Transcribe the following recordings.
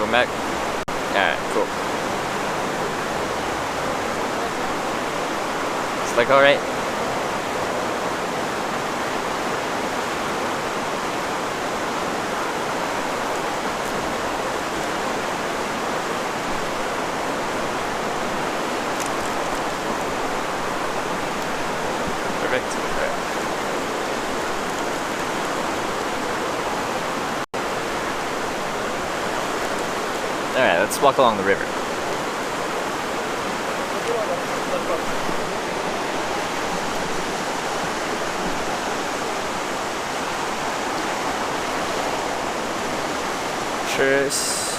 Going back? Alright, cool. It's like alright. Perfect. Alright, let's walk along the river.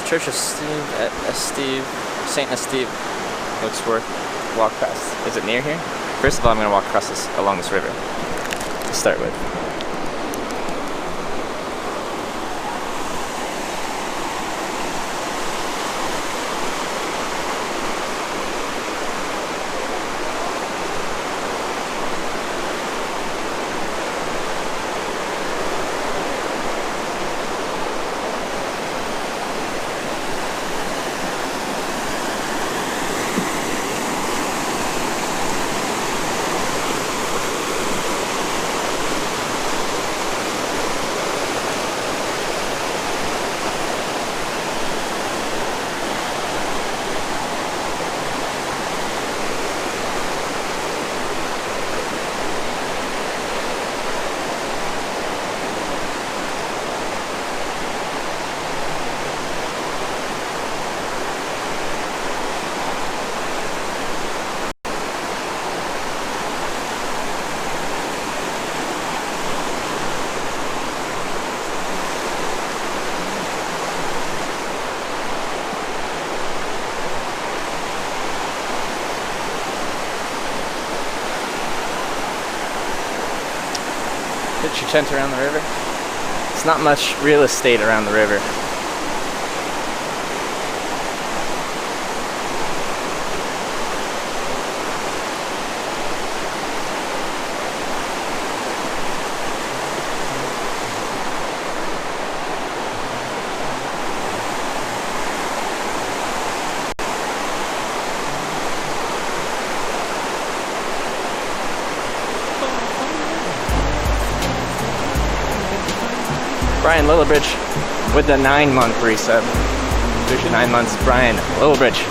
Church of Saint Esteve looks worth walk past. Is it near here? First of all, I'm gonna walk along this river to start with. Pitch your tent around the river. It's not much real estate around the river. Brian Lillibridge with the 9-month resub. Appreciate 9 months, Brian Lillibridge.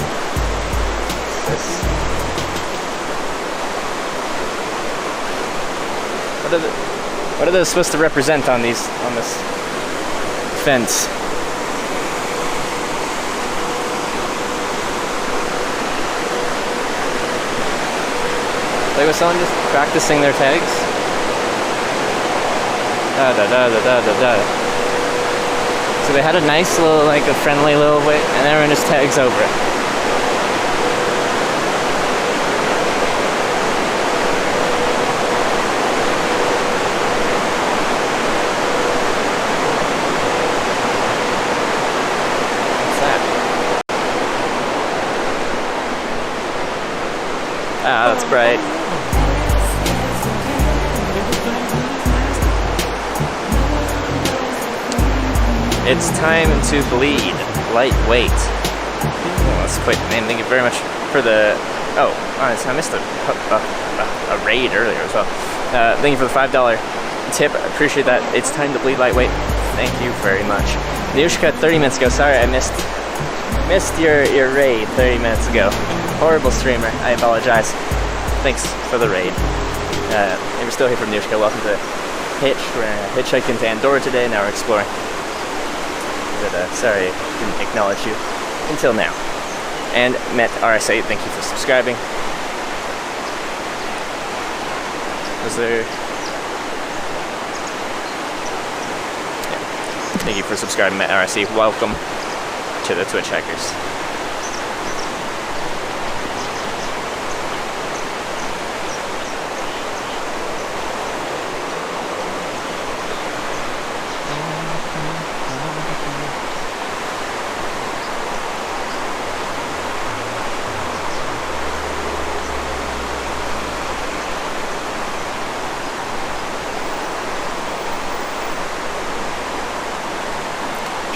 What are those supposed to represent on this fence? Like, was someone just practicing their tags? Da da da da da da da. So they had a nice little, like a friendly little way, and everyone just tags over it. What's that? Ah, that's bright. It's time to bleed. Lightweight. Oh, that's quite the name. Thank you very much for the... Oh, I missed a raid earlier as well. Thank you for the $5 tip. I appreciate that. It's time to bleed lightweight. Thank you very much. Nushka, 30 minutes ago. Sorry, I missed your raid 30 minutes ago. Horrible streamer. I apologize. Thanks for the raid. If you're still here from Nushka, welcome to Hitch. We're hitchhiking to Andorra today. Now we're exploring. But sorry, didn't acknowledge you until now. And Met RSA, thank you for subscribing. Was there... Yeah. Thank you for subscribing, Met RSA. Welcome to the Twitch Hackers.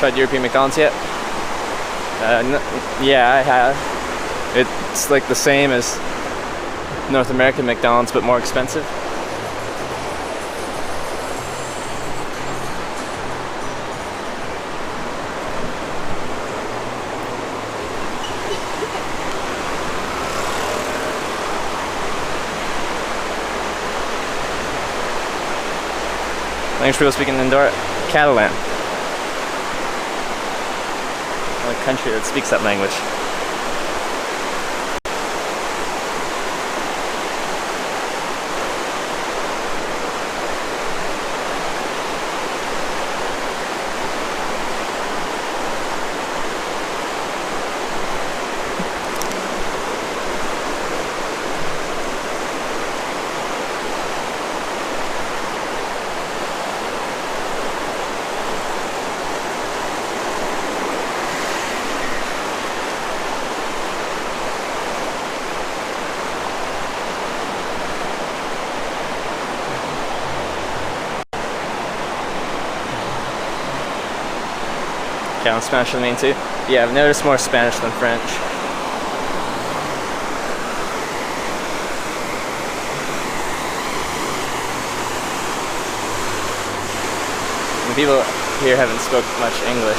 Tried European McDonald's yet? Yeah, I have. It's like the same as North American McDonald's, but more expensive. Language people speak in Andorra, Catalan. Only country that speaks that language. Count Spanish with me too? Yeah, I've noticed more Spanish than French. The people here haven't spoke much English.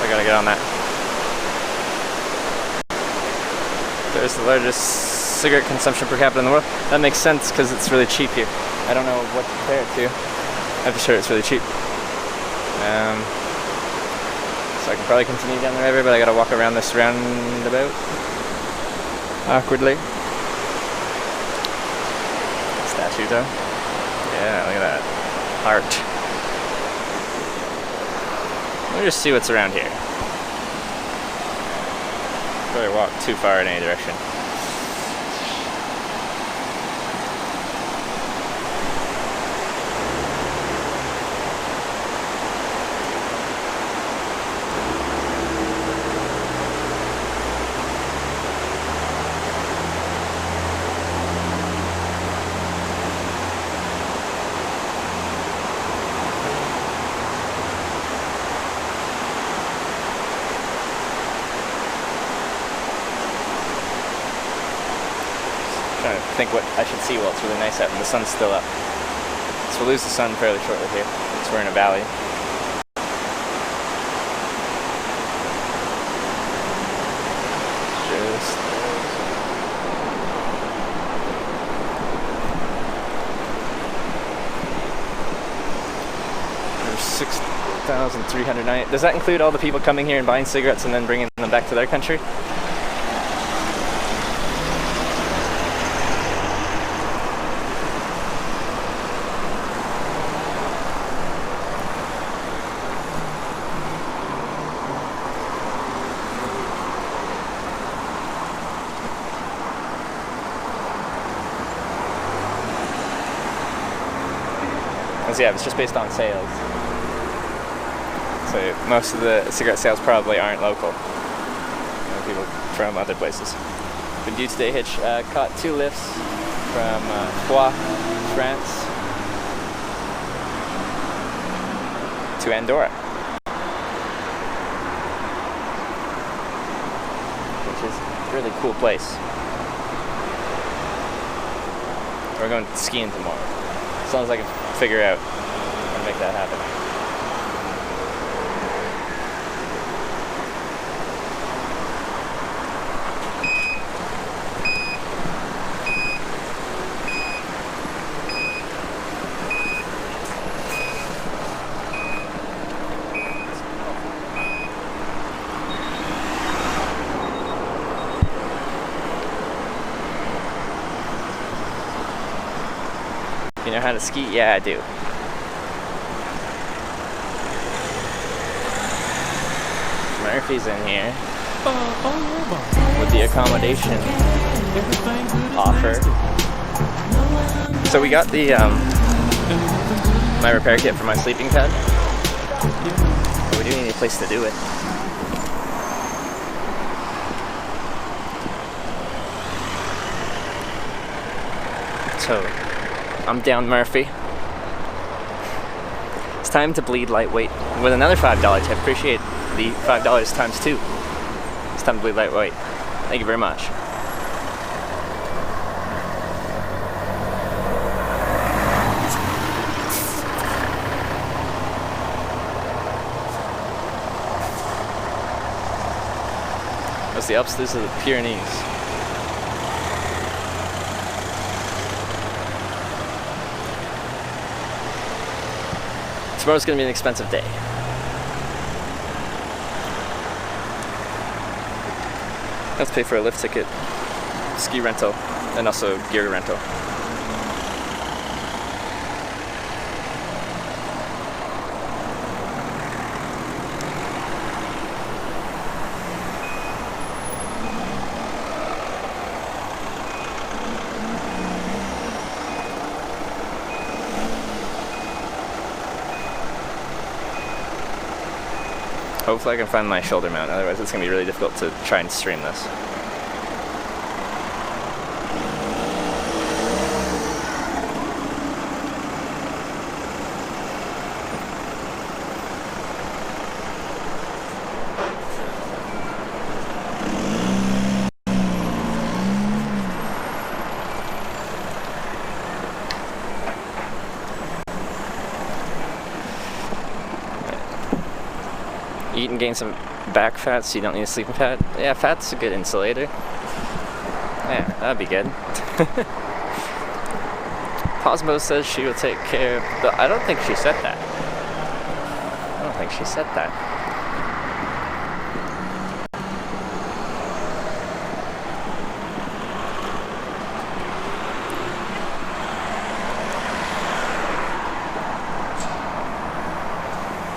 I gotta get on that. There's the largest cigarette consumption per capita in the world. That makes sense because it's really cheap here. I don't know what to compare it to. I'm just sure it's really cheap. So I can probably continue down the river, but I gotta walk around this roundabout awkwardly. Statue though. Yeah, look at that. Art. Let me just see what's around here. Probably walk too far in any direction. Trying to think what I should see while it's really nice out and the sun's still up. So we'll lose the sun fairly shortly here, because we're in a valley. There's 6,390. Does that include all the people coming here and buying cigarettes and then bringing them back to their country? Yeah, it's just based on sales. So most of the cigarette sales probably aren't local. People from other places. Been due today, Hitch caught 2 lifts from Troyes, France to Andorra, which is a really cool place. We're going skiing tomorrow. As long as I can figure out how to make that happen. You know how to ski? Yeah, I do. Murphy's in here with the accommodation offer. So we got the my repair kit for my sleeping pad. But we do need a place to do it. So I'm down Murphy. It's time to bleed lightweight with another $5 tip. Appreciate the $5 times 2. It's time to bleed lightweight. Thank you very much. That's the Alps. These are the Pyrenees. Tomorrow's gonna be an expensive day. Let's pay for a lift ticket, ski rental, and also gear rental. Hopefully I can find my shoulder mount, otherwise it's going to be really difficult to try and stream this. Eat and gain some back fat so you don't need a sleeping pad. Yeah, fat's a good insulator. Yeah, that'd be good. Posmo says she will take care, but I don't think she said that. I don't think she said that.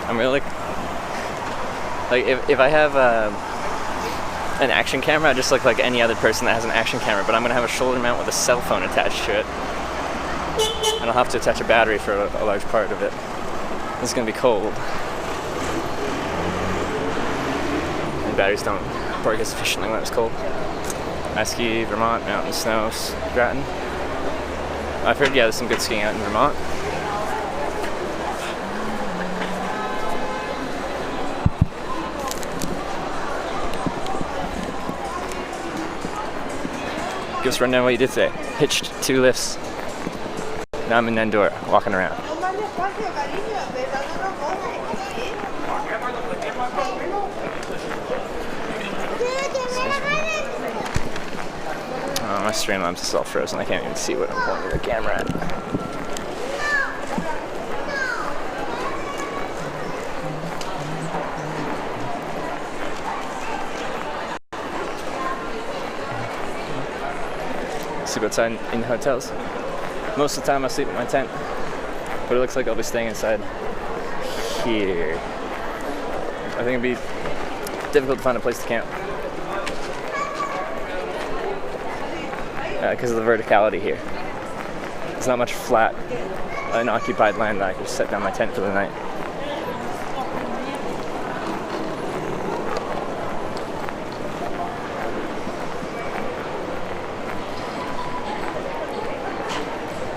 I'm really like if I have an action camera, I just look like any other person that has an action camera, but I'm gonna have a shoulder mount with a cell phone attached to it, and I'll have to attach a battery for a large part of it. It's gonna be cold, and batteries don't work as efficiently when it's cold. I ski Vermont, mountain snow, Grattan. I've heard, yeah, there's some good skiing out in Vermont. Give us a rundown what you did today. Hitched 2 lifts. Now I'm in Andorra, walking around. Oh, my Streamlabs is all frozen. I can't even see what I'm pointing the camera at. Sleep outside in hotels. Most of the time I sleep in my tent, but it looks like I'll be staying inside here. I think it'd be difficult to find a place to camp because of the verticality here. There's not much flat, unoccupied land that I can set down my tent for the night.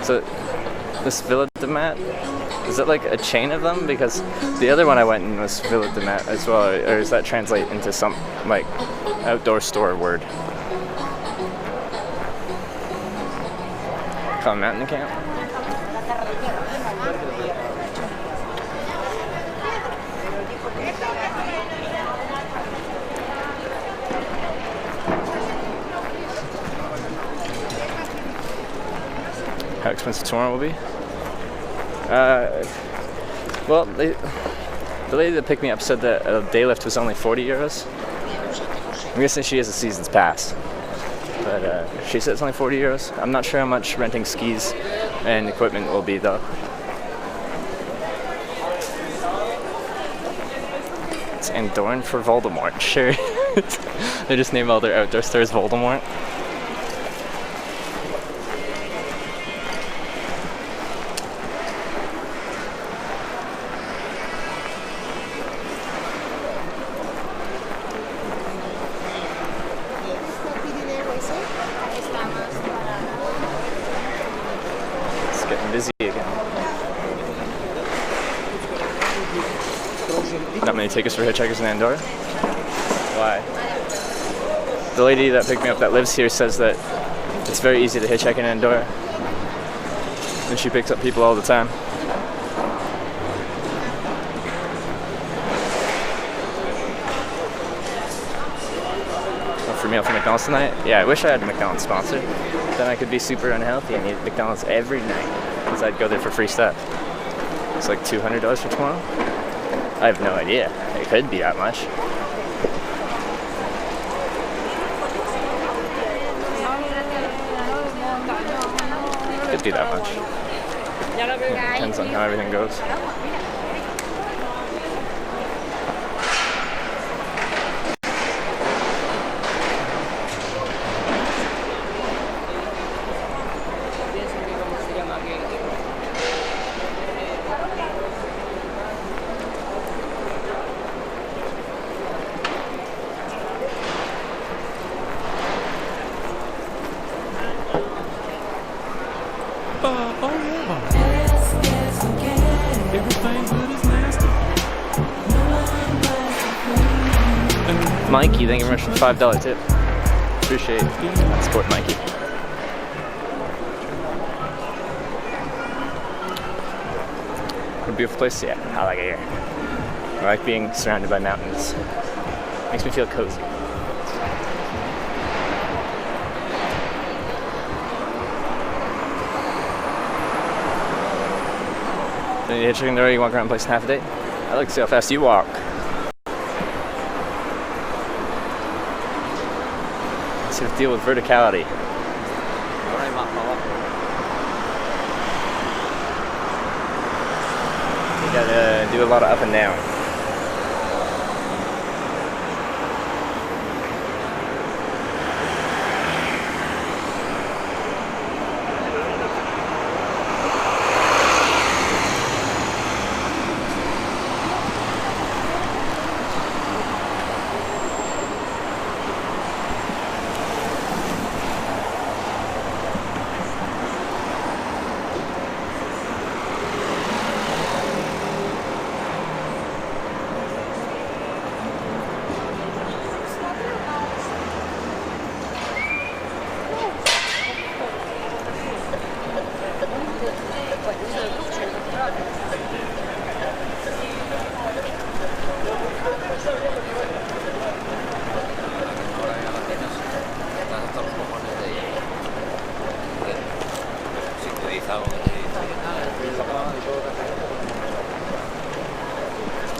So this Villa de Mat, is it like a chain of them? Because the other one I went in was Villa de Mat as well, or does that translate into some like outdoor store word? Called Mountain Camp? How expensive tomorrow will be? Well, the lady that picked me up said that a day lift was only 40 euros. I'm guessing she has a season's pass. But she said it's only 40 euros. I'm not sure how much renting skis and equipment will be though. It's Andorran for Voldemort, sure. They just name all their outdoor stores Voldemort. Busy again. Not many tickets for hitchhikers in Andorra. Why? The lady that picked me up that lives here says that it's very easy to hitchhike in Andorra. And she picks up people all the time. For meal for McDonald's tonight? Yeah, I wish I had a McDonald's sponsor. Then I could be super unhealthy and eat McDonald's every night. Because I'd go there for free stuff. It's like $200 for tomorrow? I have no idea. It could be that much. Could be that much. Depends on how everything goes. Mikey, thank you very much for the $5 tip. Appreciate it. Support Mikey. What a beautiful place. Yeah, I like it here. I like being surrounded by mountains. Makes me feel cozy. Then you hitchhiking there, you walk around the place in half a day? I like to see how fast you walk. Let's sort of deal with verticality. You gotta do a lot of up and down.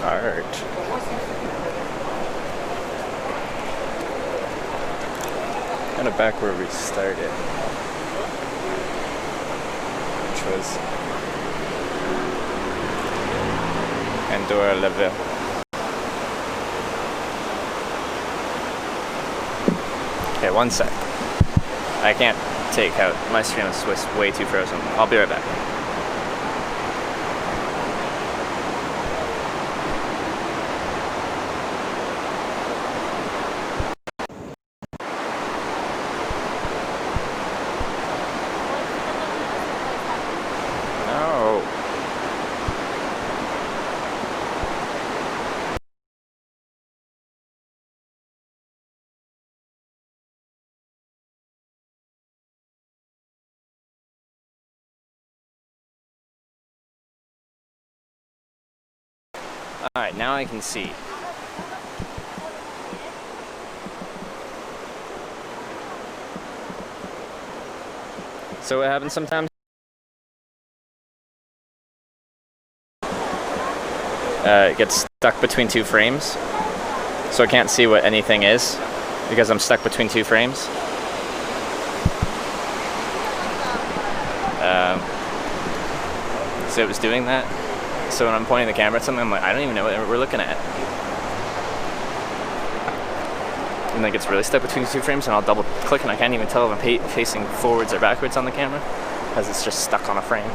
Art. Kind of back where we started, which was Andorra level. Okay, one sec. I can't take out. My stream is way too frozen. I'll be right back. Alright, now I can see. So what happens sometimes? It gets stuck between two frames. So I can't see what anything is because I'm stuck between two frames. So it was doing that. So when I'm pointing the camera at something, I'm like, I don't even know what we're looking at. And then it gets really stuck between the two frames, and I'll double click and I can't even tell if I'm facing forwards or backwards on the camera because it's just stuck on a frame.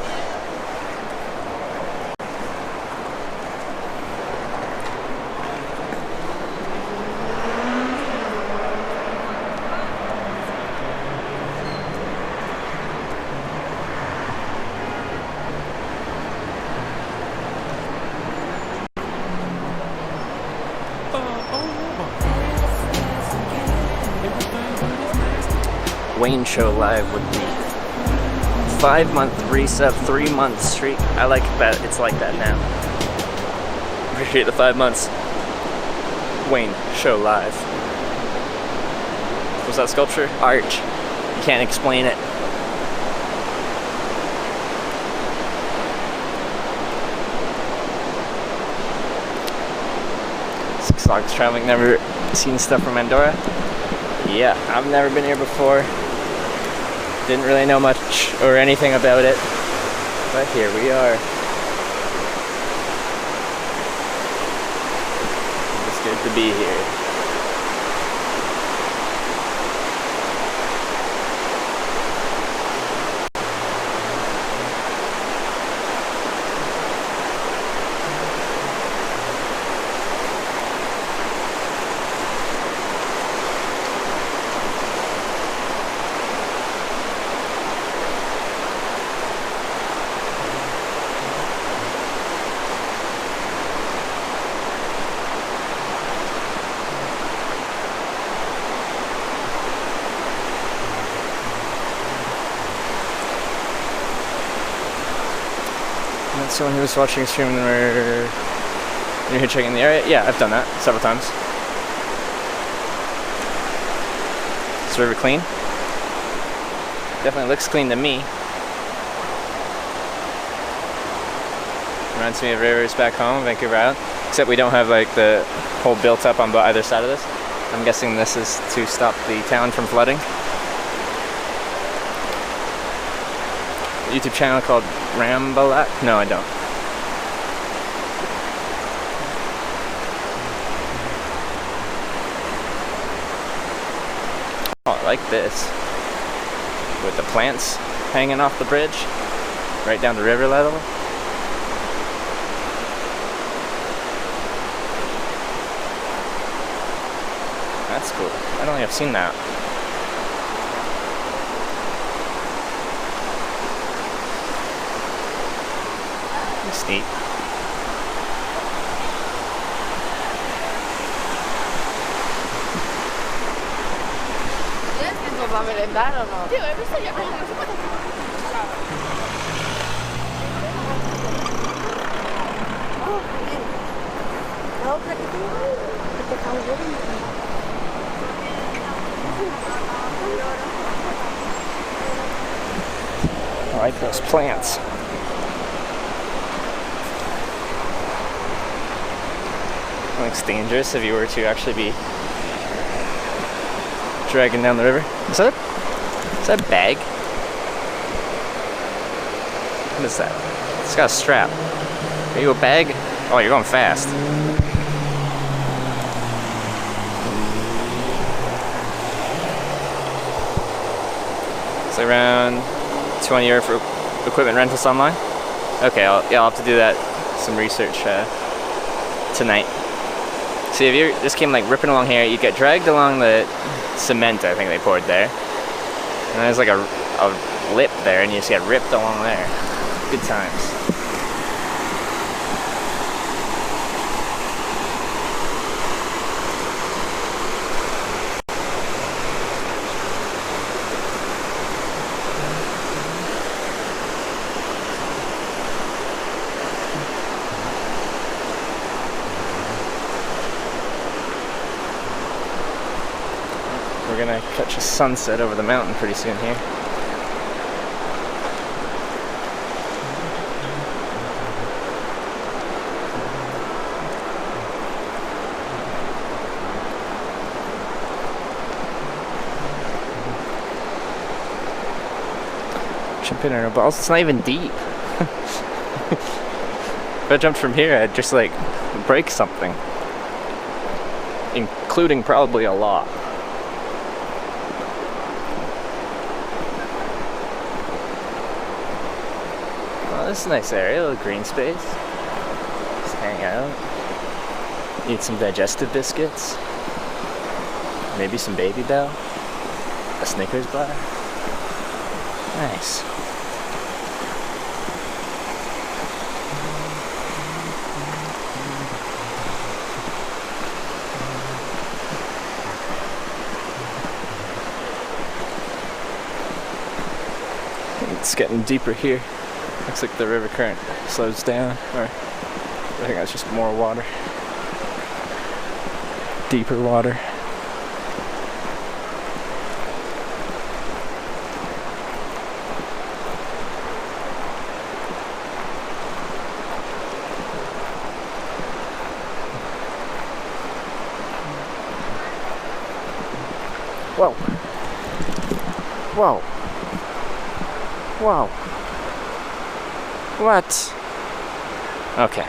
Wayne Show Live with the 5-month resub, 3-month streak. I like that it's like that now. Appreciate the 5 months. Wayne Show Live. Was that sculpture? Art. You can't explain it. 6 Logs traveling. Never seen stuff from Andorra. Yeah, I've never been here before. Didn't really know much or anything about it, but here we are. It's good to be here. Someone who was watching a stream when you're hitchhiking in the area? Yeah, I've done that several times. Is the river clean? Definitely looks clean to me. Reminds me of rivers back home, Vancouver Island. Except we don't have like the whole built up on either side of this. I'm guessing this is to stop the town from flooding. YouTube channel called Rambalak? No, I don't. Oh, I like this. With the plants hanging off the bridge, right down to river level. That's cool. I don't think I've seen that. That's neat. ¿Va a merendar o no? Sí, he visto ya. Ay, no se puede. Oh, bien. La otra que tengo, que te acabo de ver. I like those plants. It looks dangerous if you were to actually be dragging down the river. Is that a bag? What is that? It's got a strap. Are you a bag? Oh, you're going fast. It's around €20 for equipment rentals online. Okay, I'll have to do that. Some research tonight. See, if you just came like ripping along here, you'd get dragged along the cement, I think they poured there. And there's like a lip there, and you just get ripped along there. Good times. We're gonna catch a sunset over the mountain pretty soon here. Jump in our balls. It's not even deep. If I jumped from here, I'd just like break something, including probably a lot. This is a nice area, a little green space. Just hang out. Eat some digestive biscuits. Maybe some Baby Bell. A Snickers bar. Nice. It's getting deeper here. Looks like the river current slows down, or I think that's just more water. Deeper water. Whoa. Whoa. Whoa. What? Okay.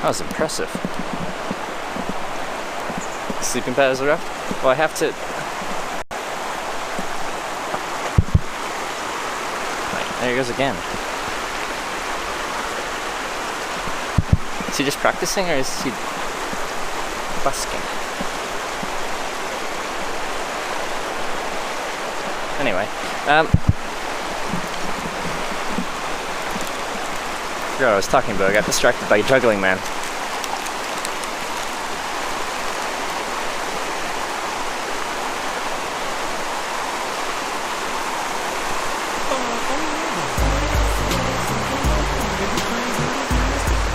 That was impressive. Sleeping pad is rough? Well, I have to... Right, there he goes again. Is he just practicing, or is he busking? Anyway, I forgot what I was talking about. I got distracted by juggling, man.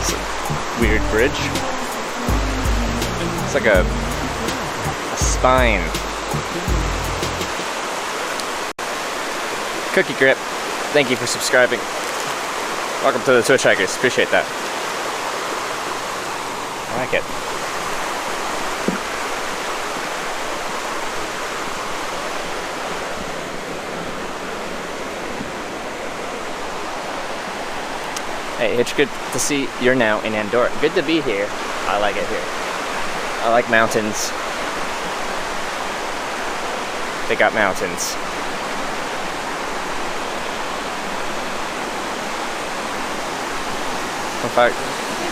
It's a weird bridge. It's like a spine. Cookie Grip, thank you for subscribing. Welcome to the Twitch Hikers, appreciate that. I like it. Hey Hitch, good to see you're now in Andorra. Good to be here. I like it here. I like mountains. They got mountains. In fact,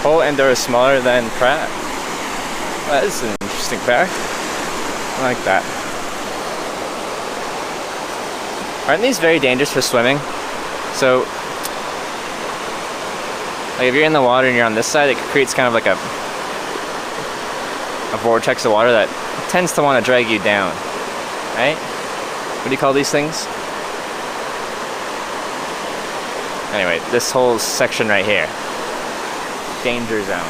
whole Andorra is smaller than Pratt. That is an interesting fact. I like that. Aren't these very dangerous for swimming? So, like if you're in the water and you're on this side, it creates kind of like a vortex of water that tends to want to drag you down, right? What do you call these things? Anyway, this whole section right here. Danger zone.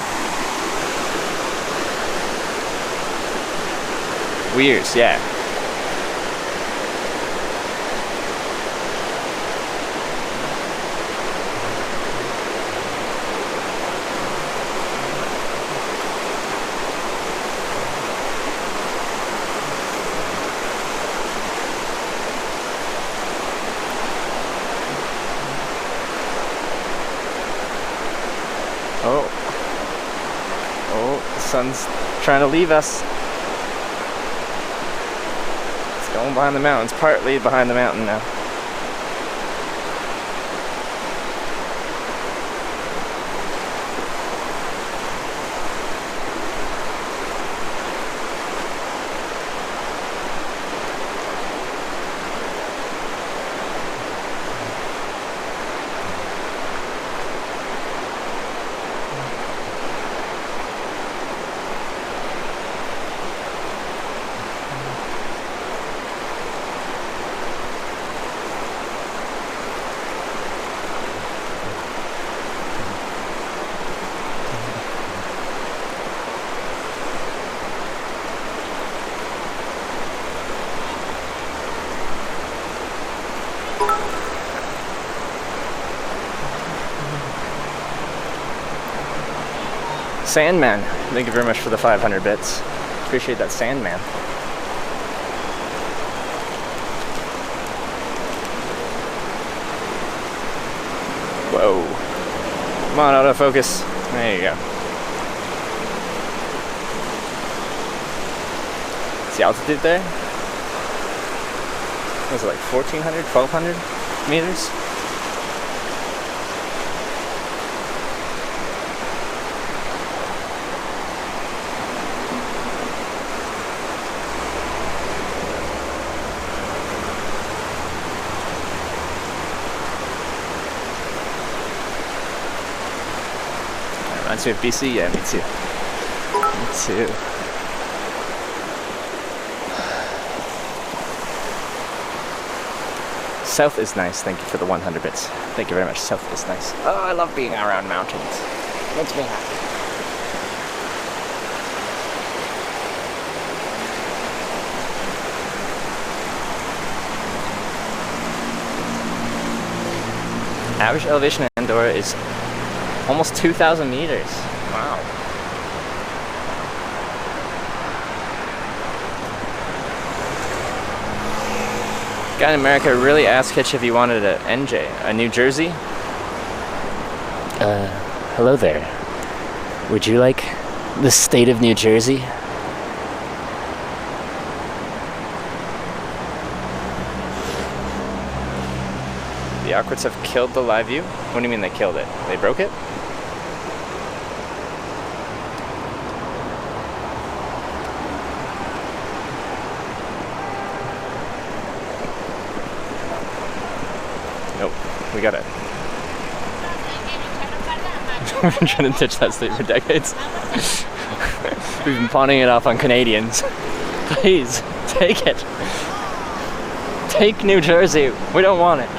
Weirs, yeah. Oh, the sun's trying to leave us. It's going behind the mountains, partly behind the mountain now. Sandman, thank you very much for the 500 bits. Appreciate that, Sandman. Whoa. Come on, autofocus. There you go. What's the altitude there? Was it like 1,400, 1,200 meters? Reminds me of BC? Yeah, me too. Me too. South is nice. Thank you for the 100 bits. Thank you very much. South is nice. Oh, I love being around mountains. Makes me happy. Average elevation in Andorra is almost 2,000 meters. Wow. Guy in America really asked Hitch if he wanted a NJ, a New Jersey. Hello there. Would you like the state of New Jersey? The Aquats have killed the live view? What do you mean they killed it? They broke it? Nope, we got it. We've been trying to ditch that state for decades. We've been pawning it off on Canadians. Please, take it. Take New Jersey. We don't want it.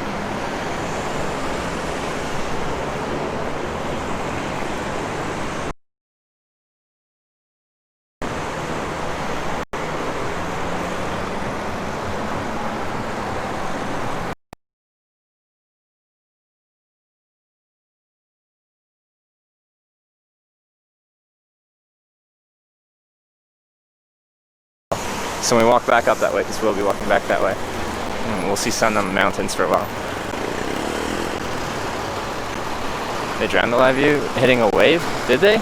So we walk back up that way because we'll be walking back that way. And we'll see sun on the mountains for a while. They drowned the live view hitting a wave? Did they?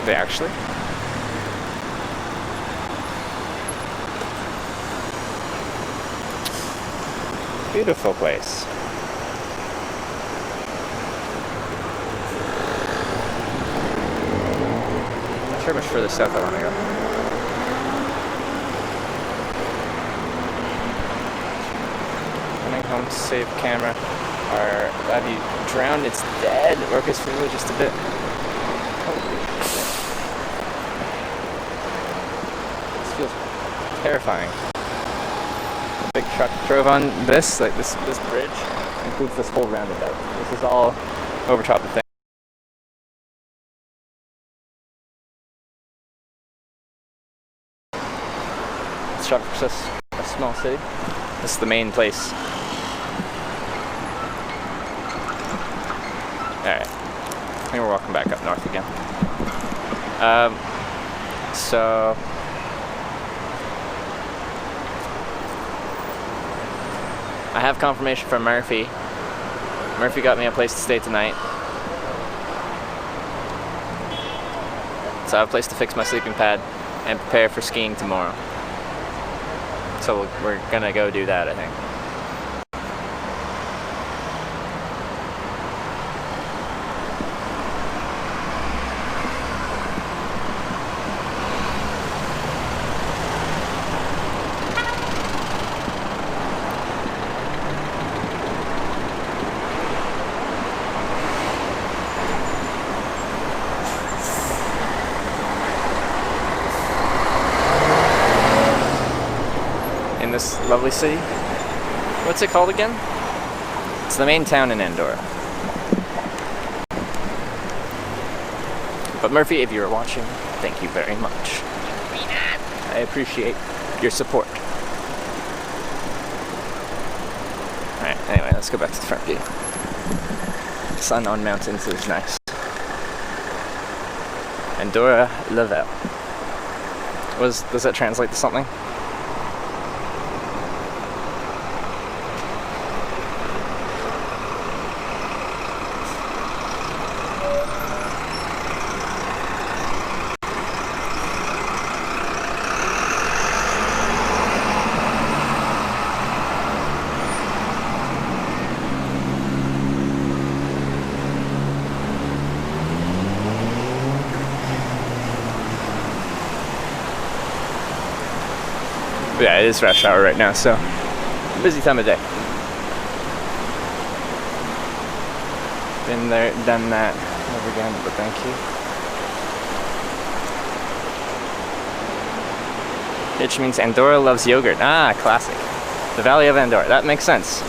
They actually? Beautiful place. Not sure how much further south I want to go. Coming home to save camera. Our live view drowned. It's dead. Orcas for just a bit. Holy shit. This feels terrifying. Big truck drove on this, like this bridge includes this whole roundabout. This is all over top of things. It's just a small city. This is the main place. Alright. I think we're walking back up north again. So I have confirmation from Murphy. Murphy got me a place to stay tonight. So I have a place to fix my sleeping pad and prepare for skiing tomorrow. So we're gonna go do that, I think. This lovely city. What's it called again? It's the main town in Andorra. But Murphy, if you're watching, thank you very much. I appreciate your support. Alright, anyway, let's go back to the front view. Sun on mountains is nice. Andorra Level. Does that translate to something? Yeah, it is rush hour right now, so busy time of day. been there, done that. Never again, but thank you. Which means Andorra loves yogurt. Ah, classic. The Valley of Andorra. That makes sense.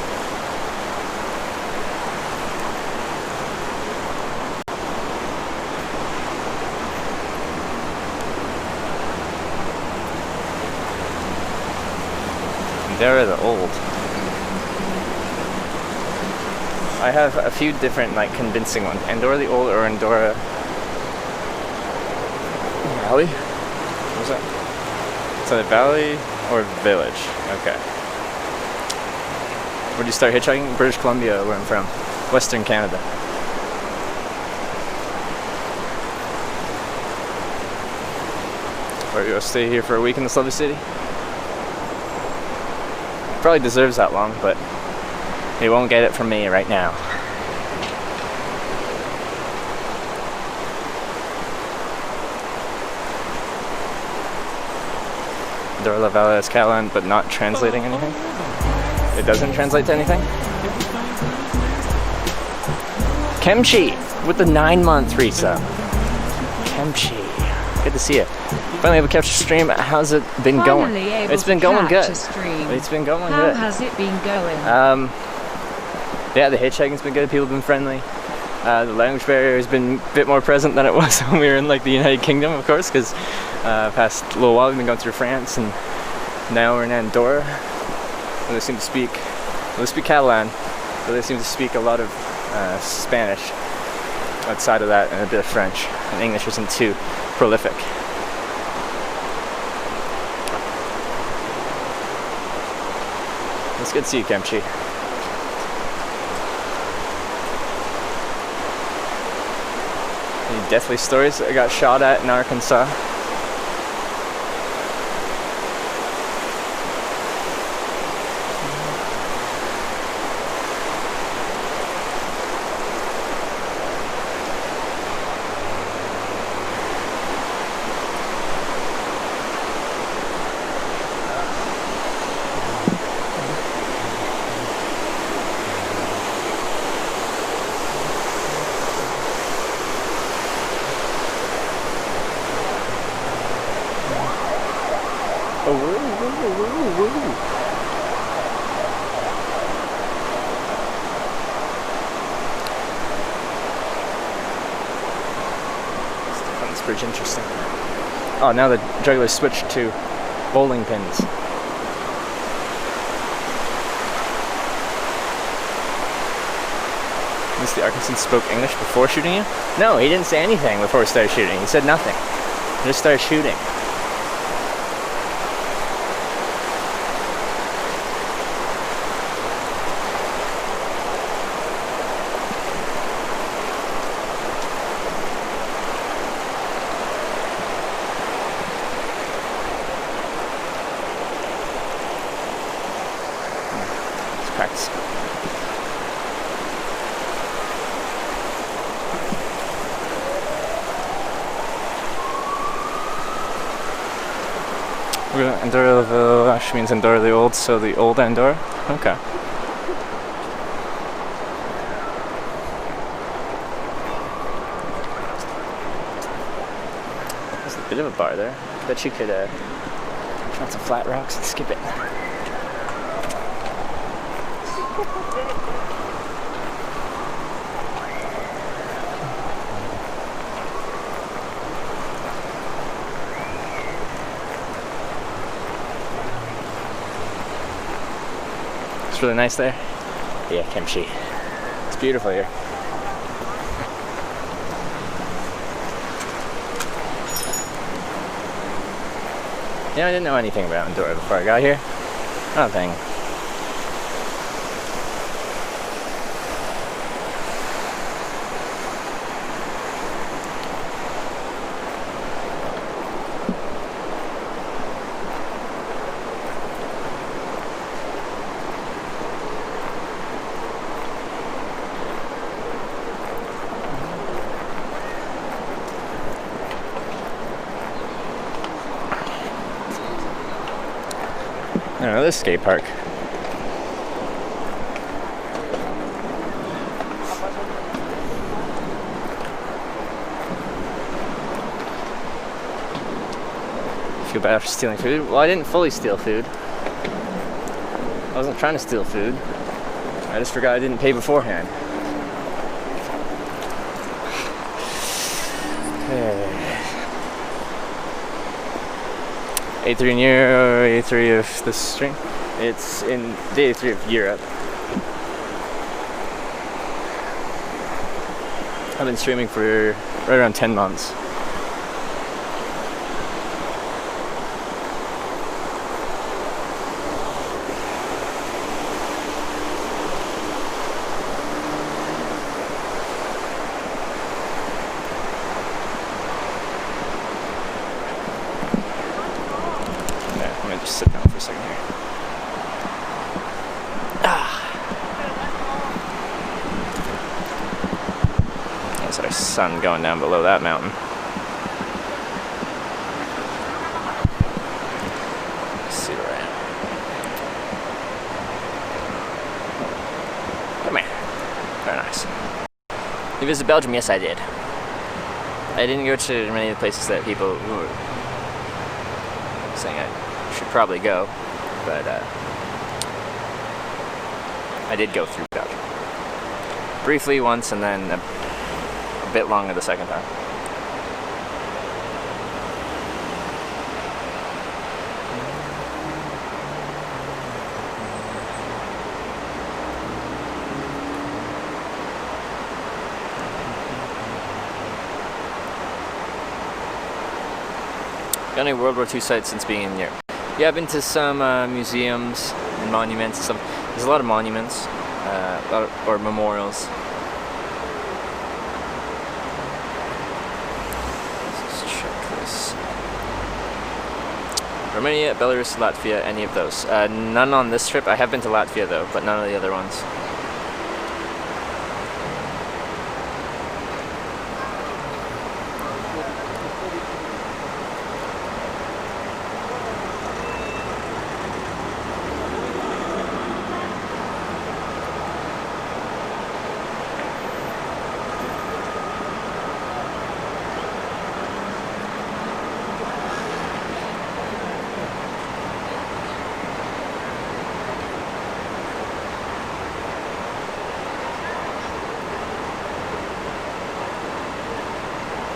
Andorra the Old. I have a few different, like, convincing ones. Andorra the Old or Andorra Valley? What was that? So the Valley or Village? Okay. Where'd you start hitchhiking? British Columbia, where I'm from. Western Canada. Or you'll stay here for a week in this lovely city? Probably deserves that long, but you won't get it from me right now. Andorra la Valley is Catalan, but not translating anything. It doesn't translate to anything. Kimchi with the 9-month resub. Kimchi, good to see you. Finally able to catch a stream. How's it been going? It's been going good. It's been going good. How has it been going? Yeah, the hitchhiking's been good. People have been friendly. The language barrier has been a bit more present than it was when we were in like the United Kingdom, of course, because past little while we've been going through France, and now we're in Andorra. And they seem to speak, well, they speak Catalan, but they seem to speak a lot of Spanish outside of that, and a bit of French. And English isn't too prolific. It's good to see you, Kimchi. Any deathly stories that I got shot at in Arkansas? This bridge interesting. Oh, now the jugglers switched to bowling pins. At least the Arkansan spoke English before shooting you? No, he didn't say anything before we started shooting. He said nothing. He just started shooting. Practice. Andorra the Village means Andorra the Old, so the old Andorra? Okay. There's a bit of a bar there. I bet you could try some flat rocks and skip it. It's really nice there. Yeah, kimchi. It's beautiful here. You know, I didn't know anything about Andorra before I got here. Nothing. I don't know, this skate park. feel bad for stealing food. Well, I didn't fully steal food. I wasn't trying to steal food. I just forgot I didn't pay beforehand. A3 in Europe, A3 of the string. It's in day 3 of Europe. I've been streaming for right around 10 months. I'm gonna just sit down for a second here. There's our sun going down below that mountain. Let's see where I am. Come here. Very nice. You visit Belgium? Yes, I did. I didn't go to many of the places that people were saying I should probably go, but I did go through Belgium. Briefly once, and then a bit longer the second time. Got any World War II sites since being in Europe? Yeah, I've been to some museums and monuments and stuff. There's a lot of monuments, or memorials. Let's check this. Romania, Belarus, Latvia, any of those? None on this trip. I have been to Latvia though, but none of the other ones.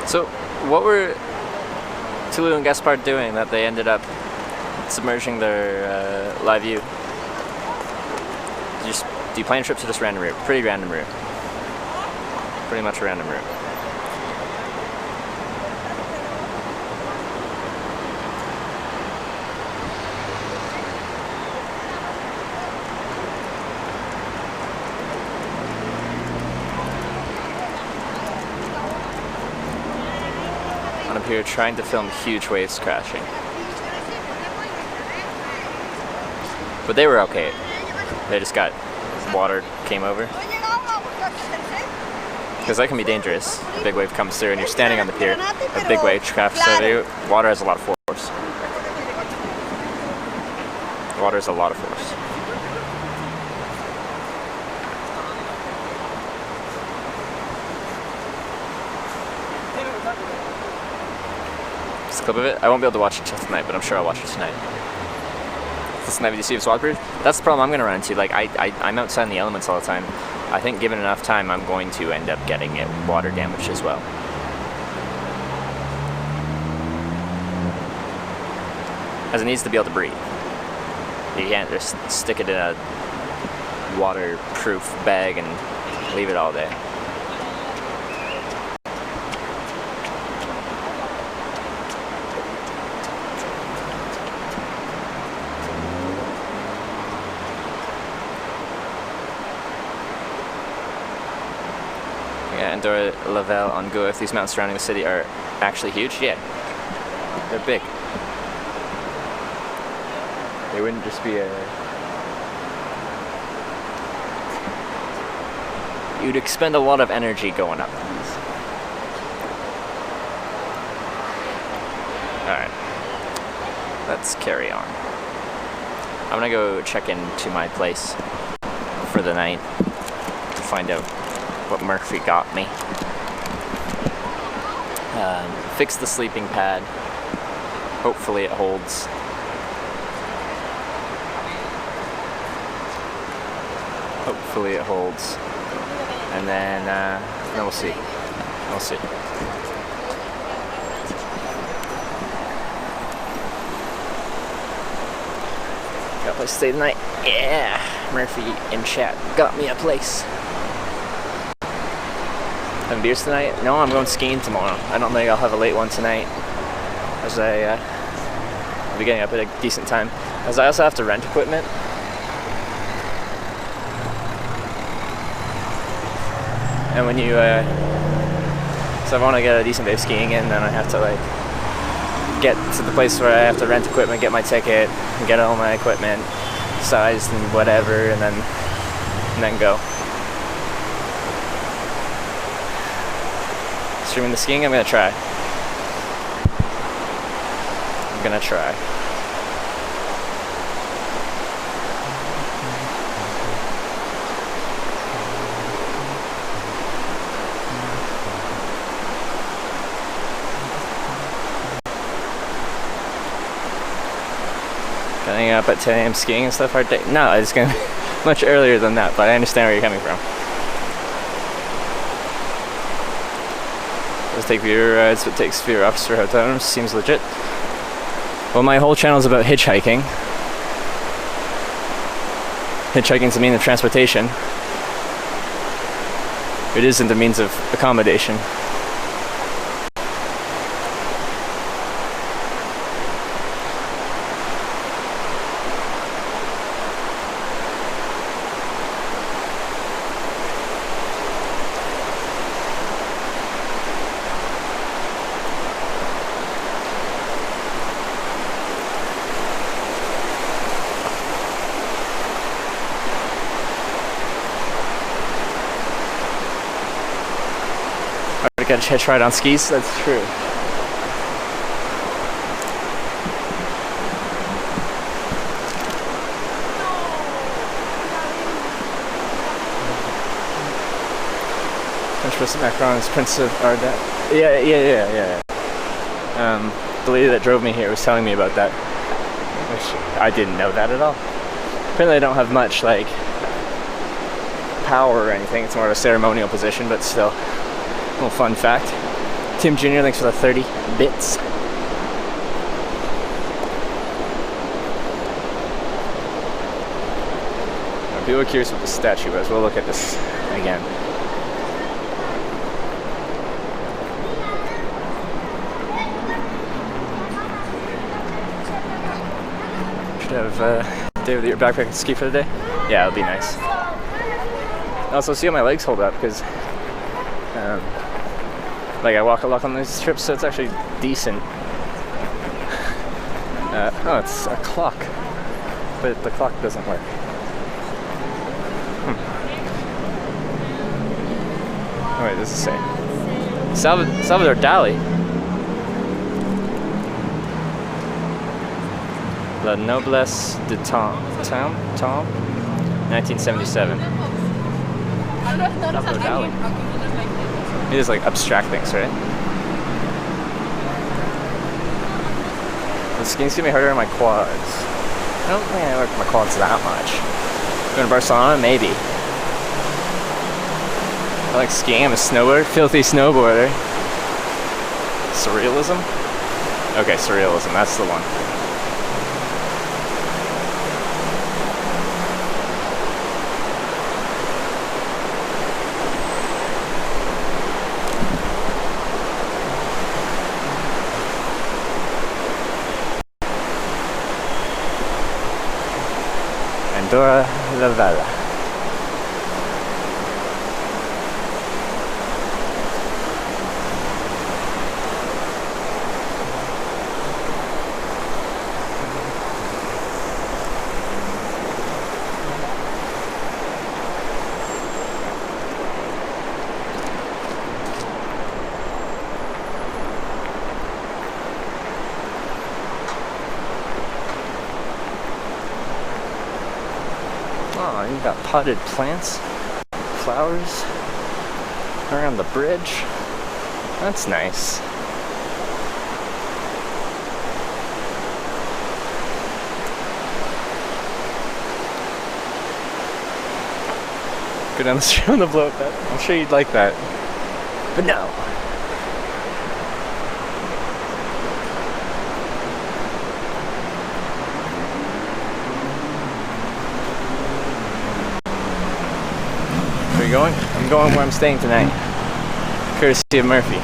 So, what were Tulu and Gaspard doing that they ended up submerging their live view? Do you plan trips or just random route? Pretty random route. Pretty much a random route. Up here trying to film huge waves crashing. But they were okay. They just got water came over. Because that can be dangerous. A big wave comes through and you're standing on the pier. A big wave crashes over you. Water has a lot of force. Water has a lot of force. Clip of it. I won't be able to watch it tonight, but I'm sure I'll watch it tonight. This night, you see it's waterproof. That's the problem I'm going to run into. Like I'm outside in the elements all the time. I think given enough time, I'm going to end up getting it water damaged as well. As it needs to be able to breathe. You can't just stick it in a waterproof bag and leave it all day. Andorra, Lavelle, on Go. If these mountains surrounding the city are actually huge, yeah, they're big. They wouldn't just be a... You'd expend a lot of energy going up these. Alright, let's carry on. I'm gonna go check into my place for the night to find out what Murphy got me. Fix the sleeping pad. Hopefully it holds. Hopefully it holds. And then we'll see. We'll see. Got a place to stay tonight. Yeah! Murphy in chat got me a place. Having beers tonight? No, I'm going skiing tomorrow. I don't think I'll have a late one tonight, as I'll be getting up at a decent time. As I also have to rent equipment. And when you, so I want to get a decent day of skiing in, then I have to like get to the place where I have to rent equipment, get my ticket, and get all my equipment sized and whatever, and then go. Streaming the skiing, I'm gonna try. Getting up at 10 a.m. skiing and stuff hard day? No, it's gonna be much earlier than that, but I understand where you're coming from. Does take fewer rides, but takes fewer ups for hotel rooms. Seems legit. Well, my whole channel is about hitchhiking. Hitchhiking's a means of transportation. It isn't a means of accommodation. I got a hitch ride on skis, that's true. French press macarons, Prince of Ardennes. Yeah. The lady that drove me here was telling me about that, which I didn't know that at all. Apparently I don't have much like power or anything, it's more of a ceremonial position, but still. Little fun fact. Tim Jr., thanks for the 30 bits. People are curious what the statue is. We'll look at this again. Should have day with your backpack and ski for the day. Yeah, it'll be nice. Also, see how my legs hold up because like I walk a lot on these trips, so it's actually decent. Oh, it's a clock, but the clock doesn't work. Oh, wait, does it say? Salvador Dali. La Noblesse de Tom, 1977. Salvador Dali. He just like abstract things, right? The skiing's gonna be harder on my quads. I don't think I work my quads that much. Going to Barcelona? Maybe. I like skiing. I'm a snowboarder. Filthy snowboarder. Surrealism? Okay, surrealism. That's the one. Andorra la Vella. Oh, you got potted plants, flowers around the bridge. That's nice. Go down the street on the blow up bed. I'm sure you'd like that. But no. Where are you going? I'm going where I'm staying tonight. Courtesy of Murphy.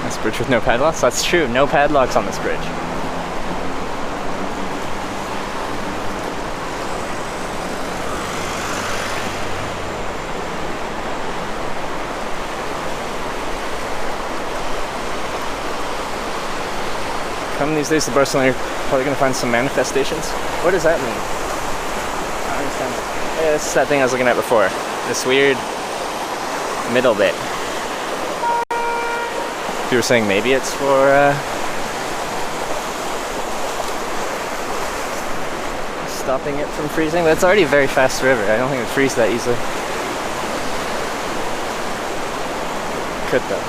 This bridge with no padlocks? That's true, no padlocks on this bridge. Come these days to Barcelona, you're probably going to find some manifestations. What does that mean? I don't understand. Yeah, it's that thing I was looking at before. This weird middle bit. You were saying maybe it's for stopping it from freezing, but it's already a very fast river. I don't think it would freeze that easily. Could though.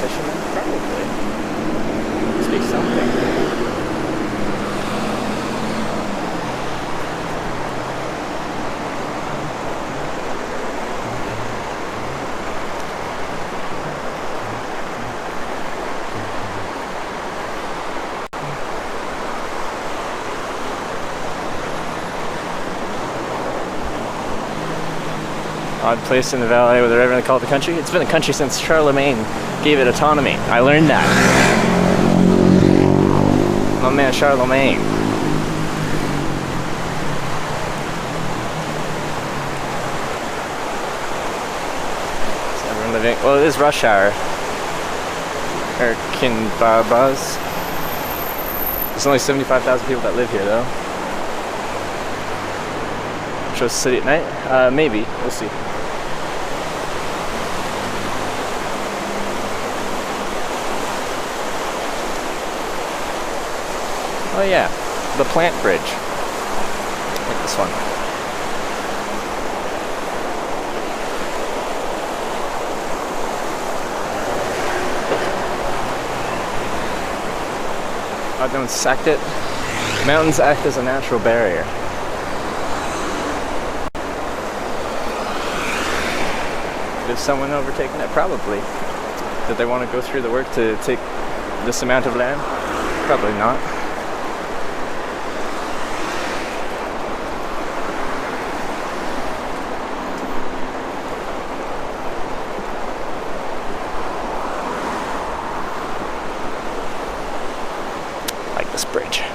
Fishermen? Probably. Must be something. Odd place in the valley where they're ever going to call it the country. It's been a country since Charlemagne gave it autonomy. I learned that. My man Charlemagne. Is everyone living? Well, it is rush hour. Buzz. There's only 75,000 people that live here, though. Shows the city at night? Maybe. We'll see. Oh yeah, the plant bridge. Like this one. No one's sacked it. Mountains act as a natural barrier. Did someone overtaken it? Probably. Did they want to go through the work to take this amount of land? Probably not. This bridge. I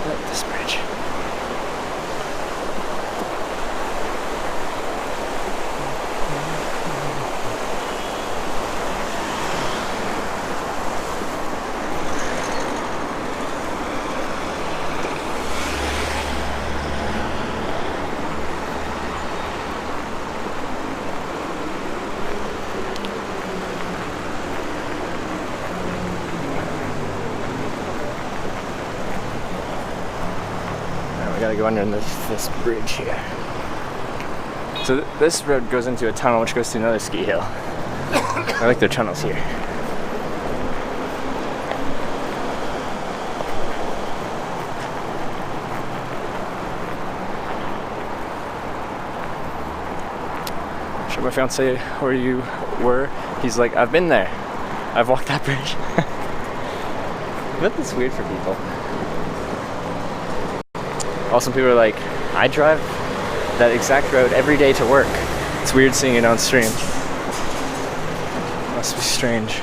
like this bridge. Gotta go under this bridge here. So this road goes into a tunnel which goes to another ski hill. I like their tunnels here. Show my fiance where you were. He's like, I've been there. I've walked that bridge. But that's weird for people. Also, people are like, I drive that exact road every day to work. It's weird seeing it on stream. Must be strange.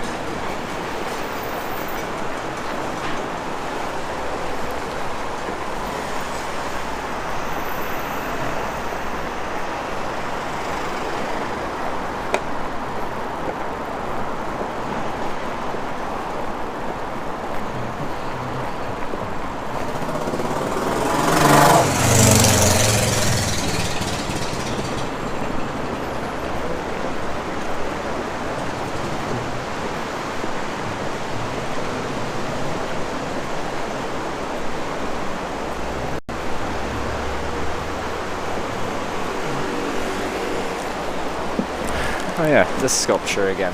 Oh yeah, this sculpture again.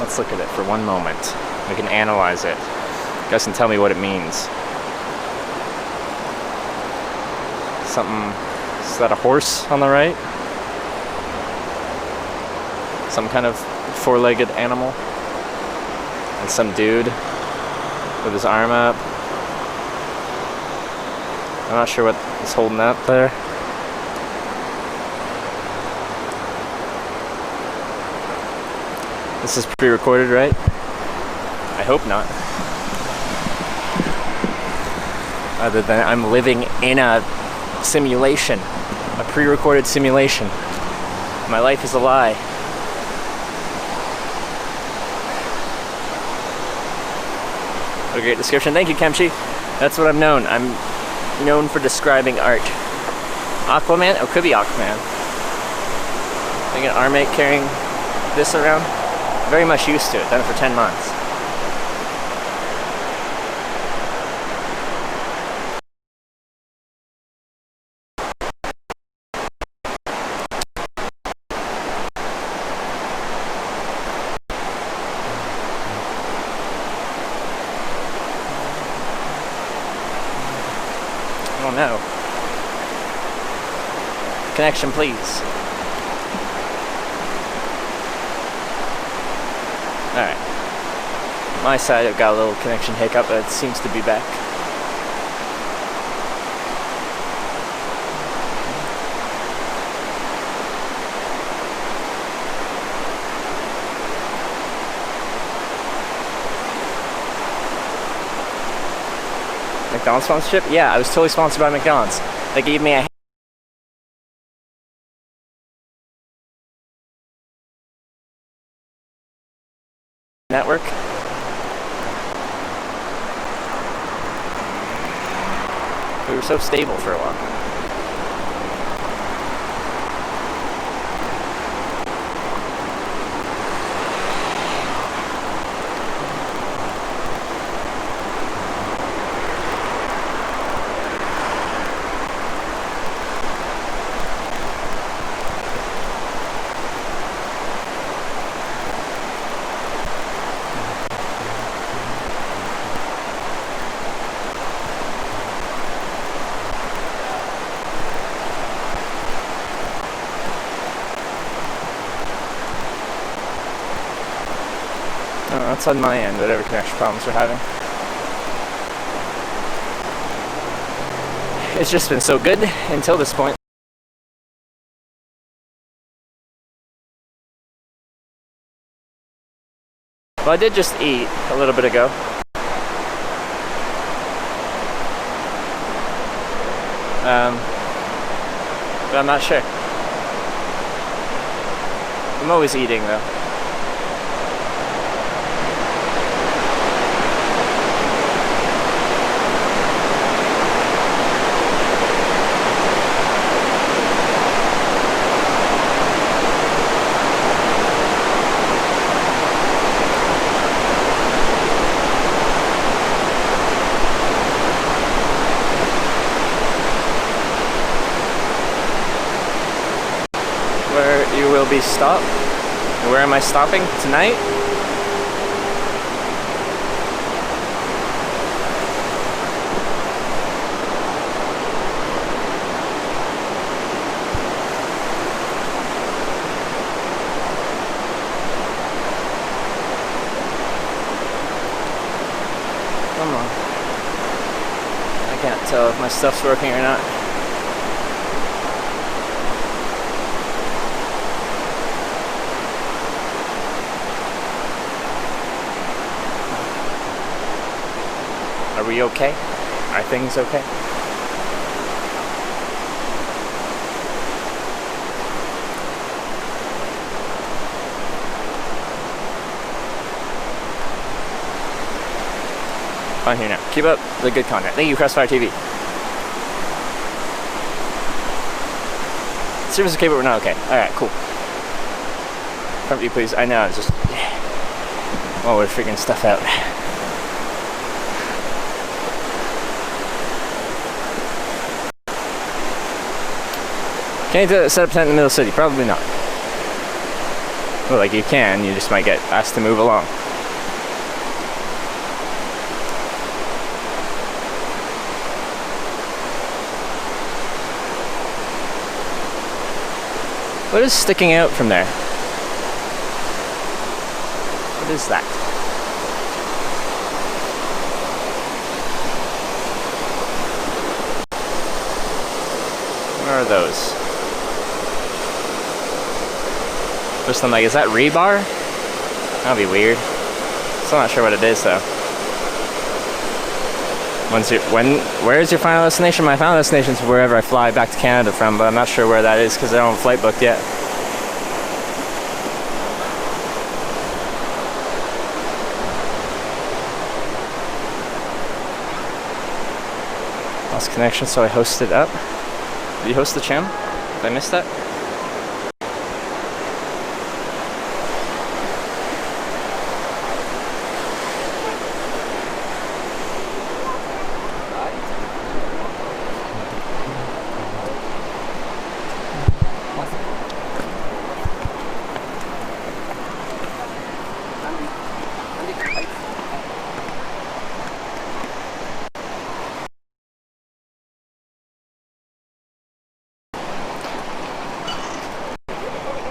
Let's look at it for one moment. We can analyze it. You guys can tell me what it means. Something, is that a horse on the right? Some kind of four-legged animal? And some dude with his arm up. I'm not sure what is holding up there. This is pre-recorded, right? I hope not. Other than I'm living in a simulation, a pre-recorded simulation. My life is a lie. What a great description. Thank you, Kemchi. That's what I'm known. I'm known for describing art. Aquaman? Oh, could be Aquaman. Think an armmate carrying this around? Very much used to it. Done it for 10 months. Oh no. Connection, please. Alright. My side, I've got a little connection hiccup, but it seems to be back. McDonald's sponsorship? Yeah, I was totally sponsored by McDonald's. They gave me a network. We were so stable for a while. That's on my end, whatever connection problems we're having. It's just been so good until this point. Well, I did just eat a little bit ago. But I'm not sure. I'm always eating though. Will be stopped. Where am I stopping tonight? Come on. I can't tell if my stuff's working or not. Are we okay? Are things okay? On here now. Keep up the good content. Thank you, Crossfire TV. Service is okay, but we're not okay. Alright, cool. Front view, please. I know, it's just... Oh, we're figuring stuff out. Can you set up tent in the middle of the city? Probably not. Well, like you can, you just might get asked to move along. What is sticking out from there? What is that? What are those? Just I'm like, is that rebar? That'll be weird. Still not sure what it is though. Where's your final destination? My final destination is wherever I fly back to Canada from, but I'm not sure where that is because I don't have a flight booked yet. Lost connection, so I hosted up. Did you host the channel? Did I miss that?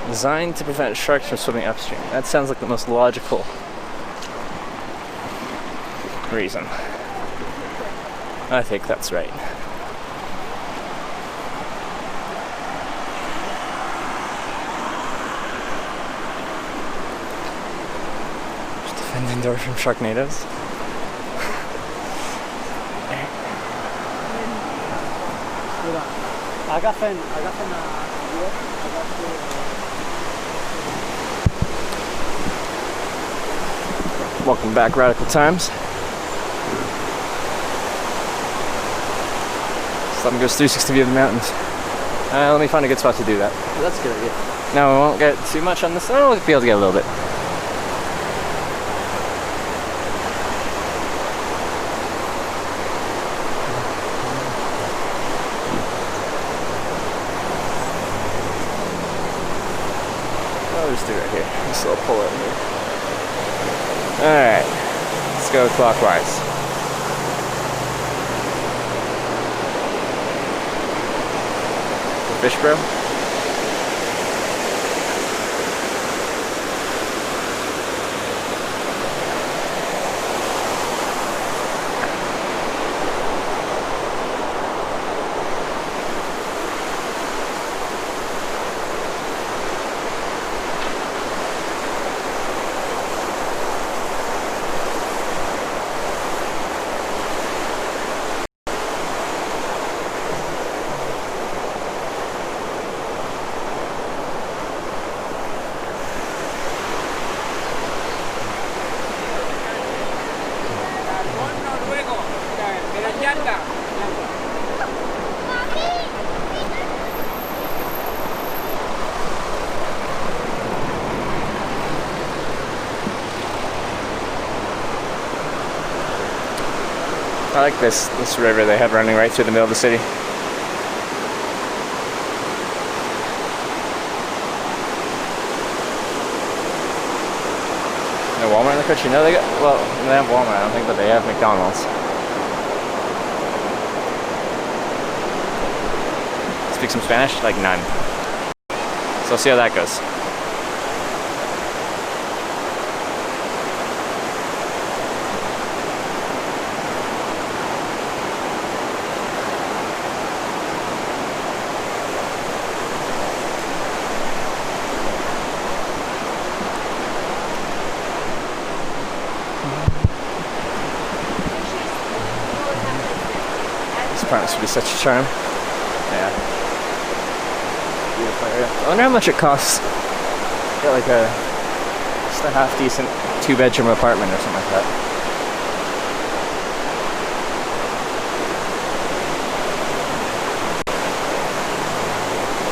Designed to prevent sharks from swimming upstream. That sounds like the most logical reason. I think that's right. Just defend Andorra from sharknadoes. Welcome back, Radical Times. Just let me go 360 view of the mountains. Let me find a good spot to do that. That's a good idea. No, we won't get too much on this. Oh, we'll be able to get a little bit. I'll just do it right here. This little pull out here. Alright, let's go clockwise. Fish, bro? I like this river they have running right through the middle of the city. No Walmart in the country? No, they got, well, they have Walmart, I don't think, but they have McDonald's. Speak some Spanish? Like none. So we'll see how that goes. This would be such a charm. Yeah. Beautiful area. I wonder how much it costs. Get like just a half decent 2-bedroom apartment or something like that.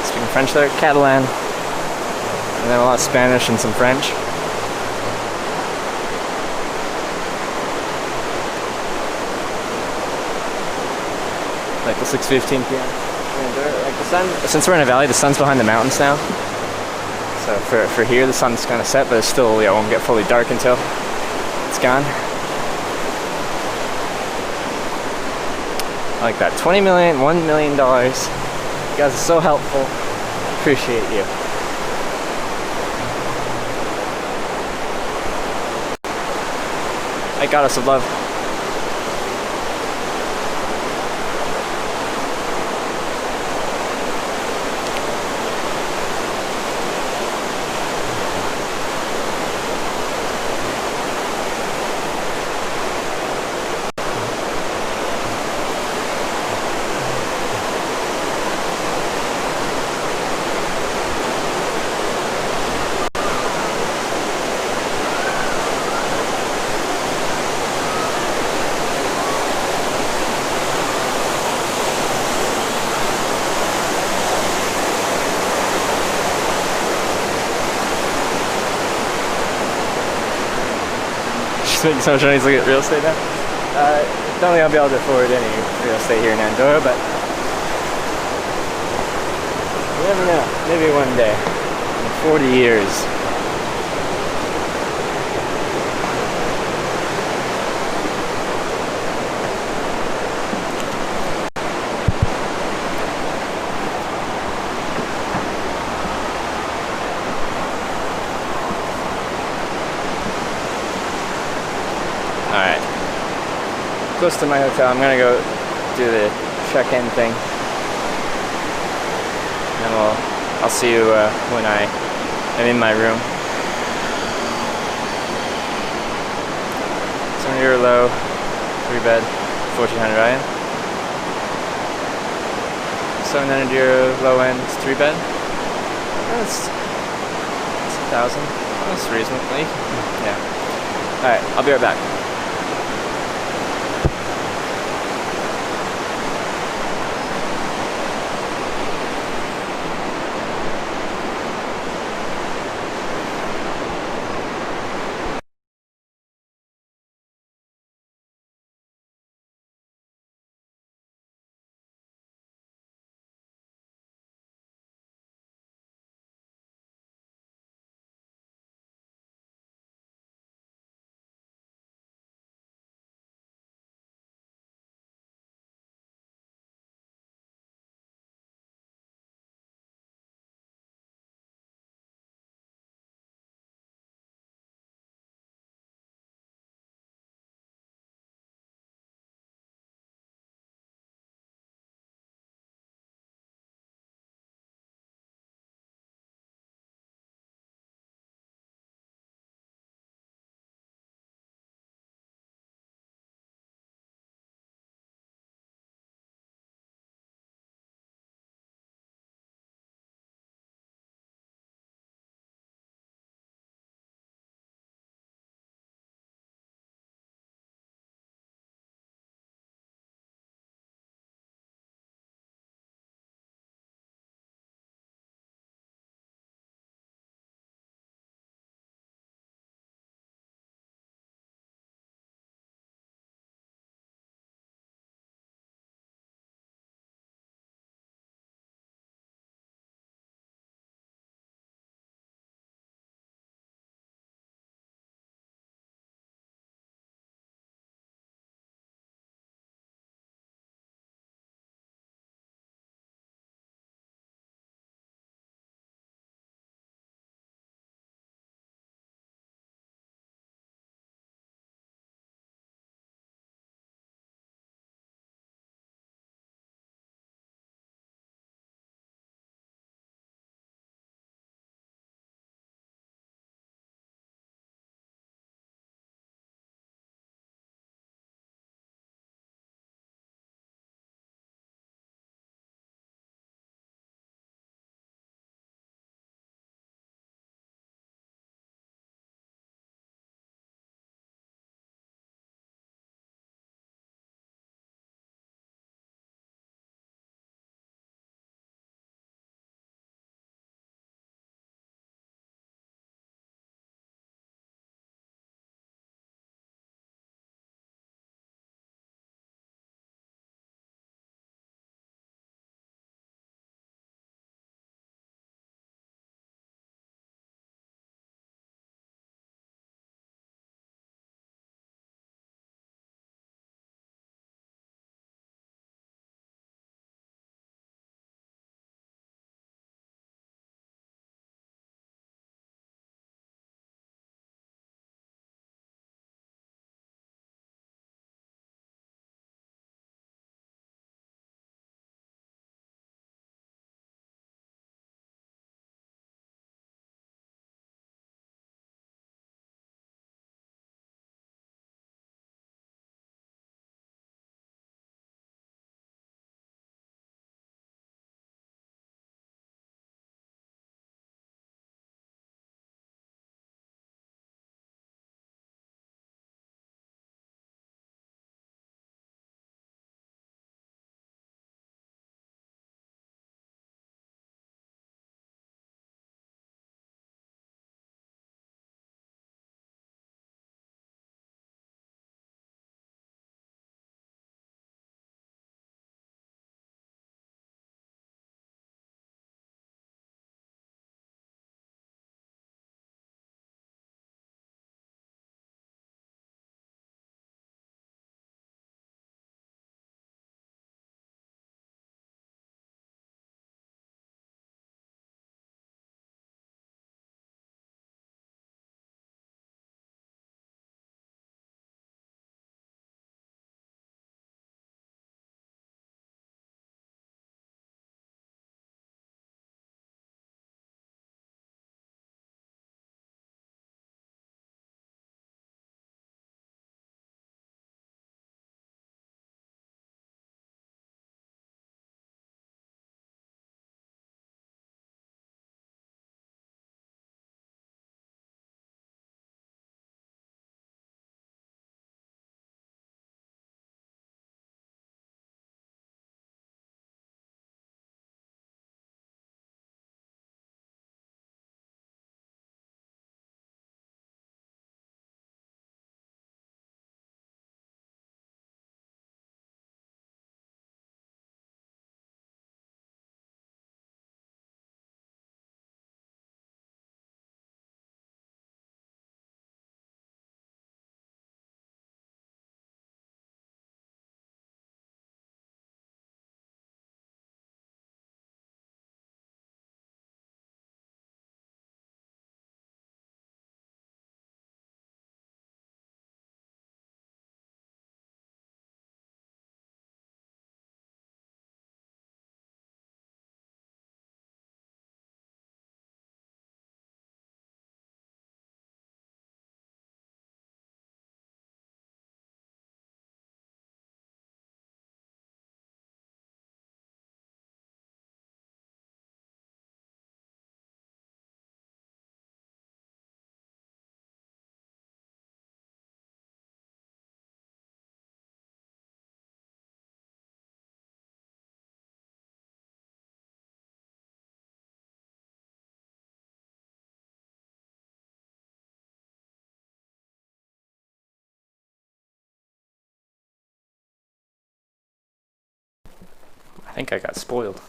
Speaking French there, Catalan. And then a lot of Spanish and some French. Like the 6:15 p.m. Like the sun, since we're in a valley, the sun's behind the mountains now. So for here, the sun's kind of set, but it still won't get fully dark until it's gone. I like that. $20 million, $1 million. You guys are so helpful. Appreciate you. I got us some love. So trying to look at real estate now. Don't think I'll be able to afford any real estate here in Andorra, but you never know. Maybe one day. In 40 years. Alright. Close to my hotel. I'm gonna go do the check-in thing. And then I'll see you when I am in my room. 70 € low, 3-bed, 1400 IM. 700 € low end, 3-bed. That's 1,000. That's reasonably. Yeah. Alright, I'll be right back. think I got spoiled.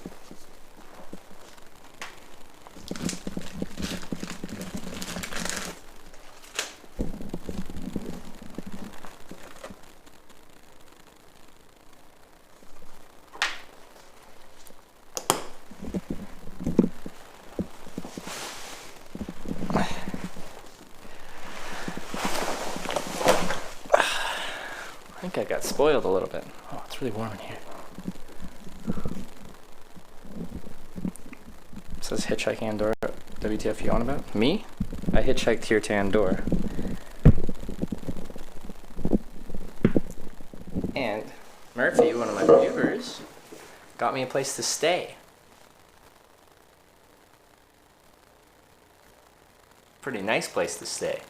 I think I got spoiled a little bit. Oh, it's really warm in here. It says Hitchhiking Andorra. WTF you on about? Me? I hitchhiked here to Andorra. And Murphy, one of my viewers, got me a place to stay. Pretty nice place to stay.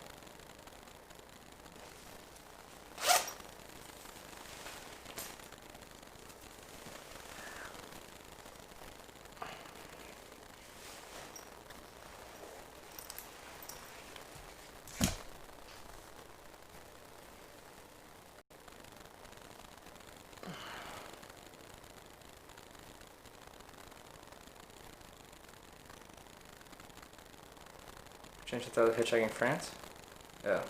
Change the title of Hitchhiking France? Yeah.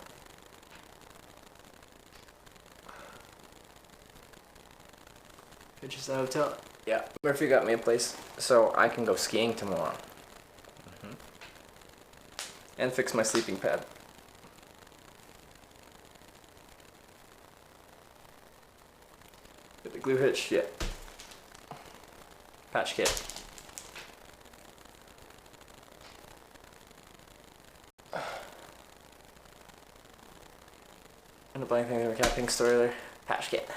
Hitches the hotel. Yeah, Murphy got me a place so I can go skiing tomorrow. And fix my sleeping pad. Get the glue hitch, yeah. Patch kit. End up buying things in a camping store there. Patch kit.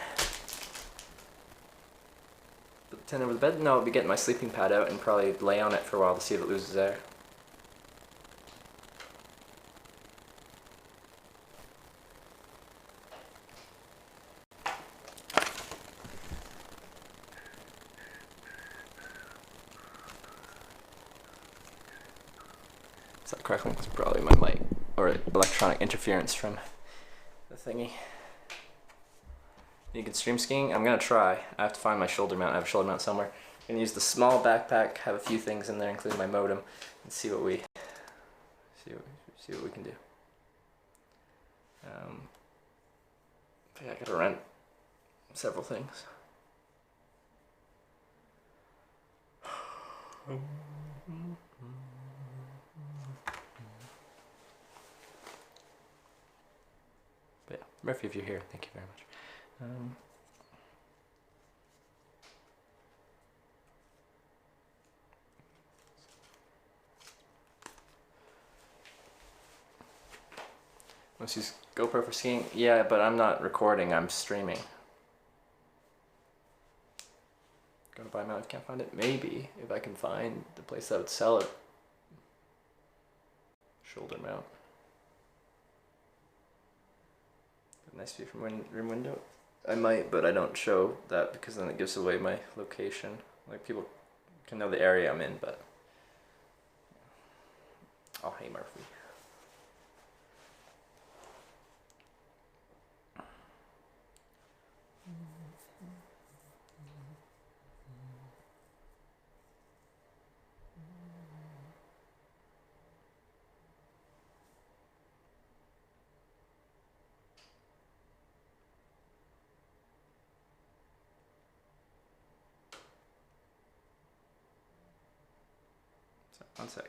Put the tent over the bed. No, I'll be getting my sleeping pad out and probably lay on it for a while to see if it loses air. Is that crackling? It's probably my mic or electronic interference from the thingy. You can stream skiing? I'm gonna try. I have to find my shoulder mount. I have a shoulder mount somewhere. I'm gonna use the small backpack, have a few things in there, including my modem, and see what we can do. Yeah, I gotta rent several things. But yeah, Murphy, if you're here, thank you very much. Let's use GoPro for skiing. Yeah, but I'm not recording, I'm streaming. Gonna buy a mount if I can't find it. Maybe, if I can find the place that would sell it. Shoulder mount. Nice view from room window. I might, but I don't show that because then it gives away my location. Like, people can know the area I'm in, but... Oh, hey Murphy. One sec.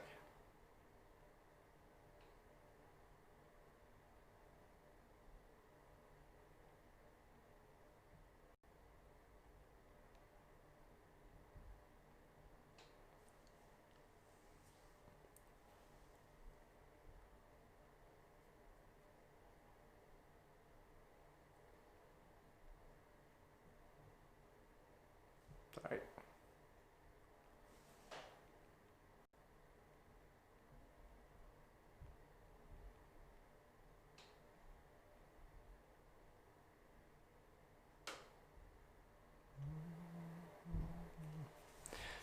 Sorry.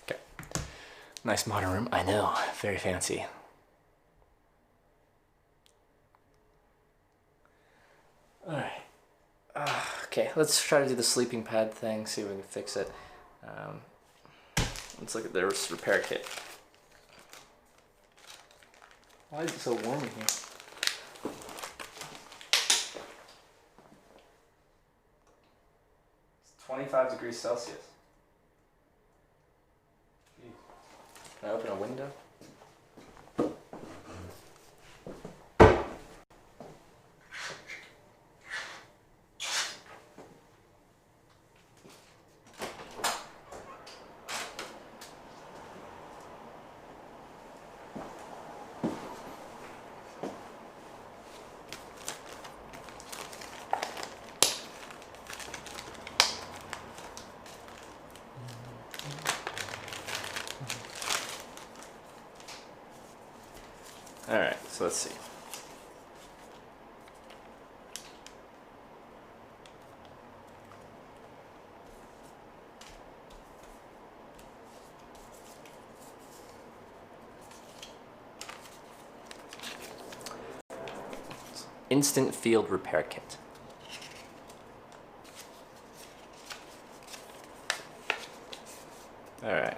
Okay. Nice modern room. I know. Very fancy. Alright. Okay, let's try to do the sleeping pad thing, see if we can fix it. Let's look at their repair kit. Why is it so warm in here? It's 25 degrees Celsius. Jeez. Can I open a window? Alright, so let's see. Instant field repair kit. Alright.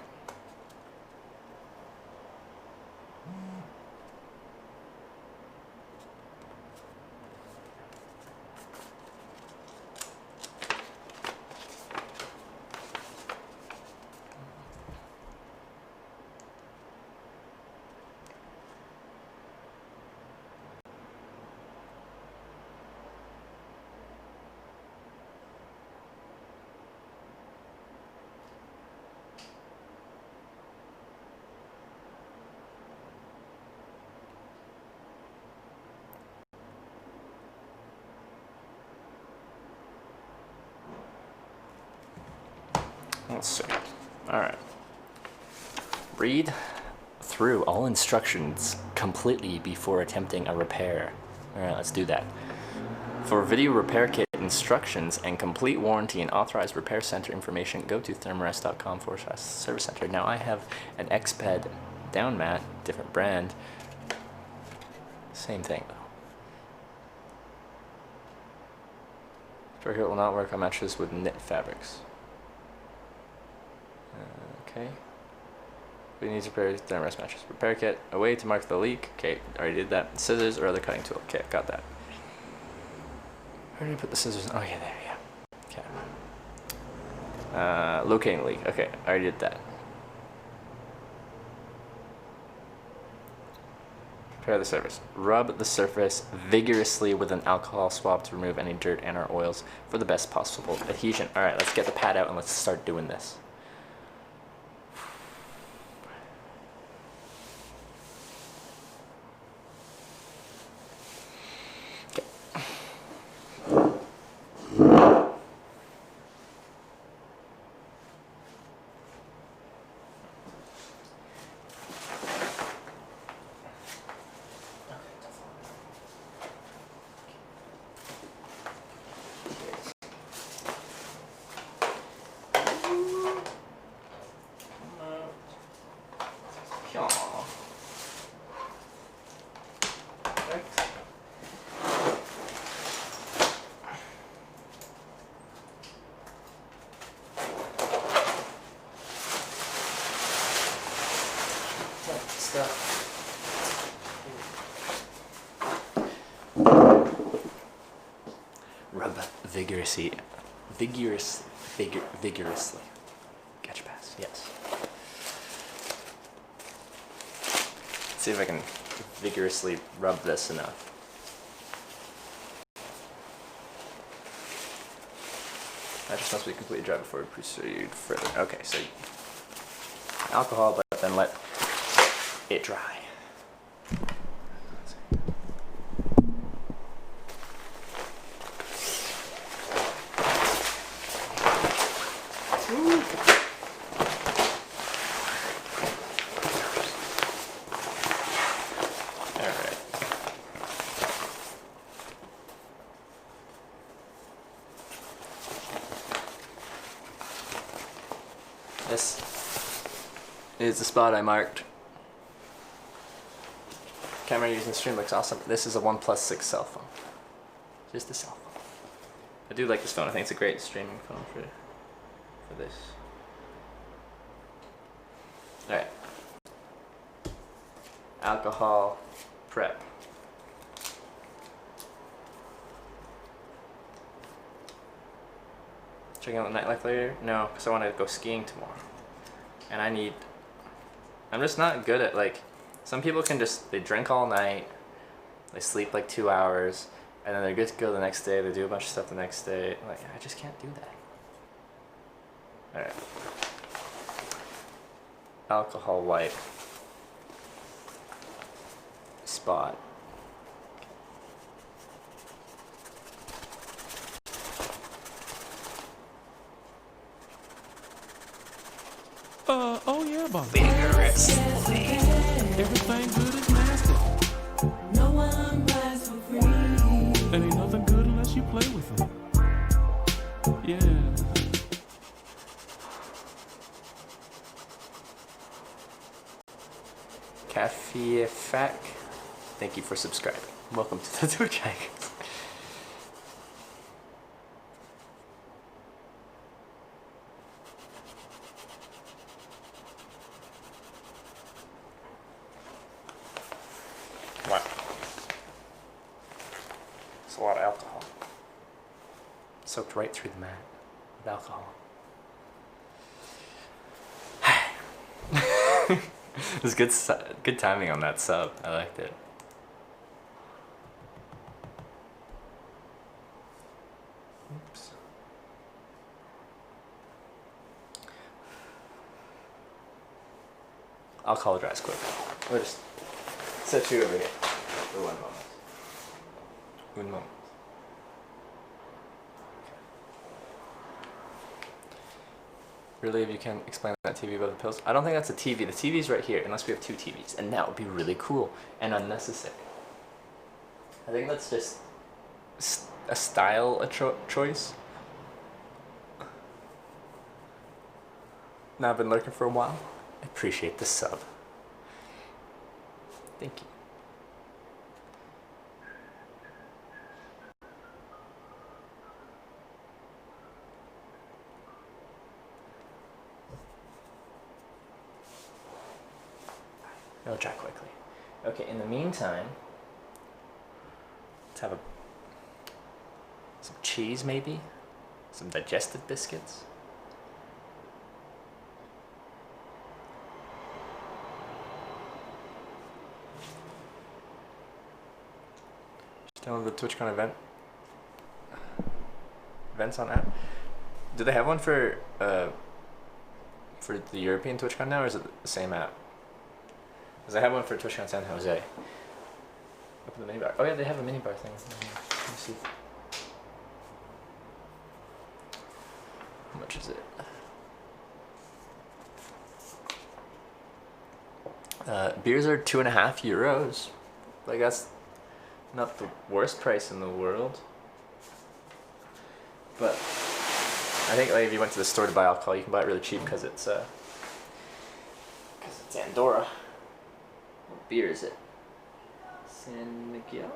Let's see. Alright. Read through all instructions completely before attempting a repair. Alright, let's do that. For video repair kit instructions and complete warranty and authorized repair center information, go to thermarest.com/service center. Now I have an Xped down mat, different brand. Same thing though. Repair kit will not work on mattress with knit fabrics. Okay. We need to repair the rest mattress. Repair kit. A way to mark the leak. Okay, already did that. Scissors or other cutting tool. Okay, got that. Where did I put the scissors? Oh yeah, there. Yeah. Okay. Locating leak. Okay, I already did that. Prepare the surface. Rub the surface vigorously with an alcohol swab to remove any dirt and or oils for the best possible adhesion. All right, let's get the pad out and let's start doing this. Rub vigorously. Vigorously. Catch pass, yes. Let's see if I can vigorously rub this enough. That just must be completely dry before we proceed further. Okay, so alcohol, but then let it dry. This is the spot I marked. Camera using stream looks awesome. This is a OnePlus 6 cell phone. Just a cell phone. I do like this phone. I think it's a great streaming phone for this. Alright. Alcohol prep. Checking out the nightlife later? No, because I want to go skiing tomorrow. And I'm just not good at, like, some people can just, they drink all night, they sleep like 2 hours, and then they're good to go the next day, they do a bunch of stuff the next day. Like, I just can't do that. Alright. Alcohol wipe. Spot. Oh yeah, boss. Vigorously. Everything good is nasty. No one rides for free. And ain't nothing good unless you play with it. Yeah. Cafe Fac. Thank you for subscribing. Welcome to the Hitchhiking. Wow. It's a lot of alcohol. Soaked right through the mat with alcohol. It was good timing on that sub. I liked it. Oops. Alcohol dries quick. We'll just set you over here for 1 moment. 1 moment. Really, if you can explain that TV about the pills? I don't think that's a TV. The TV's right here, unless we have 2 TVs. And that would be really cool and unnecessary. I think that's just a style choice. Now I've been lurking for a while. I appreciate the sub. Thank you. I'll try quickly. Okay, in the meantime, let's have some cheese maybe? Some digestive biscuits? Just download the TwitchCon events on app. Do they have one for the European TwitchCon now, or is it the same app? Because I have one for TwitchCon San Jose. Open the minibar. Oh yeah, they have a minibar thing. Let me see. How much is it? Beers are €2.50. Like, that's not the worst price in the world. But I think, like, if you went to the store to buy alcohol, you can buy it really cheap because it's Andorra. What beer is it? San Miguel?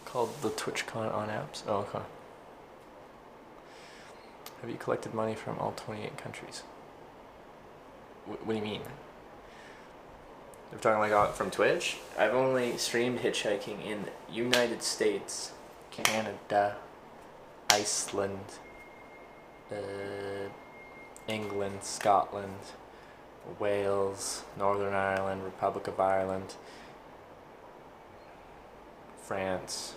Called the TwitchCon on apps. Oh, okay. Have you collected money from all 28 countries? What do you mean? They're talking like from Twitch? I've only streamed Hitchhiking in the United States, Canada, Iceland, England, Scotland, Wales, Northern Ireland, Republic of Ireland, France,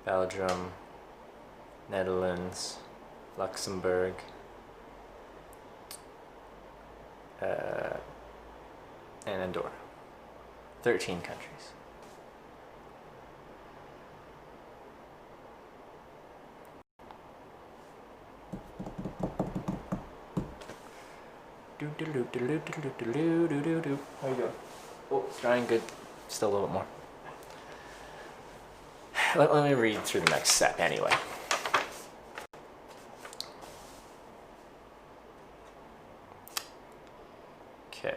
Belgium, Netherlands, Luxembourg, and Andorra. 13 countries. How you doing? Oh, it's drying good. Still a little bit more. Let me read through the next set anyway. Okay.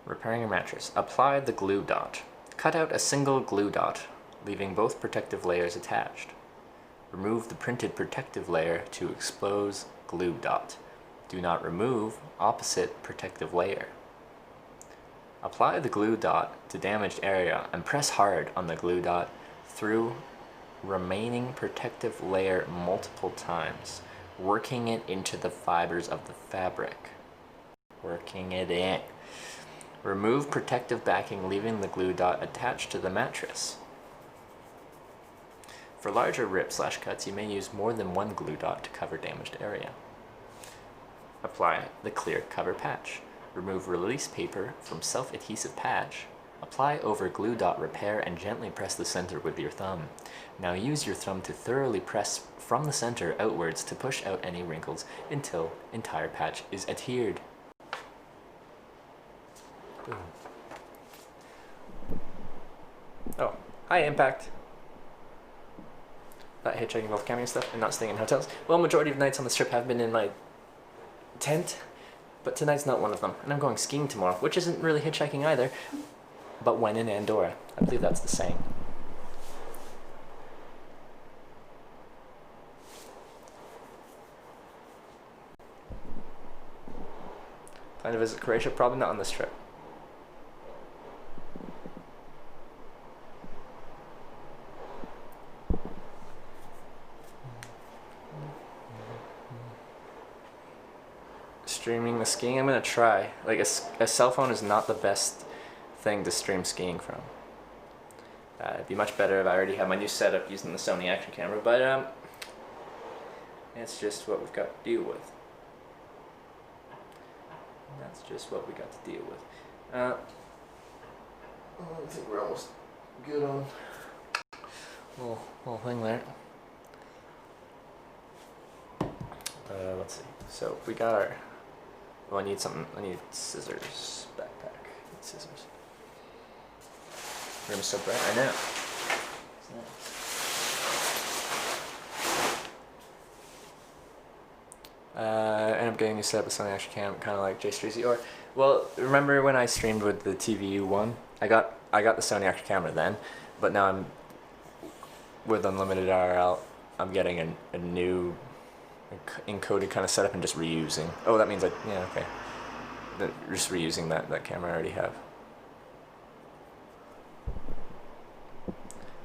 Repairing your mattress. Apply the glue dot. Cut out a single glue dot, leaving both protective layers attached. Remove the printed protective layer to expose glue dot. Do not remove opposite protective layer. Apply the glue dot to damaged area and press hard on the glue dot through remaining protective layer multiple times, working it into the fibers of the fabric. Working it in. Remove protective backing, leaving the glue dot attached to the mattress. For larger rip/cuts, you may use more than one glue dot to cover damaged area. Apply the clear cover patch. Remove release paper from self-adhesive patch. Apply over glue dot repair and gently press the center with your thumb. Now use your thumb to thoroughly press from the center outwards to push out any wrinkles until entire patch is adhered. Boom. Oh, hi Impact. That hitchhiking while camping and stuff and not staying in hotels. Well, majority of nights on this trip have been in my tent, but tonight's not one of them. And I'm going skiing tomorrow, which isn't really hitchhiking either, but when in Andorra. I believe that's the saying. Plan to visit Croatia? Probably not on this trip. Streaming the skiing, I'm gonna try. Like a cell phone is not the best thing to stream skiing from. It'd be much better if I already had my new setup using the Sony action camera, but it's just what we've got to deal with. That's just what we got to deal with. I think we're almost good on little thing there. Let's see. So we got our. Well, I need something. I need scissors. Backpack. Need scissors. Room's so bright. I know. It's nice. I ended up getting a new setup with Sony Action Cam, kind of like Jay Streezy. Or, well, remember when I streamed with the TVU one? I got the Sony Action camera then, but now I'm with unlimited IRL. I'm getting a new encoded kind of setup and just reusing. Oh, that means yeah, okay. Just reusing that camera I already have.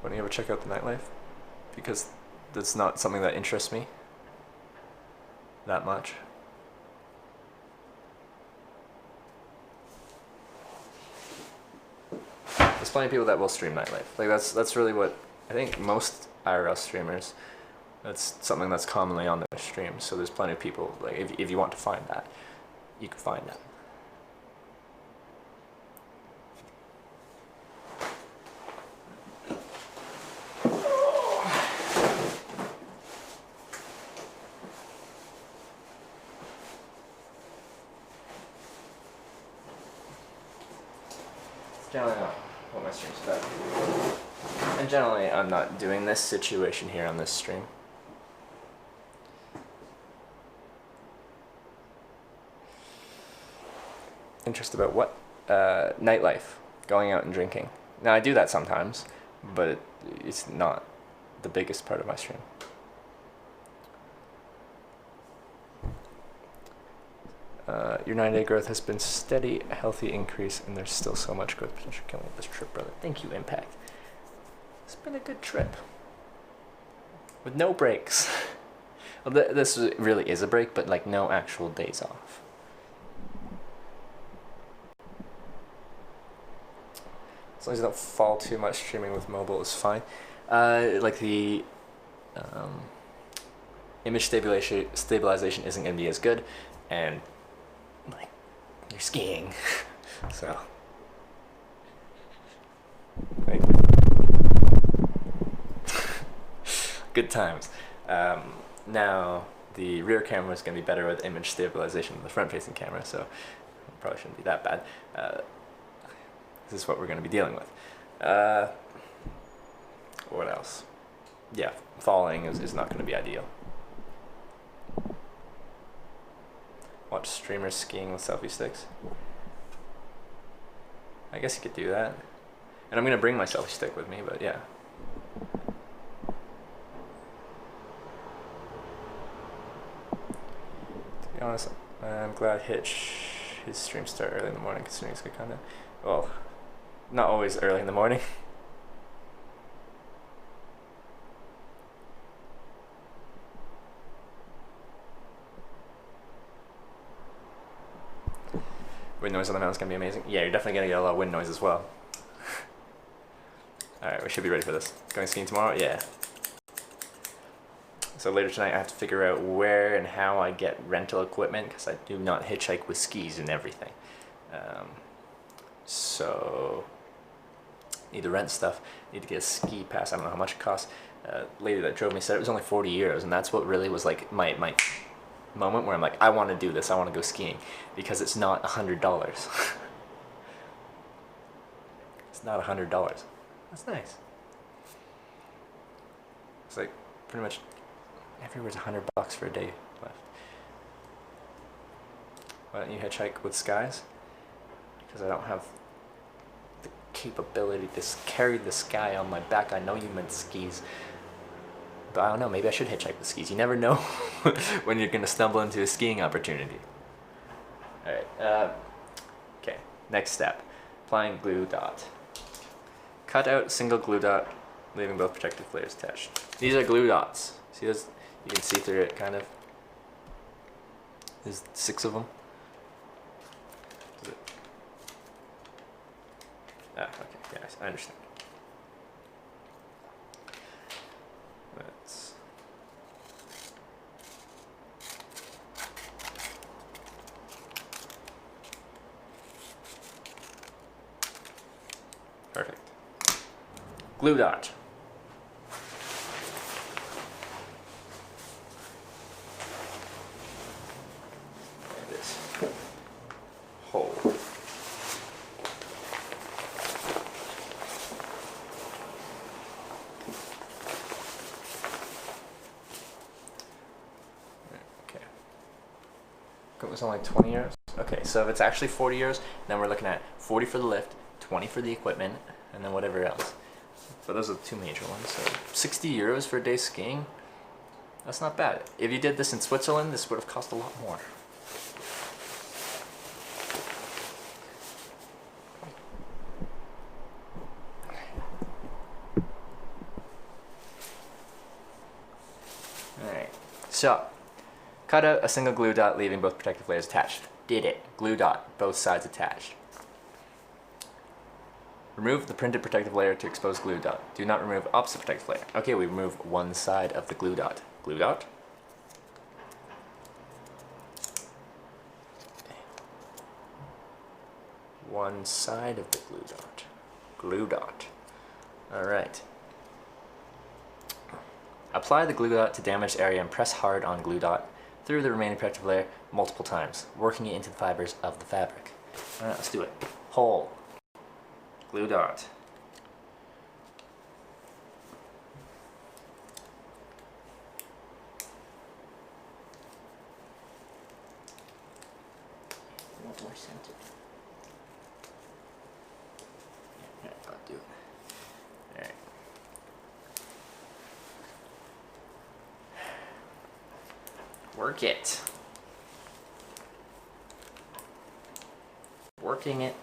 Wouldn't you ever check out the nightlife? Because that's not something that interests me that much. There's plenty of people that will stream nightlife. Like that's really what I think most IRL streamers. That's something that's commonly on their streams. So there's plenty of people. Like if you want to find that, you can find that. Generally not what my stream's about. And generally I'm not doing this situation here on this stream. Interest about what? Nightlife. Going out and drinking. Now I do that sometimes, but it's not the biggest part of my stream. Your 9-day growth has been steady, healthy increase, and there's still so much growth potential. Can't wait this trip, brother. Thank you, Impact. It's been a good trip. With no breaks. Well, this really is a break, but like no actual days off. As long as you don't fall too much, streaming with mobile is fine. Like the image stabilization isn't going to be as good, and like you're skiing, so like, good times. Now the rear camera is going to be better with image stabilization than the front-facing camera, so it probably shouldn't be that bad. This is what we're going to be dealing with. What else? Yeah, falling is not going to be ideal. Watch streamers skiing with selfie sticks. I guess you could do that. And I'm gonna bring my selfie stick with me, but yeah. To be honest, I'm glad his streams start early in the morning considering it's good content. Well, not always early in the morning. Wind noise on the mountain is gonna be amazing. Yeah, you're definitely gonna get a lot of wind noise as well. Alright, we should be ready for this. Going skiing tomorrow? Yeah. So later tonight I have to figure out where and how I get rental equipment because I do not hitchhike with skis and everything. So need to rent stuff, need to get a ski pass. I don't know how much it costs. Lady that drove me said it was only 40 euros, and that's what really was like my moment where I'm like, I want to do this, I want to go skiing, because it's not $100. It's not $100. That's nice. It's like pretty much everywhere's $100 for a day left. Why don't you hitchhike with skies? Because I don't have the capability to carry the sky on my back. I know you meant skis, but I don't know, maybe I should hitchhike with skis. You never know when you're gonna stumble into a skiing opportunity. Alright, okay, next step. Applying glue dot. Cut out a single glue dot, leaving both protective layers attached. These are glue dots. See those? You can see through it, kind of. There's 6 of them. Ah, okay, yeah, I understand. Let's... Perfect. Glue dot. This hole. Okay. It was only 20 euros. Okay, so if it's actually 40 euros, then we're looking at 40 for the lift, 20 for the equipment, and then whatever else. But those are the 2 major ones. So 60 euros for a day skiing, that's not bad. If you did this in Switzerland, this would have cost a lot more. Alright, so cut out a single glue dot, leaving both protective layers attached. Did it. Glue dot, both sides attached. Remove the printed protective layer to expose glue dot. Do not remove opposite protective layer. Okay, we remove one side of the glue dot. Glue dot. One side of the glue dot. Glue dot. Alright. Apply the glue dot to damaged area and press hard on glue dot through the remaining protective layer multiple times, working it into the fibers of the fabric. Alright, let's do it. Hole. Glue dot. More centered. Yeah, I'll do it. Alright. Work it. Working it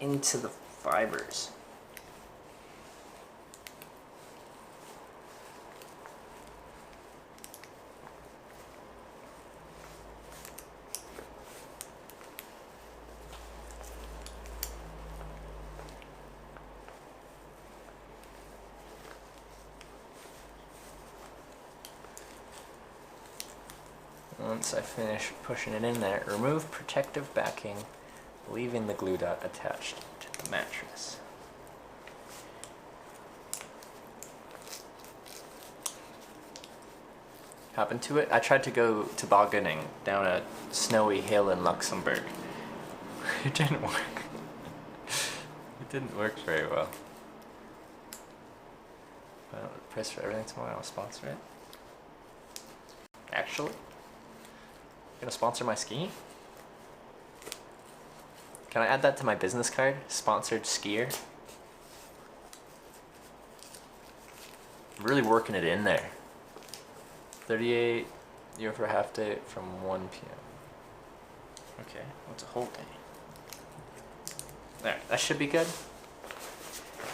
into the fibers. Once I finish pushing it in there, remove protective backing, leaving the glue dot attached to the mattress. Happened to it? I tried to go tobogganing down a snowy hill in Luxembourg. It didn't work. It didn't work very well. Price for everything tomorrow, I'll sponsor it. Actually? Gonna sponsor my skiing? Can I add that to my business card? Sponsored skier. I'm really working it in there. 38 euro for a half day from 1 p.m. Okay, what's a whole day? There, that should be good.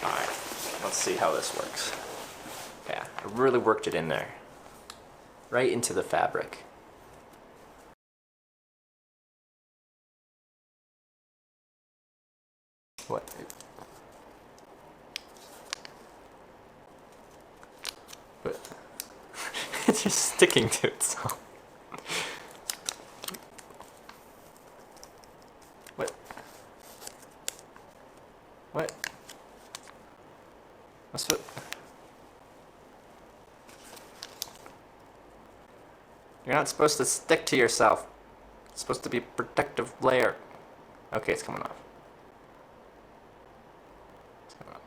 Alright, let's see how this works. Yeah, I really worked it in there. Right into the fabric. What? But it's just sticking to itself. What? What? What's what? You're not supposed to stick to yourself. It's supposed to be a protective layer. Okay, it's coming off. It's coming off.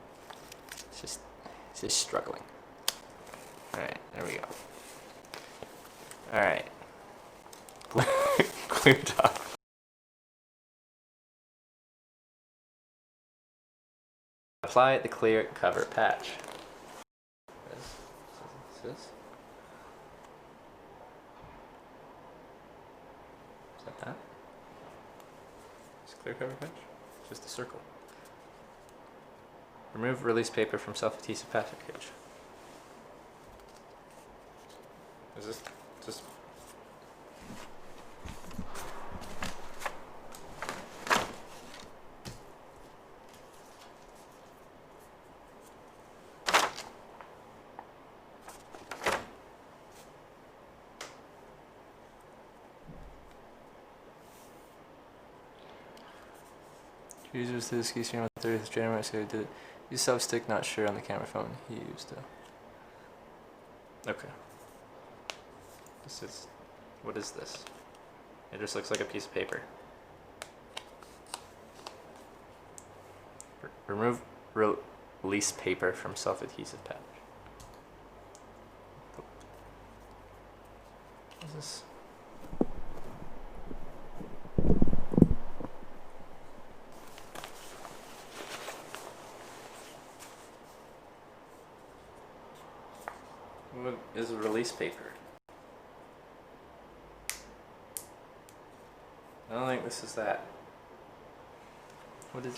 It's just struggling. Alright, there we go. Alright. Glued up. Apply the clear cover patch. This? Is that? Is clear cover patch? Just a circle. Remove release paper from self-adhesive package. Is this just... Users to the ski stream on 30th January, so he did use self-stick, not sure on the camera phone he used to. Okay. This is, what is this? It just looks like a piece of paper. Remove release paper from self-adhesive patch. What is this? What is a release paper? I don't think this is that. What is...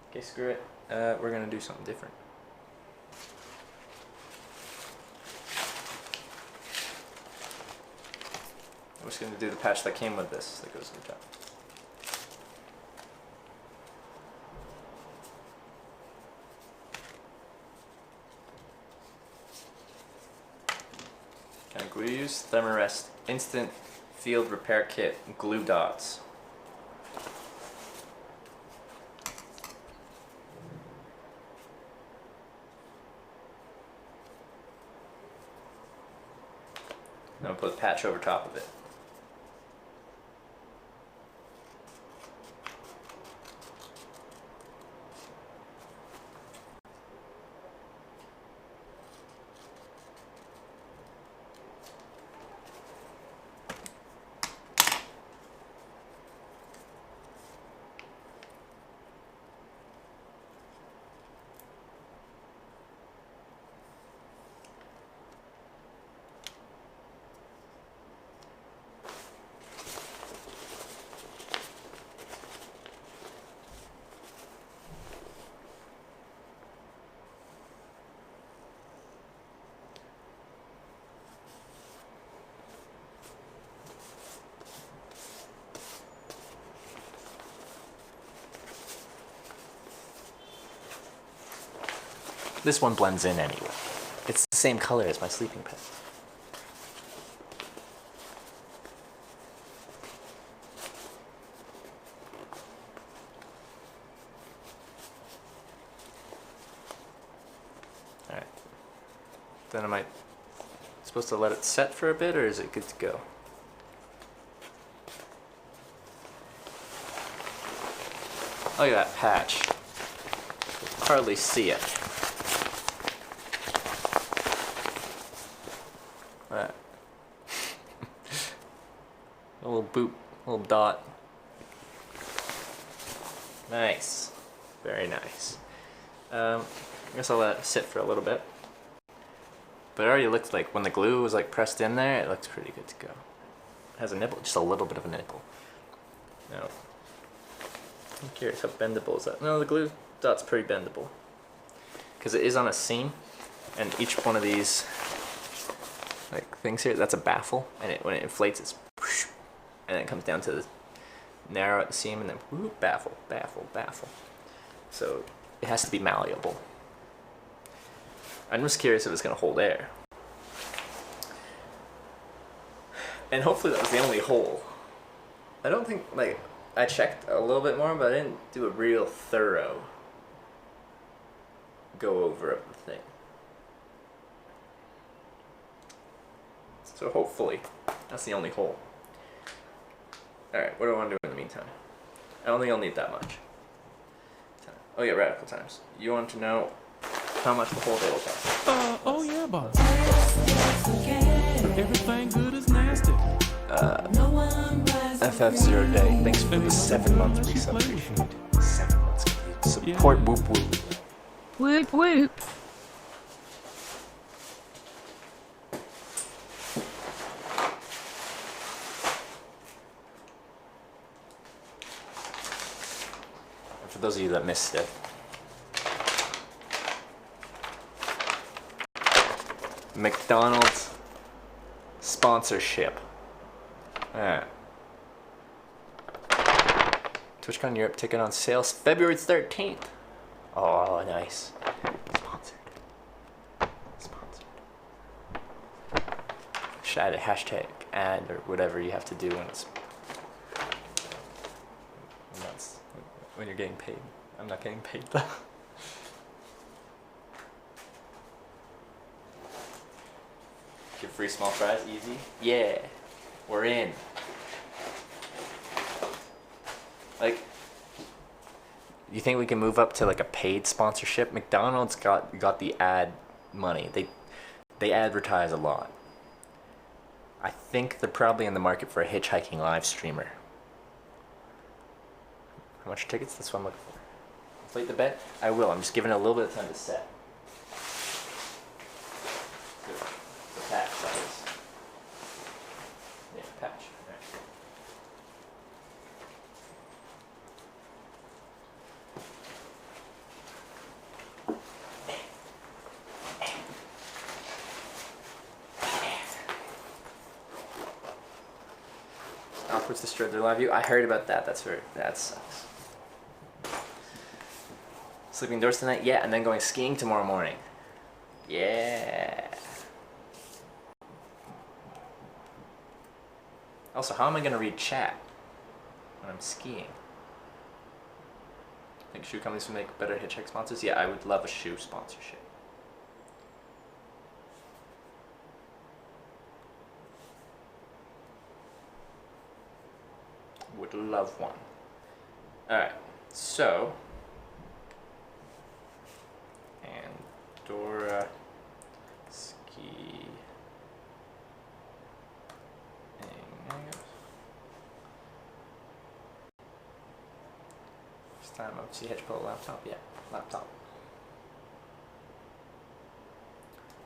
Okay, screw it. We're gonna do something different. I'm just gonna do the patch that came with this that goes on top. Can I glue use? Thermarest Instant Field Repair Kit glue dots. I'm gonna put a patch over top of it. This one blends in anyway. It's the same color as my sleeping pad. Alright. Then am I supposed to let it set for a bit, or is it good to go? Look at that patch. You can hardly see it. A little boot Little dot. Nice. Very nice. I guess I'll let it sit for a little bit. But it already looks like when the glue was like pressed in there, it looks pretty good to go. It has a nipple, just a little bit of a nipple. Now, I'm curious how bendable is that? No, the glue dot's pretty bendable. Because it is on a seam, and each one of these like things here, that's a baffle, and when it inflates, it's whoosh, and then it comes down to the narrow at the seam, and then whoop, baffle, baffle, baffle. So it has to be malleable. I'm just curious if it's gonna hold air. And hopefully that was the only hole. I don't think, like, I checked a little bit more, but I didn't do a real thorough go over of the thing. So hopefully that's the only hole. Alright, what do I want to do in the meantime? I don't think I'll need that much. Oh yeah, radical times. You want to know how much the whole day will cost? Oh yeah, boss. Everything good is nasty. FF0 Day, thanks for the 7-month resub. 7 months. Support whoop whoop. Whoop whoop. And for those of you that missed it, McDonald's sponsorship. TwitchCon Europe ticket on sale February 13th. Oh, nice. Sponsored. Should add a hashtag ad or whatever you have to do when you're getting paid. I'm not getting paid though. Give free small fries, easy. Yeah, we're in. Like, you think we can move up to like a paid sponsorship? McDonald's got the ad money. They advertise a lot. I think they're probably in the market for a hitchhiking live streamer. How much tickets? That's what I'm looking for. Inflate the bet? I will. I'm just giving it a little bit of time to set. The patch, that is. Yeah, patch. Right. Outputs destroyed their live view. I heard about that. That sucks. Sleeping indoors tonight? Yeah, and then going skiing tomorrow morning. Yeah. Also, how am I gonna read chat when I'm skiing? Think shoe companies would make better hitchhike sponsors? Yeah, I would love a shoe sponsorship. Would love one. Alright, so Andorra ski. First time I've seen Hitch pull a laptop. Yeah, laptop.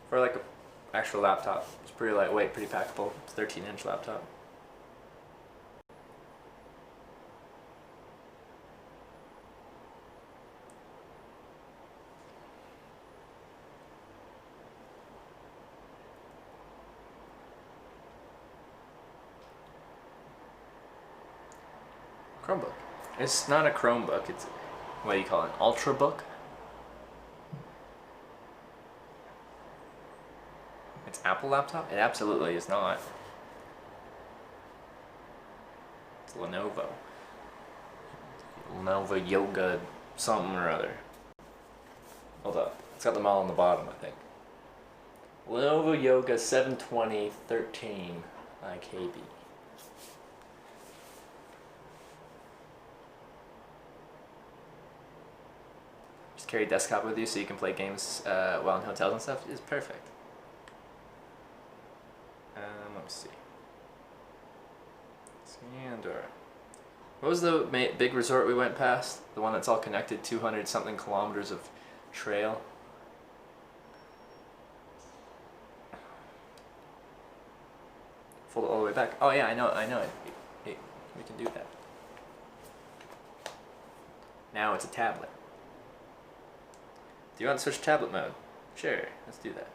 For like a actual laptop, it's pretty lightweight, pretty packable. It's a 13-inch laptop. Chromebook. It's not a Chromebook, it's, what do you call it, an Ultrabook? It's Apple laptop? It absolutely is not. It's Lenovo. Lenovo Yoga something or other. Hold up, it's got the model on the bottom, I think. Lenovo Yoga 720 13 IKB. Carry a desktop with you so you can play games while in hotels and stuff is perfect. Let me see. Let's Andorra. What was the big resort we went past? The one that's all connected, 200 something kilometers of trail. Fold it all the way back. Oh yeah, I know it. Hey, we can do that. Now it's a tablet. Do you want to switch tablet mode? Sure, let's do that.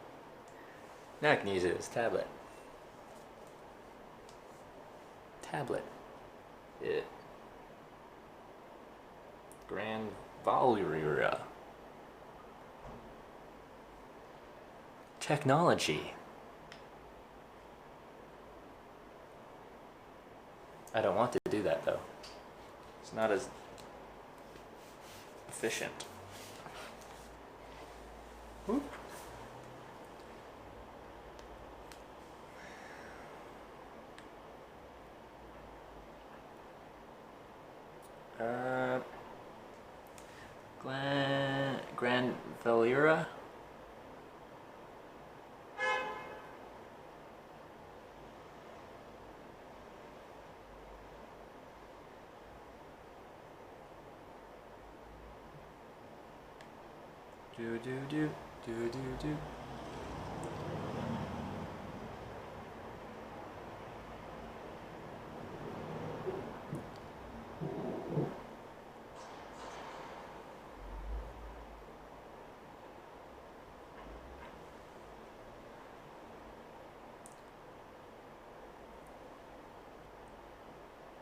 Now I can use it as tablet. Tablet. It. Grand Valura. Technology. I don't want to do that though. It's not as efficient. Whoop. Grand Valura. Do.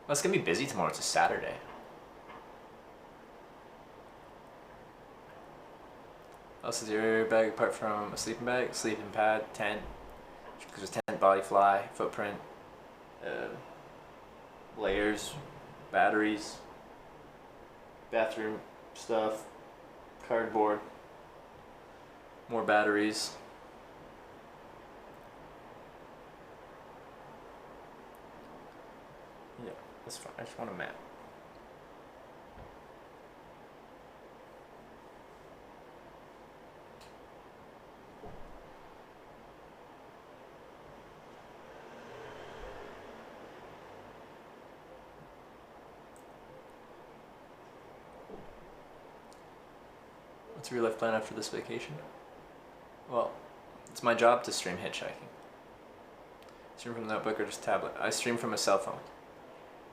Well, it's gonna be busy tomorrow. It's a Saturday. What else is your bag apart from a sleeping bag? Sleeping pad, tent. Because there's tent, body fly, footprint, layers, batteries, bathroom stuff, cardboard, more batteries. Yeah, that's fine. I just want a map. What's your real life plan after this vacation? Well, it's my job to stream hitchhiking. Stream from the notebook or just tablet. I stream from a cell phone.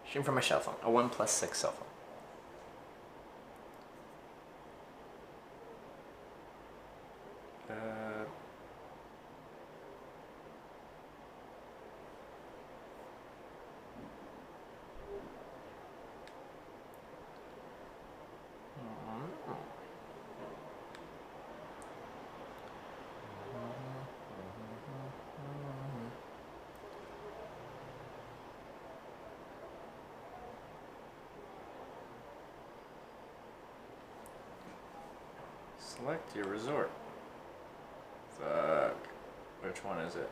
Stream from my cell phone. A OnePlus 6 cell phone. Select your resort. Fuck. Which one is it?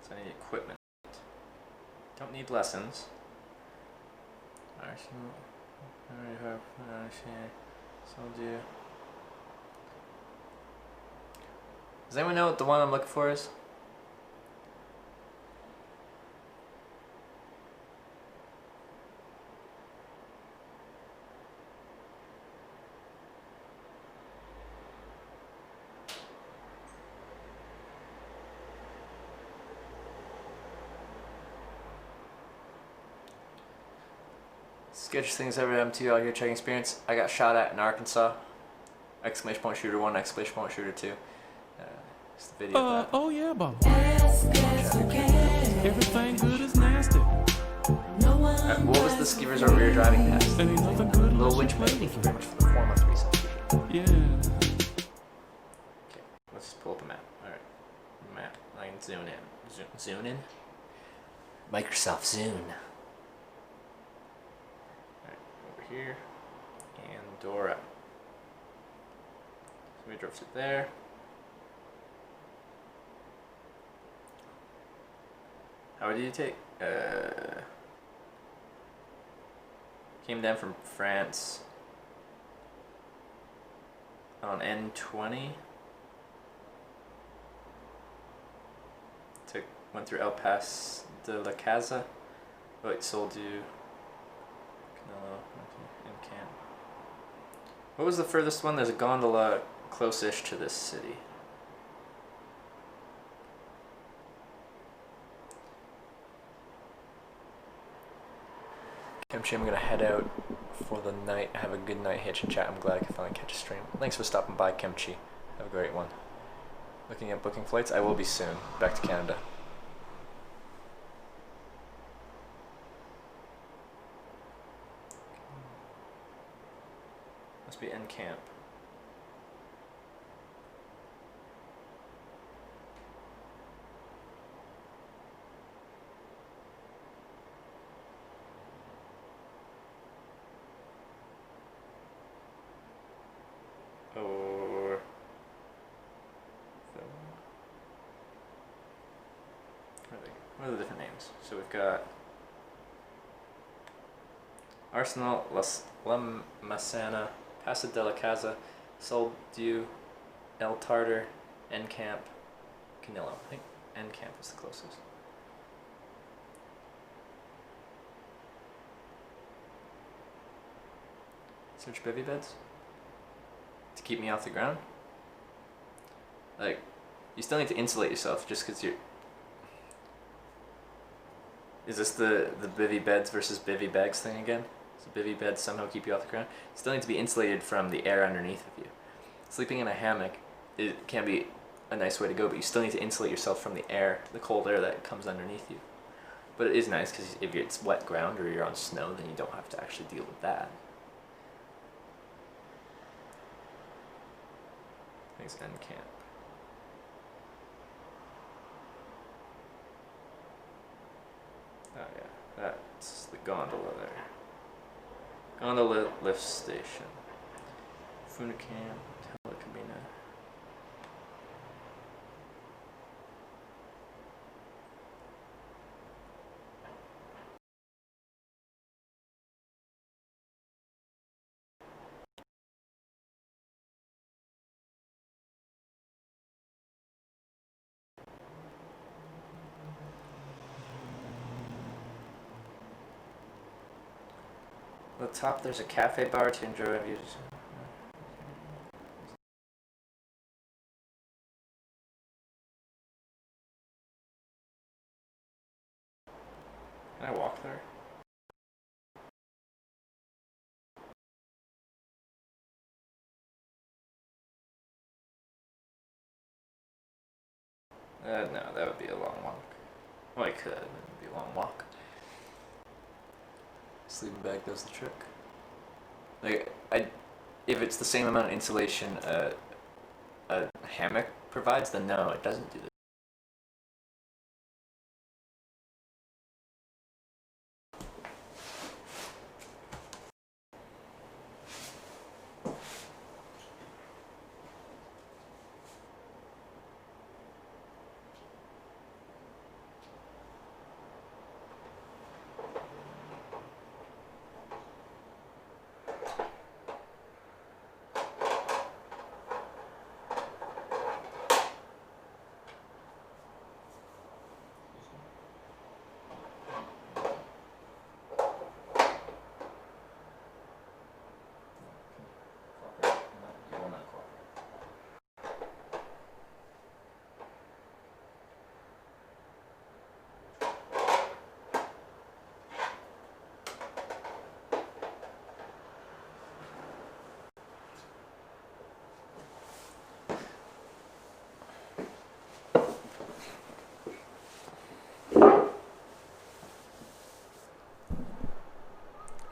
So I need equipment. Don't need lessons. Does anyone know what the one I'm looking for is? Sketchiest things ever happened to you all your checking experience. I got shot at in Arkansas. Exclamation point shooter 1, exclamation point shooter 2. It's the video of that. Oh yeah, Bob. Yes, okay. Everything good is nasty. What was the ski resort we were driving past? And ain't nothing good Little unless Witch you Man, play thank you with very it. much for the 4 month resub. Yeah. Okay, let's just pull up a map. Alright. Map. I can zoom in. Zoom in? Microsoft Zune. Alright, over here. Andorra. So we drove through there. How did you take? Came down from France on N20. Took went through El Pas de la Casa. Wait, sold you. Canelo, in camp. What was the furthest one? There's a gondola close-ish to this city. Kimchi, I'm gonna head out for the night. Have a good night, Hitch and Chat. I'm glad I could finally catch a stream. Thanks for stopping by, Kimchi. Have a great one. Looking at booking flights? I will be soon. Back to Canada. Must be end camp. Or what are the different names? So we've got Arsenal, La Massana, Casa de la Casa, Sol du, El Tartar, Encamp, Canillo. I think Encamp is the closest. Search bivy beds to keep me off the ground. Like, you still need to insulate yourself just because you're. Is this the bivy beds versus bivy bags thing again? So bivy beds somehow keep you off the ground. You still need to be insulated from the air underneath of you. Sleeping in a hammock, it can be a nice way to go, but you still need to insulate yourself from the air, the cold air that comes underneath you. But it is nice because if it's wet ground or you're on snow, then you don't have to actually deal with that. Thanks, end camp. Oh yeah, that's the gondola there. Gondola lift station. Funacam, Telecabina. At the top there's a cafe bar to enjoy views. Can I walk there? No, that would be a long walk. Well, I could, but it would be a long walk. Sleeping bag does the trick. Like, if it's the same amount of insulation a hammock provides, then no, it doesn't do this.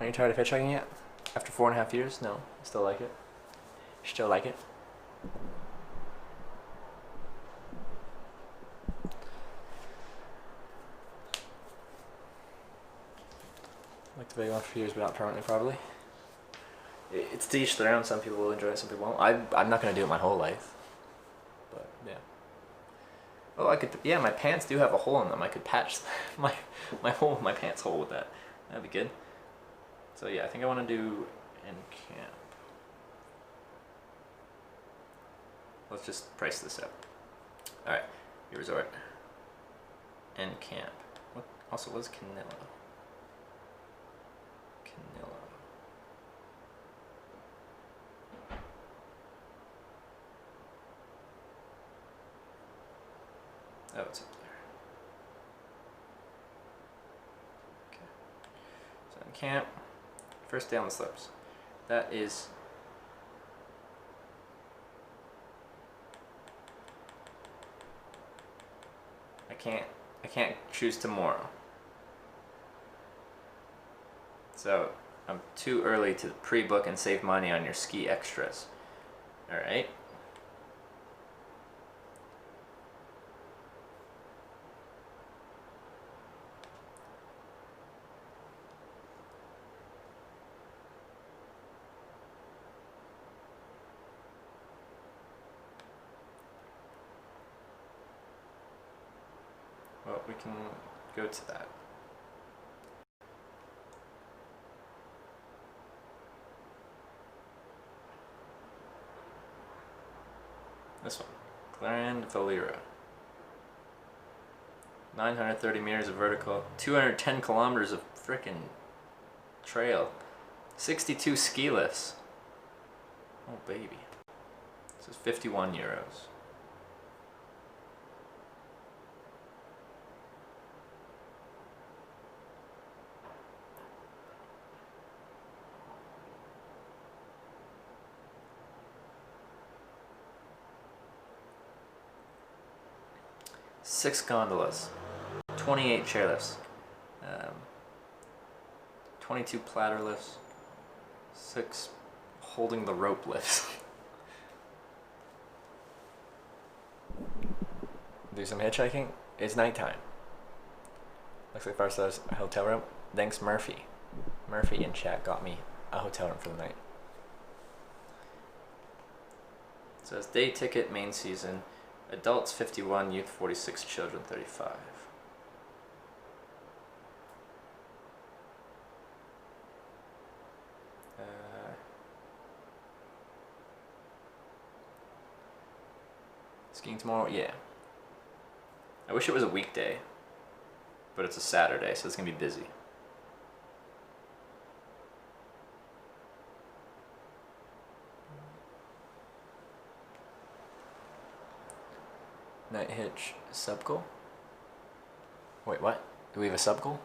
Are you tired of hitchhiking yet? After 4.5 years? No, I still like it. Still like it. Like the vagabond for years, but not permanently, probably. It's to each their own. Some people will enjoy it, some people won't. I'm not gonna do it my whole life. But yeah. Oh, I could. Yeah, my pants do have a hole in them. I could patch my pants hole with that. That'd be good. So yeah, I think I want to do in camp. Let's just price this out. All right, your resort. End camp. What? Also, what's Canilla? Canilla. Oh, it's up there. Okay. So in camp, first day on the slopes. That is I can't choose tomorrow. So I'm too early to pre-book and save money on your ski extras. Alright. Well, we can go to that. This one, Grand Valira. 930 meters of vertical, 210 kilometers of frickin' trail, 62 ski lifts. Oh baby. This is 51 euros. Six gondolas, 28 chairlifts, 22 platter lifts, 6 holding the rope lifts. Do some hitchhiking. It's nighttime. Looks like first there's a hotel room. Thanks Murphy. Murphy in chat got me a hotel room for the night. It says day ticket, main season. Adults 51, youth 46, children 35. Skiing tomorrow? Yeah. I wish it was a weekday, but it's a Saturday, so it's gonna be busy. Night hitch sub goal? Wait, what? Do we have a sub goal?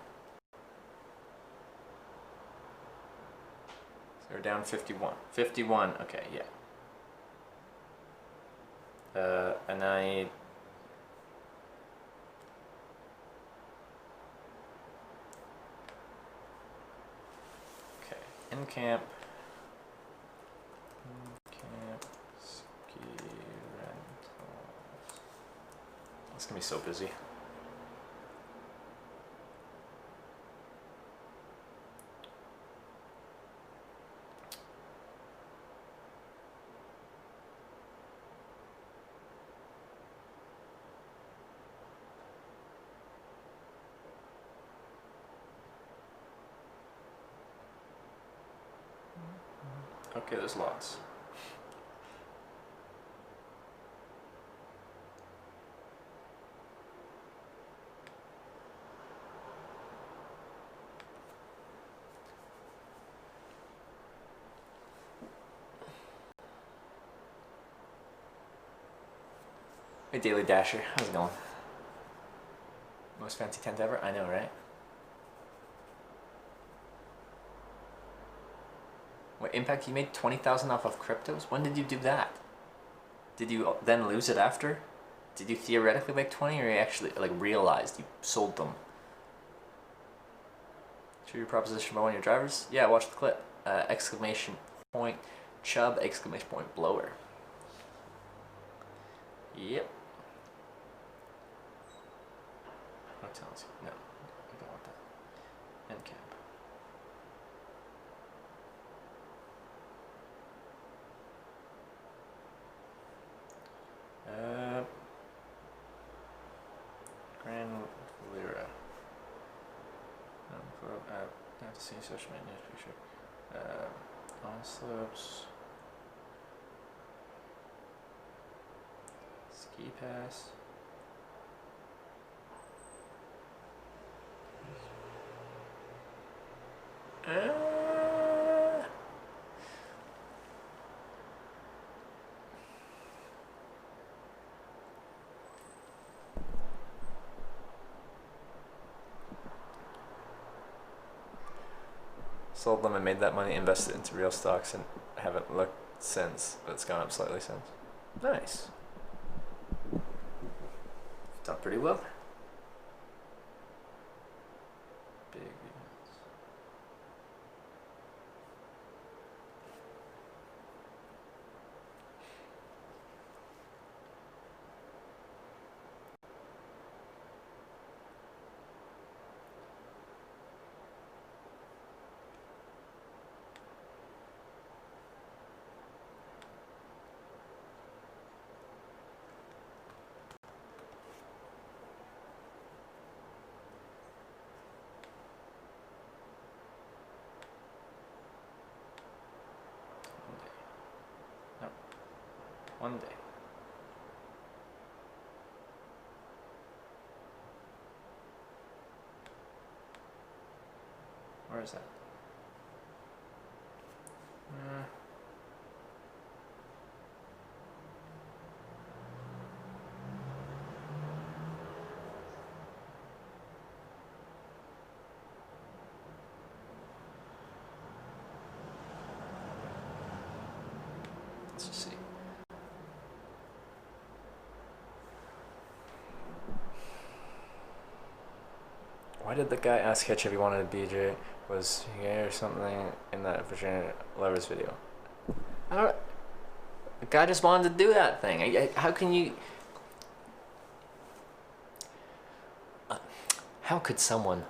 So we're down 51. 51, okay, yeah. And I... Okay, in camp. Ski rentals. It's gonna be so busy. Okay, there's lots. Hey Daily Dasher, how's it going? Most fancy tent ever? I know, right? Wait, Impact, you made 20,000 off of cryptos? When did you do that? Did you then lose it after? Did you theoretically make 20 or you actually like realized you sold them? Show your proposition by one of your drivers? Yeah, watch the clip. Exclamation point chub, exclamation point blower. Yep. Hotels. No, I don't want that. End cap. Grand Valira. I have to see social media picture. On slopes. Ski pass. Sold them and made that money, invested into real stocks, and haven't looked since, but it's gone up slightly since. Nice. Done pretty well. Big events. No. One day. Where is that? Let's just see. Why did the guy ask Hitch if he wanted a BJ? Was he gay or something in that Virginia Lovers video? I don't. The guy just wanted to do that thing. How can you? How could someone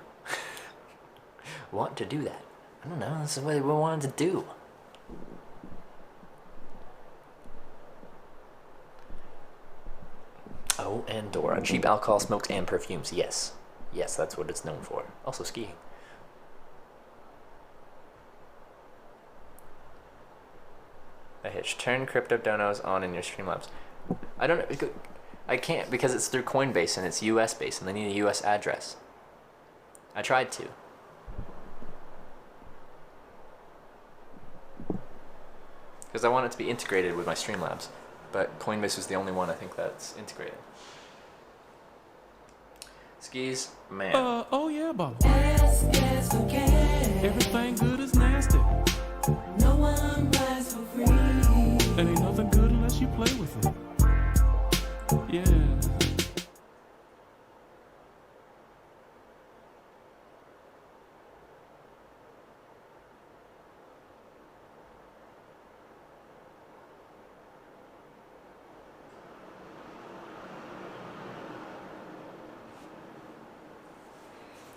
want to do that? I don't know. This is what they wanted to do. Oh, Andorra. Cheap alcohol, smokes, and perfumes. Yes. Yes, that's what it's known for. Also skiing. A Hitch. Turn crypto donos on in your Streamlabs. I don't know. I can't because it's through Coinbase and it's US based and they need a US address. I tried to. Because I want it to be integrated with my Streamlabs. But Coinbase was the only one I think that's integrated. Skis, man. Oh yeah, Baba. Yes, yes, okay. Everything good is nasty. No one rides for free. And ain't nothing good unless you play with it. Yeah.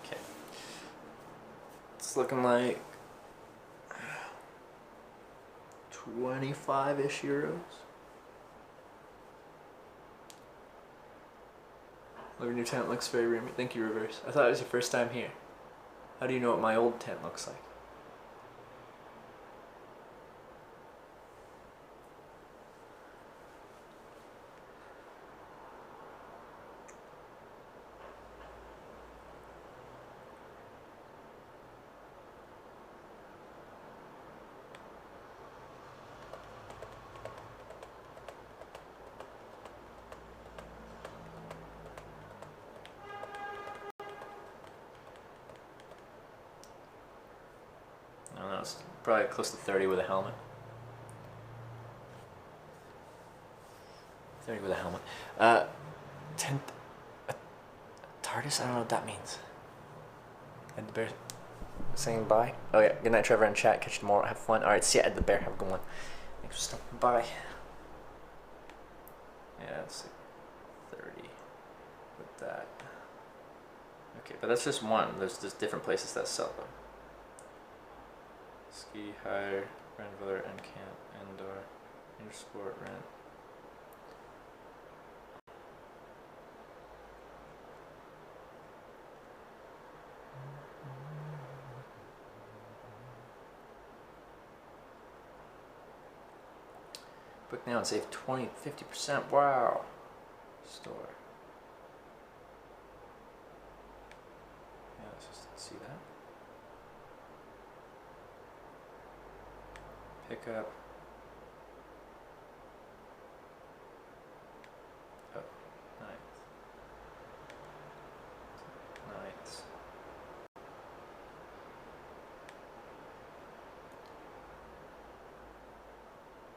Okay. It's looking like 25-ish euros. Love your new tent, looks very roomy. Thank you, Reverse. I thought it was your first time here. How do you know what my old tent looks like? I don't know, it's probably close to 30 with a helmet. 30 with a helmet. Tent... TARDIS? I don't know what that means. Ed the Bear saying bye. Oh yeah, good night Trevor and chat. Catch you tomorrow. Have fun. Alright, see ya Ed the Bear. Have a good one. Thanks for stopping by. Yeah, it's like 30 with that. Okay, but that's just one. There's different places that sell them. Ski, hire, rent, villa, and camp, indoor, intersport, rent. Book now and save 50%. Wow. Store. Yeah, let's just see that. Pickup. Oh, nice. Nice.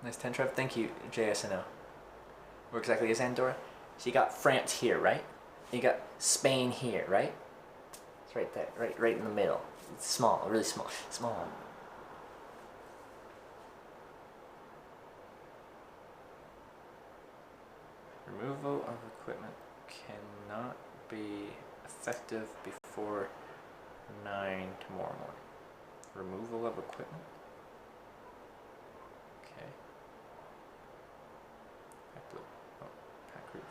Nice 10 Trev. Thank you, JSNO. Where exactly is Andorra? So you got France here, right? You got Spain here, right? It's right there, right in the middle. It's small, really small. Small. Removal of equipment cannot be effective before 9 tomorrow morning. Removal of equipment? Okay. Pack blue. Oh, pack rouge.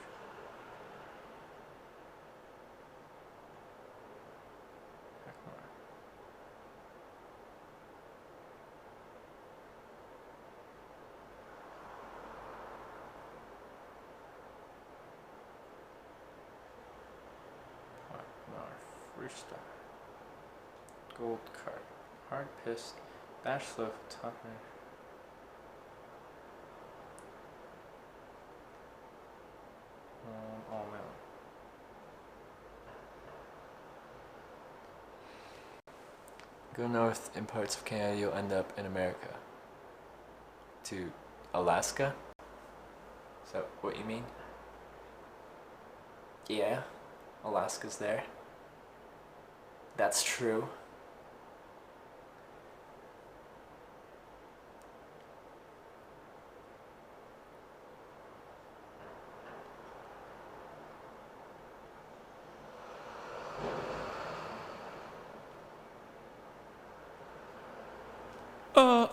Pack noir. Rooster. Gold card. Hard pissed. Bash slow. Topper. All melon. Go north in parts of Canada, you'll end up in America. To Alaska? Is that what you mean? Yeah, Alaska's there. That's true.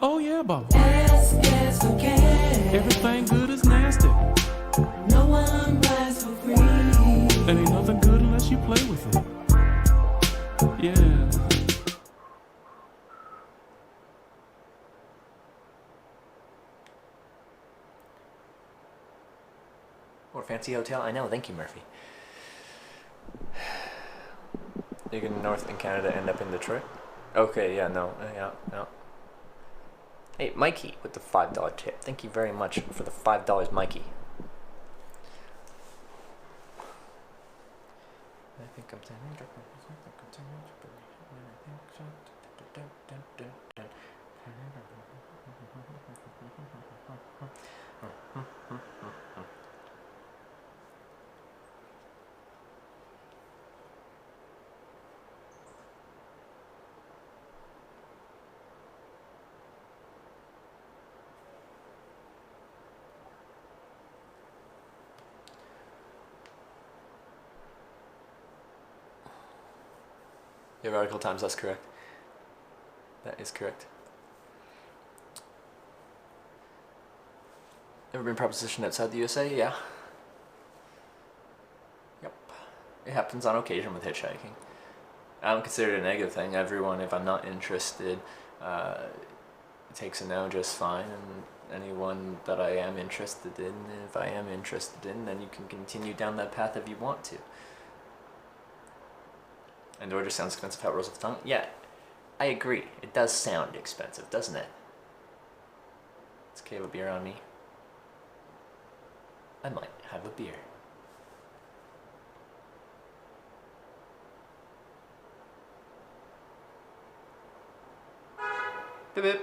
Oh yeah, Baba. Ask for cash. Everything good is nasty. No one rides for free. And ain't nothing good unless you play with it. Yeah. What a fancy hotel. I know, thank you, Murphy. You go north in Canada, end up in Detroit? Okay, yeah, no, yeah. Hey, Mikey with the $5 tip. Thank you very much for the $5, Mikey. I think I'm You have article times, that's correct. That is correct. Ever been propositioned outside the USA? Yeah. Yep. It happens on occasion with hitchhiking. I don't consider it a negative thing. Everyone, if I'm not interested, takes a no just fine, and anyone that I am interested in, if I am interested in, then you can continue down that path if you want to. Andorra just sounds expensive how it rolls off the tongue. Yeah, I agree. It does sound expensive, doesn't it? It's okay, have a beer on me. I might have a beer. Beep beep.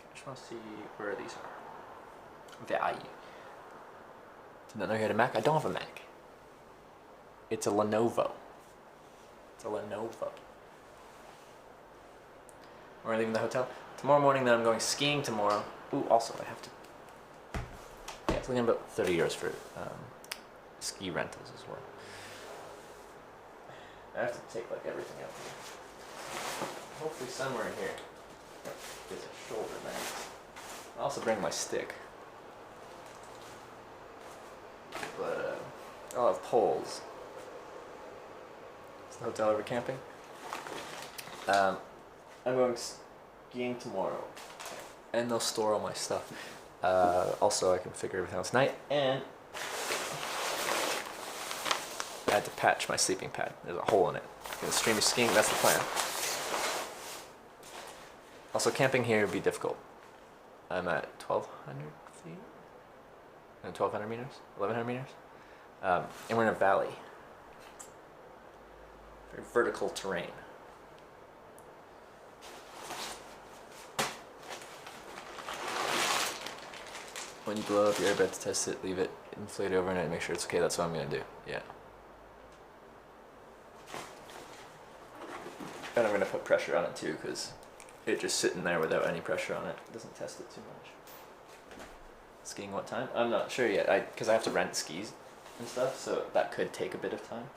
I just want to see where these are. Value. Did not know you had a Mac? I don't have a Mac. It's a Lenovo. It's a Lenovo. We're leaving the hotel. Tomorrow morning, then I'm going skiing tomorrow. Ooh, also, I have to... Yeah, it's looking about 30 euros for ski rentals as well. I have to take, like, everything out here. Hopefully somewhere in here is a shoulder mat. I'll also bring my stick. But, I'll have poles. Is the hotel ever camping? I'm going skiing tomorrow, and they'll store all my stuff. Also, I can figure everything out tonight, and I had to patch my sleeping pad. There's a hole in it. Gonna stream skiing. That's the plan. Also, camping here would be difficult. I'm at 1,200 feet, 1,200 meters, 1,100 meters, and we're in a valley. Very vertical terrain. When you blow up your airbed to test it, leave it inflate overnight, make sure it's okay. That's what I'm gonna do. Yeah. And I'm gonna put pressure on it too, because it just sitting there without any pressure on it doesn't test it too much. Skiing what time? I'm not sure yet. Because I have to rent skis and stuff, so that could take a bit of time.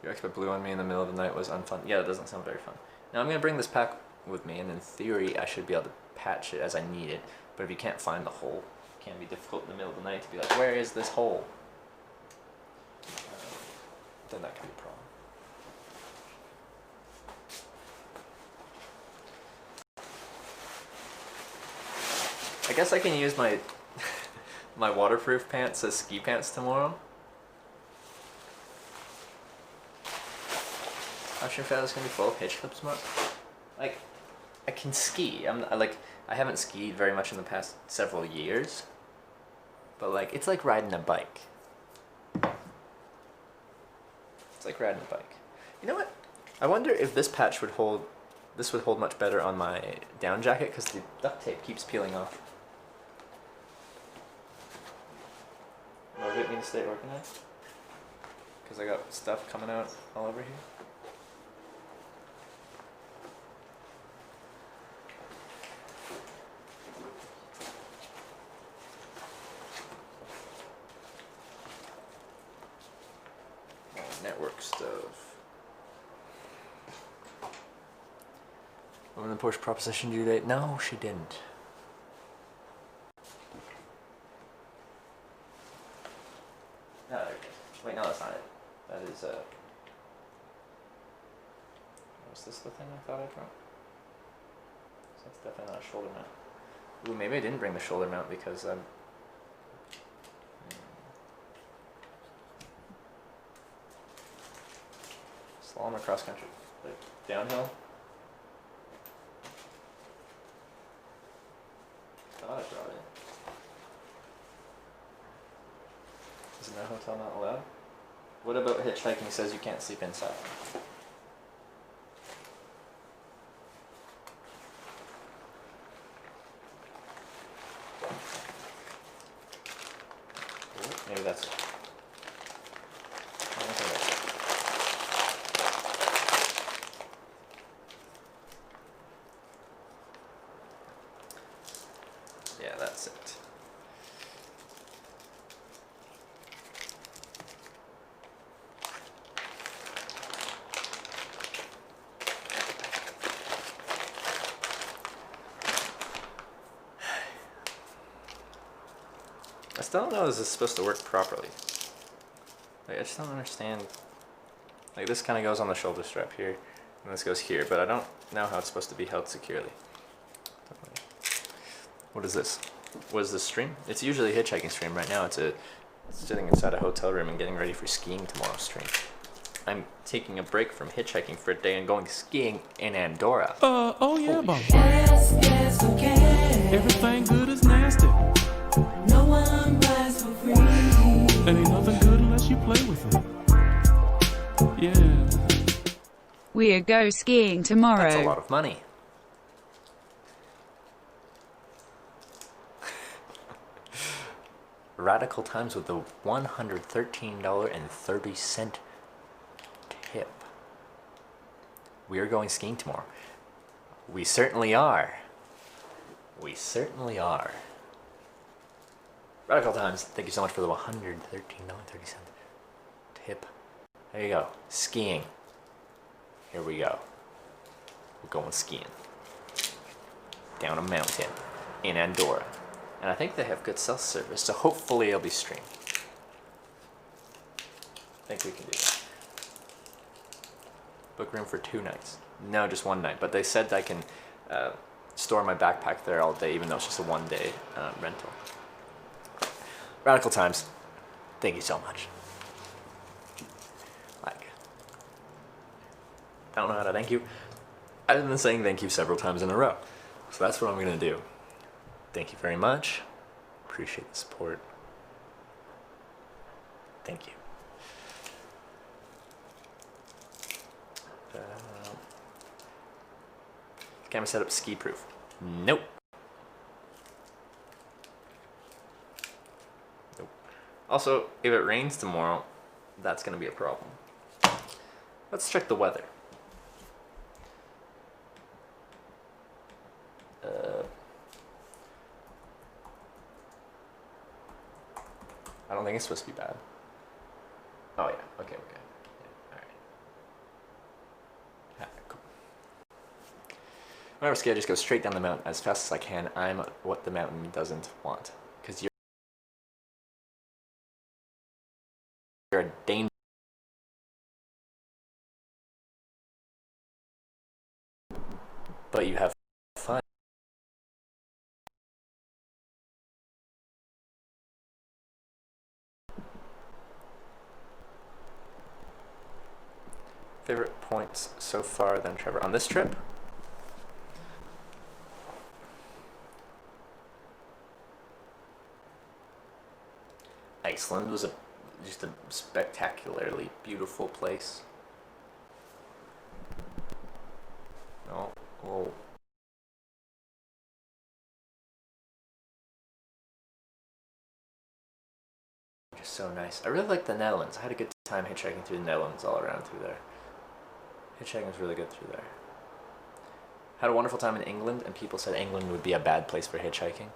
Your expert blew on me in the middle of the night was unfun. Yeah, it doesn't sound very fun. Now I'm gonna bring this pack with me, and in theory I should be able to patch it as I need it. But if you can't find the hole, it can be difficult in the middle of the night to be like, where is this hole? Then that can be a problem. I guess I can use my my waterproof pants as ski pants tomorrow. Ocean Feather's gonna be full of hitch clips tomorrow. Like, I can ski. I haven't skied very much in the past several years. But like, it's like riding a bike. It's like riding a bike. You know what? I wonder if this patch would hold. This would hold much better on my down jacket because the duct tape keeps peeling off. Motivate me to stay organized. Because I got stuff coming out all over here. Network stuff. When the Porsche proposition due date? No, she didn't. No, there it is. Wait, no, that's not it. That is, was this the thing I thought I brought? So that's definitely not a shoulder mount. Ooh, maybe I didn't bring the shoulder mount because I'm... Slalom or cross country? Like, downhill? Thought I brought it. Isn't that hotel not allowed? What about hitchhiking says you can't sleep inside? Ooh, maybe that's it. I don't think that's it. Yeah, that's it. I still don't know if this is supposed to work properly. Like, I just don't understand. Like, this kind of goes on the shoulder strap here, and this goes here, but I don't know how it's supposed to be held securely. What is this? What is this stream? It's usually a hitchhiking stream. Right now it's sitting inside a hotel room and getting ready for skiing tomorrow's stream. I'm taking a break from hitchhiking for a day and going skiing in Andorra. Oh yeah, Bob. Yes, yes, okay. Everything good is nasty. No one rides for free. And ain't nothing good unless you play with it. Yeah. We'll go skiing tomorrow. That's a lot of money. Radical Times with the $113.30 tip. We are going skiing tomorrow. We certainly are. We certainly are. Radical Times, thank you so much for the $113.30 tip. There you go. Skiing. Here we go. We're going skiing. Down a mountain in Andorra. And I think they have good cell service, so hopefully it'll be streamed. think we can do that. Book room for 2 nights. No, just 1 night. But they said I can store my backpack there all day, even though it's just a 1-day rental. Radical Times, thank you so much. Like, I don't know how to thank you, other than saying thank you several times in a row. So that's what I'm gonna do. Thank you very much. Appreciate the support. Thank you. Camera setup ski proof. Nope. Nope. Also, if it rains tomorrow, that's gonna be a problem. Let's check the weather. I don't think it's supposed to be bad. Oh yeah, okay. Yeah, alright. Cool. Whenever ski, I just go straight down the mountain as fast as I can. I'm what the mountain doesn't want. Because you're a danger. But you have fun. Favorite points so far then, Trevor, on this trip? Iceland was just a spectacularly beautiful place. Oh, well, just so nice. I really like the Netherlands. I had a good time hitchhiking through the Netherlands all around through there. Hitchhiking was really good through there. Had a wonderful time in England, and people said England would be a bad place for hitchhiking.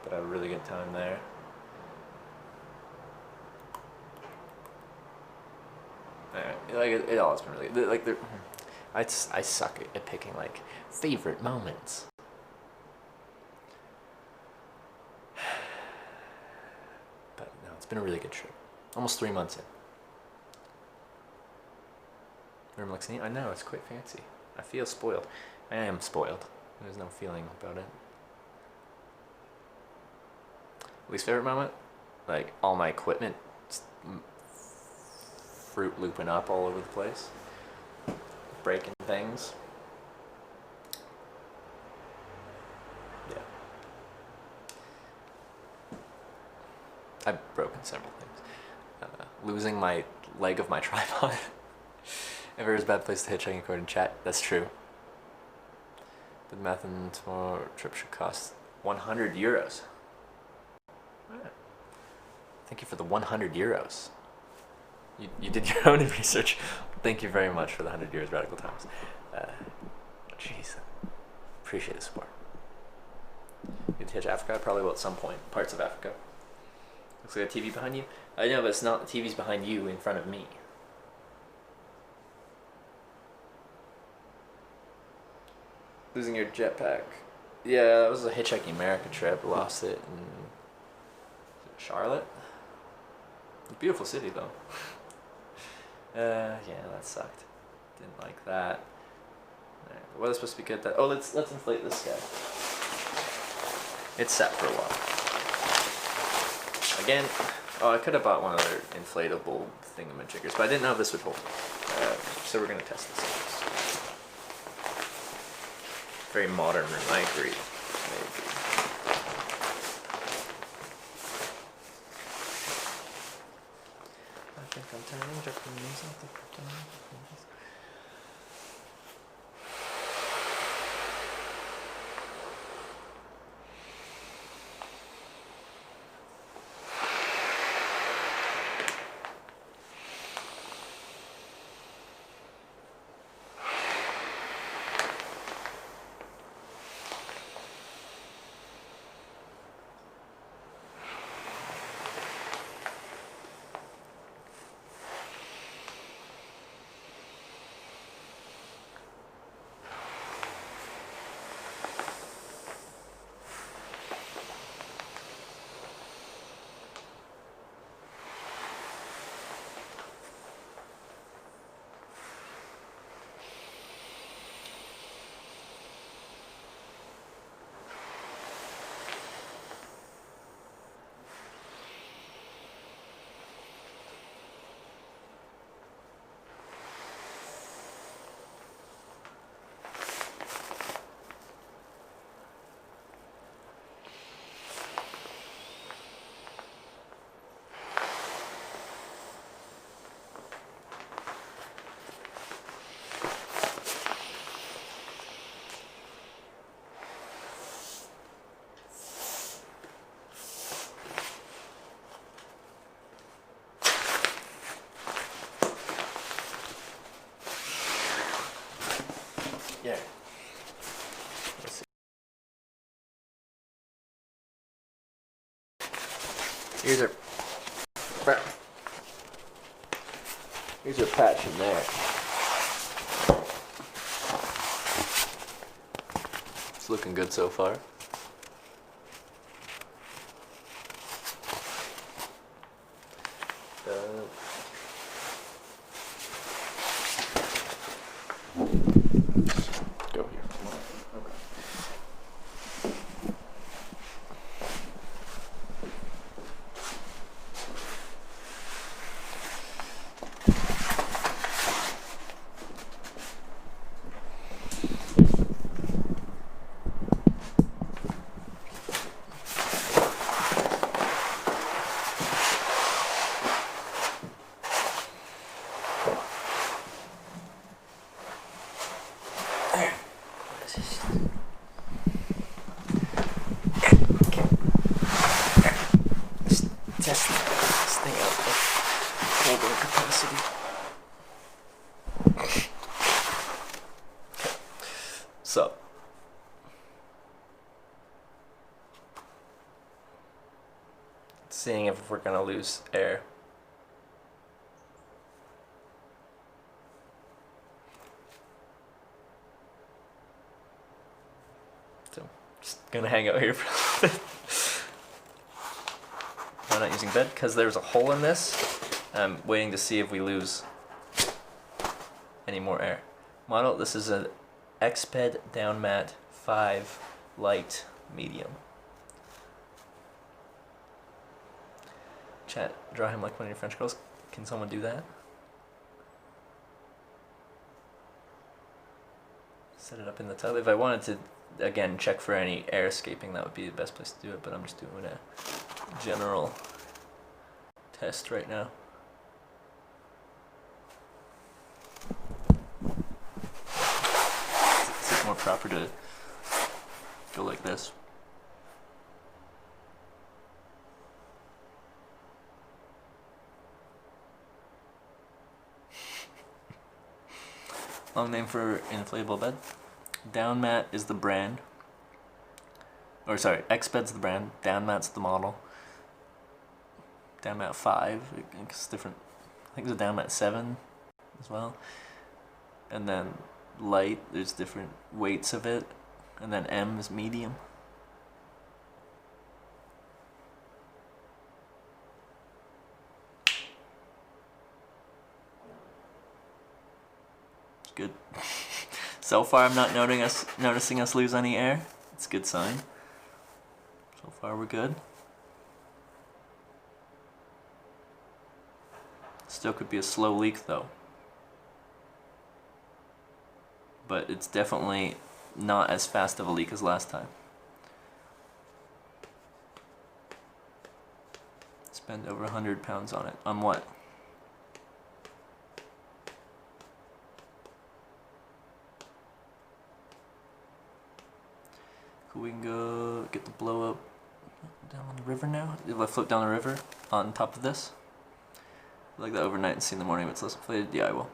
But I had a really good time there. Like it all has been really good. Like I suck at picking like favorite moments. But no, it's been a really good trip. Almost 3 months in. Room looks neat. I know, it's quite fancy. I feel spoiled. I am spoiled. There's no feeling about it. Least favorite moment? Like all my equipment Fruit Looping up all over the place. Breaking things. Yeah. I've broken several things. Losing my leg of my tripod. Ever is a bad place to hitchhike according to chat. That's true. The math and tomorrow trip should cost 100 euros. Thank you for the 100 euros. You did your own research. Thank you very much for the 100 euros, Radical Times. Jeez. Appreciate the support. You to hitch Africa? Probably will at some point. Parts of Africa. Looks like a TV behind you. I know, but it's not. The TV's behind you in front of me. Losing your jetpack. Yeah, that was a Hitchhiking America trip. Lost it in Charlotte. Beautiful city though. Yeah, that sucked. Didn't like that. Right, the weather's supposed to be good. Oh, let's inflate this guy. It's set for a while. Again, I could have bought one other inflatable thingamajiggers, but I didn't know if this would hold. So we're gonna test this out. Very modern room. I agree. I think I'm turning Japanese. I think I'm turning Japanese. Yeah. Let's see. Here's our patch in there. It's looking good so far. Go here. Okay. Test this thing out with holding capacity. So, seeing if we're gonna lose air. So, just gonna hang out here for a little bit. I'm not using bed because there's a hole in this. I'm waiting to see if we lose any more air. Model, this is an Exped down mat 5 light medium. Chat, draw him like one of your French girls. Can someone do that? Set it up in the tub. If I wanted to, again, check for any air escaping, that would be the best place to do it, but I'm just doing a general test right now. Is it more proper to go like this? Long name for inflatable bed. Down mat is the brand. Or sorry, Exped's the brand. Down mat's the model. Down mat 5, it's different. I think there's a down mat 7 as well. And then light, there's different weights of it. And then M is medium. It's good. So far I'm not noticing us lose any air. It's a good sign. So far we're good. Still could be a slow leak though. But it's definitely not as fast of a leak as last time. Spend over 100 pounds on it. On what? Cool, we can go get the blow up down on the river now. If I float down the river on top of this. Like that overnight and see in the morning if it's less inflated? Yeah, I will.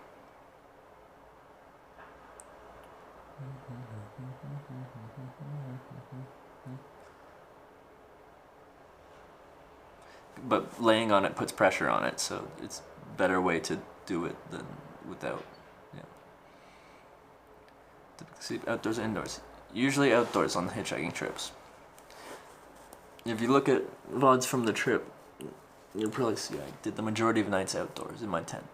But laying on it puts pressure on it, so it's a better way to do it than without. Yeah. Typically sleep outdoors or indoors. Usually outdoors on the hitchhiking trips. If you look at VODs from the trip, you'll probably see I did the majority of nights outdoors in my tent.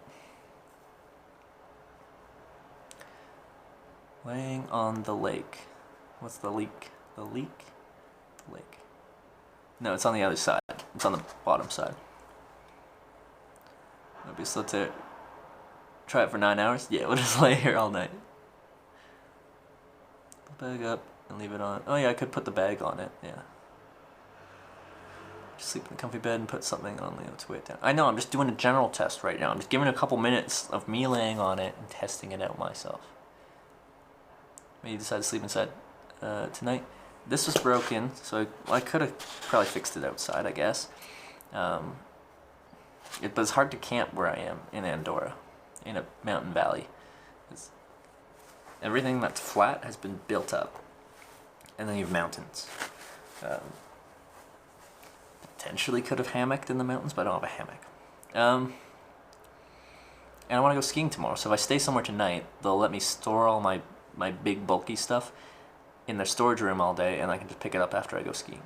Laying on the lake. What's the leak? The leak? The lake. No, it's on the other side. It's on the bottom side. It'll be slow to try it for 9 hours. Yeah, we'll just lay here all night. Put the bag up and leave it on. Oh yeah, I could put the bag on it. Yeah. Just sleep in a comfy bed and put something on to weigh it down. I know, I'm just doing a general test right now. I'm just giving a couple minutes of me laying on it and testing it out myself. Maybe decide to sleep inside tonight. This was broken, so I could have probably fixed it outside, I guess. But it's hard to camp where I am in Andorra, in a mountain valley. Everything that's flat has been built up. And then you have mountains. Potentially could have hammocked in the mountains, but I don't have a hammock. And I want to go skiing tomorrow, so if I stay somewhere tonight, they'll let me store all my big bulky stuff in their storage room all day, and I can just pick it up after I go skiing.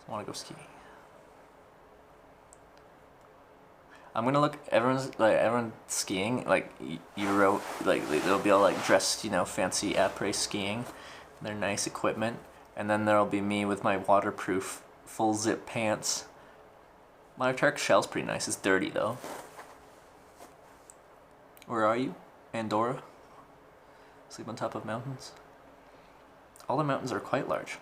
I want to go skiing. I'm gonna look. Everyone's skiing. Like you wrote, like they'll be all like dressed, you know, fancy après skiing. Their nice equipment, and then there'll be me with my waterproof full zip pants. My Arctic shell's pretty nice. It's dirty though. Where are you? Andorra? Sleep on top of mountains? All the mountains are quite large.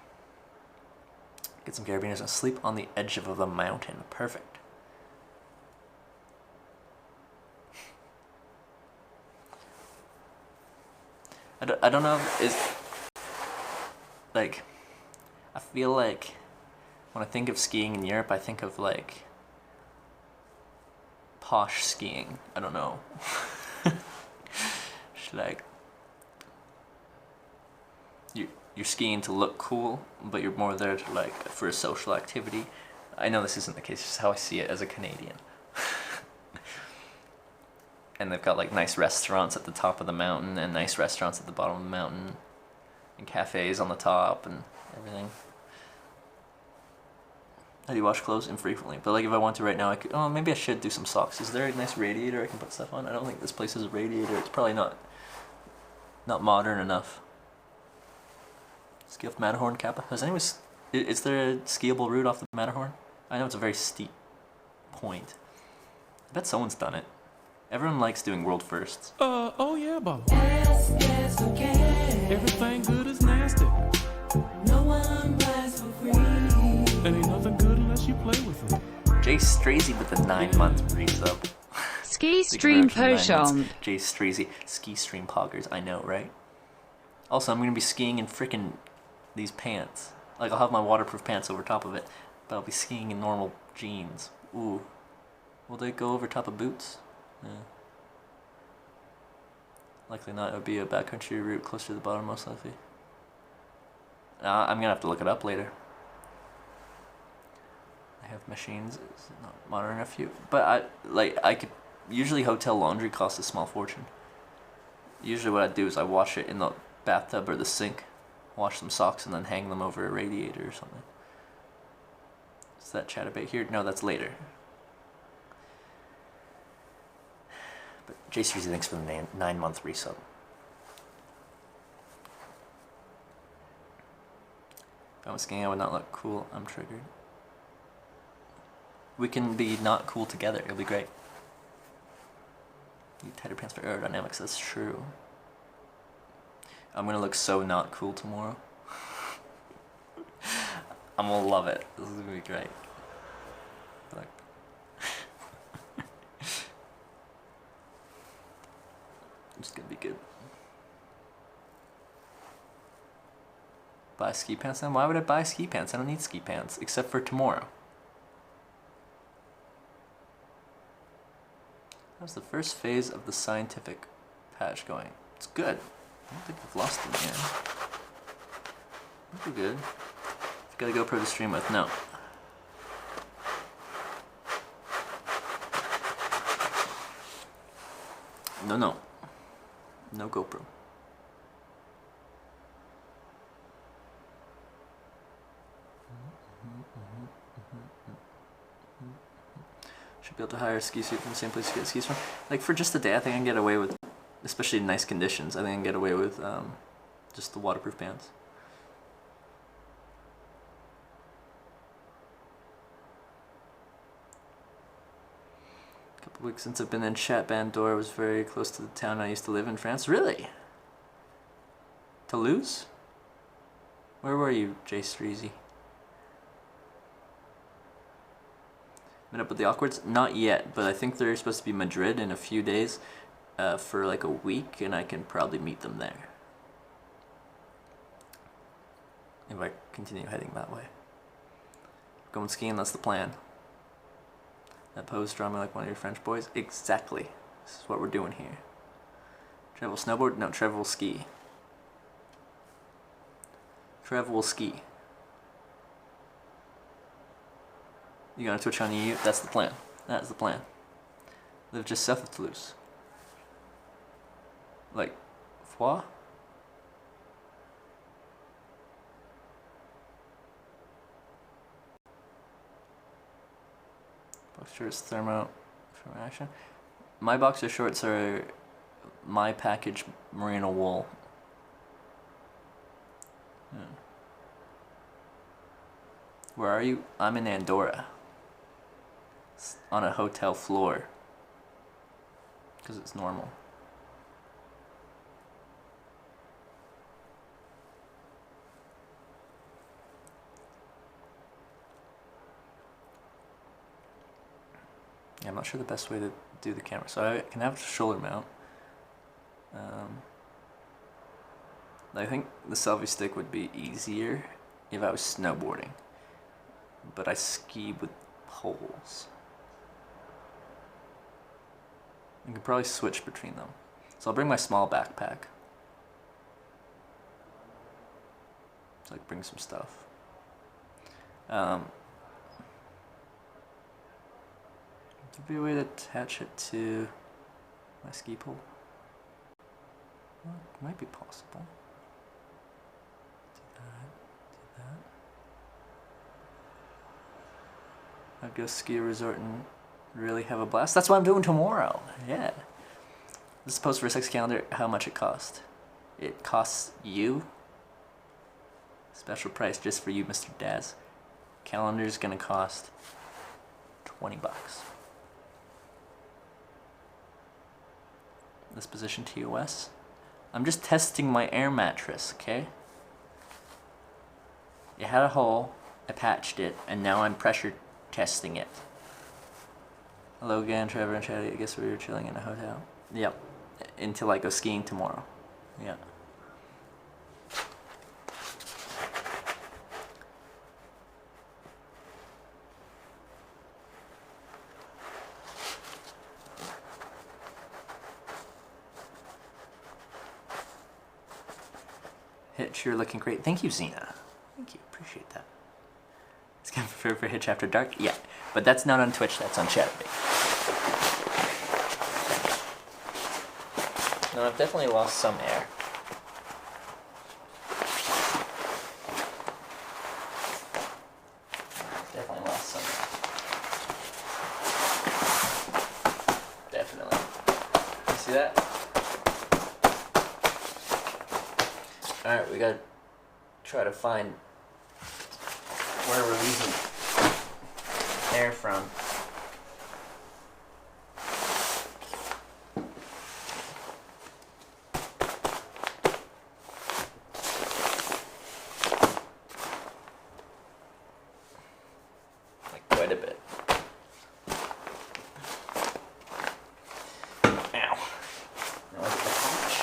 Get some carabiners and sleep on the edge of the mountain. Perfect. I don't know if it's like, I feel like when I think of skiing in Europe, I think of like posh skiing. I don't know. It's like you're skiing to look cool, but you're more there to like for a social activity. I know this isn't the case, it's just how I see it as a Canadian. And they've got like nice restaurants at the top of the mountain and nice restaurants at the bottom of the mountain and cafes on the top and everything. I do wash clothes infrequently, but like if I want to right now, I could. Oh, maybe I should do some socks. Is there a nice radiator I can put stuff on? I don't think this place has a radiator. It's probably not modern enough. Ski off Matterhorn, Kappa. Has anyone? Is there a skiable route off the Matterhorn? I know it's a very steep point. I bet someone's done it. Everyone likes doing world firsts. Oh yeah, Baba. Gas, gas for cash. Everything good is nasty. No one rides for free. And ain't nothing good unless you play with it. Jay Strazy with the 9-month resub. Ski stream potion. Jay Strazy. Ski stream poggers. I know, right? Also, I'm going to be skiing in frickin' these pants. Like, I'll have my waterproof pants over top of it, but I'll be skiing in normal jeans. Ooh. Will they go over top of boots? Yeah. Likely not. It would be a backcountry route closer to the bottom, most likely. I'm going to have to look it up later. I have machines. It's not modern enough for you. But I could. Usually, hotel laundry costs a small fortune. Usually, what I do is I wash it in the bathtub or the sink, wash some socks, and then hang them over a radiator or something. Is that chatterbait here? No, that's later. But J3, thanks for the 9-month resub. If I was skiing, I would not look cool. I'm triggered. We can be not cool together. It'll be great. Need tighter pants for aerodynamics. That's true. I'm gonna look so not cool tomorrow. I'm gonna love it. This is gonna be great. Like, it's gonna be good. Buy ski pants then? Why would I buy ski pants? I don't need ski pants, except for tomorrow. How's the first phase of the scientific patch going? It's good. I don't think we've lost them yet. I think we're good. You've got a GoPro to stream with? No. No. No GoPro. Should be able to hire a ski suit from the same place to get skis from. Like for just a day, I think I can get away with, especially in nice conditions, I think I can get away with just the waterproof pants. A couple weeks since I've been in chat, Andorra was very close to the town I used to live in France. Really? Toulouse? Where were you, Jay Streezy? Met up with the Awkwards? Not yet, but I think they're supposed to be Madrid in a few days for like a week, and I can probably meet them there. If I continue heading that way. Going skiing, that's the plan. That pose draw me like one of your French boys? Exactly. This is what we're doing here. Trev will snowboard? No, Trev will ski. Trev will ski. You gonna Twitch on EU? That's the plan. That is the plan. Live just south of Toulouse. Like, Foix? Boxer shorts, thermo from action. My boxer shorts are my package merino wool. Where are you? I'm in Andorra. On a hotel floor. Because it's normal. Yeah, I'm not sure the best way to do the camera. So I can have a shoulder mount. I think the selfie stick would be easier if I was snowboarding. But I ski with poles. I could probably switch between them. So I'll bring my small backpack. So I can bring some stuff. There'd be a way to attach it to my ski pole. Well, it might be possible. Do that. I'd go ski a resort and really have a blast. That's what I'm doing tomorrow. Yeah. This is post for a sex calendar. How much it cost? It costs you. Special price just for you, Mr. Daz. Calendar's gonna cost $20. This position TOS. I'm just testing my air mattress, okay? It had a hole, I patched it, and now I'm pressure testing it. Hello again, Trevor and Chatty. I guess we were chilling in a hotel. Yep. Until I go skiing tomorrow. Yeah. Hitch, you're looking great. Thank you, Zena. Thank you. Appreciate that. It's kind of prepared for Hitch After Dark? Yeah. But that's not on Twitch, that's on Chatterbait. No, I've definitely lost some air. Definitely lost some air. Definitely. You see that? Alright, we gotta try to find where we're losing air from. Like quite a bit. Ow. Now look at the hatch.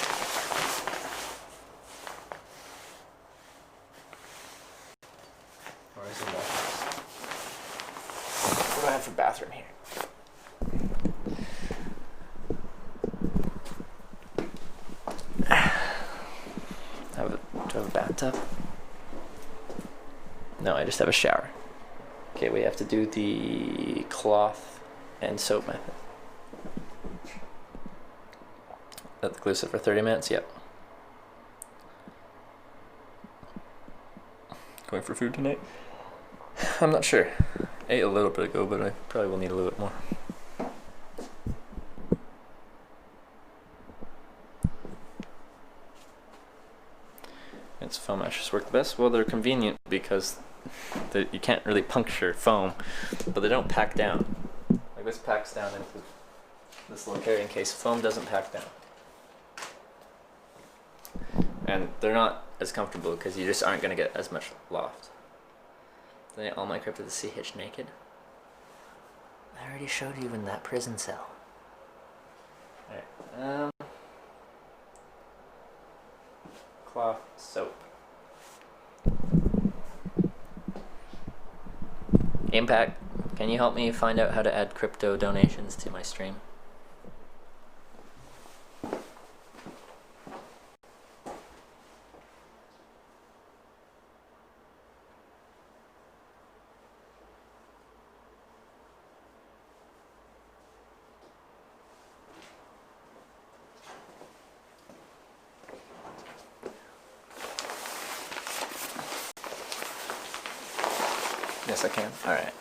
Where is the bathroom? What do I have for bathroom here? Do I have a bathtub? No, I just have a shower. Okay, we have to do the cloth and soap method. That's inclusive for 30 minutes? Yep. Going for food tonight? I'm not sure. I ate a little bit ago, but I probably will need a little bit more. It's foam mattress work the best? Well, they're convenient because you can't really puncture foam, but they don't pack down. Like this packs down into this little carrying case. Foam doesn't pack down. And they're not as comfortable because you just aren't going to get as much loft. Then all my crypto to see Hitch naked. I already showed you in that prison cell. Alright, cloth soap. Impact, can you help me find out how to add crypto donations to my stream? Yes, I can. All right.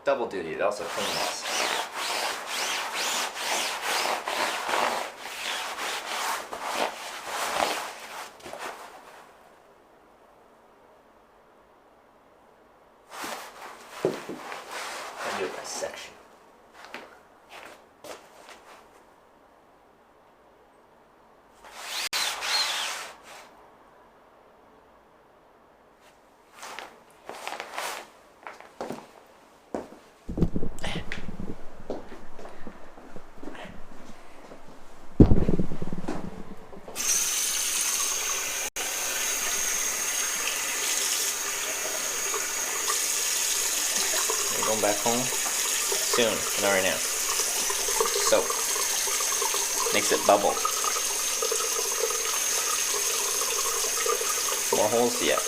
Double duty, it also cleans. I do it by section. You're going back home? Soon, not right now. Soap. Makes it bubble. More holes? Yeah,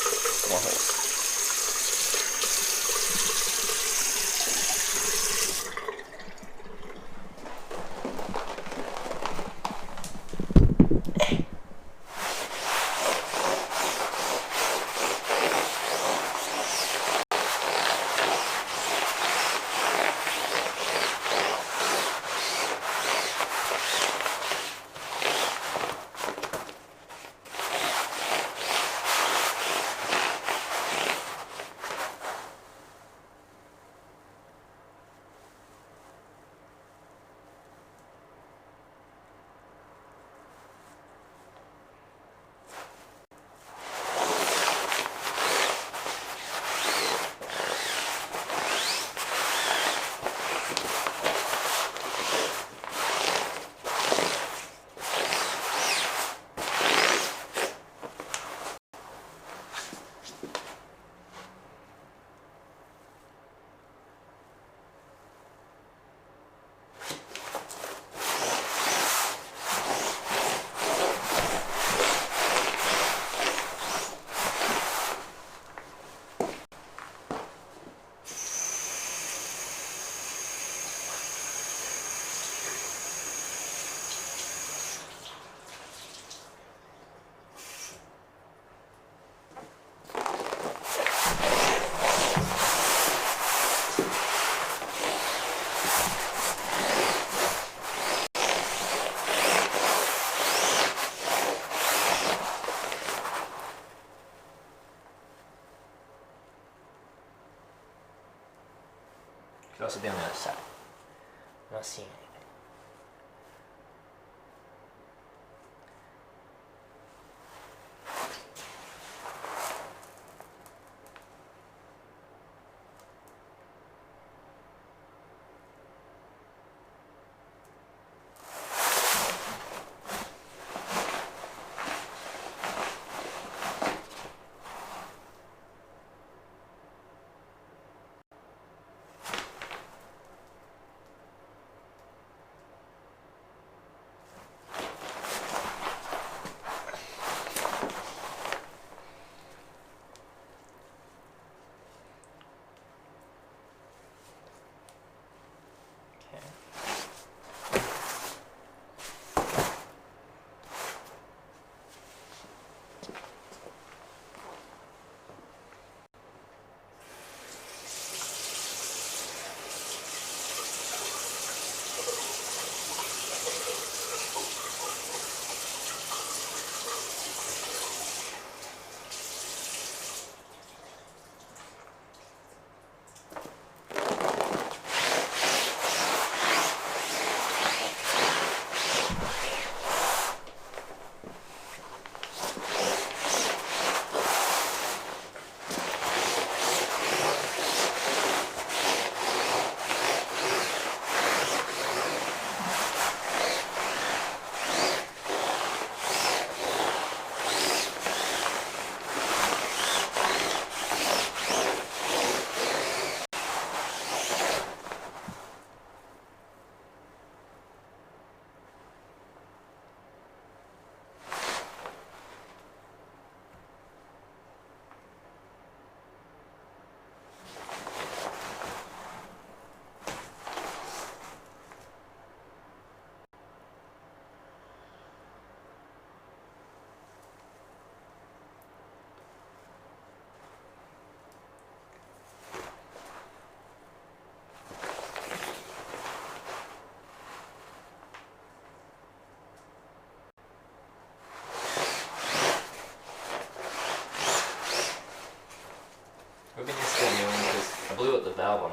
more holes.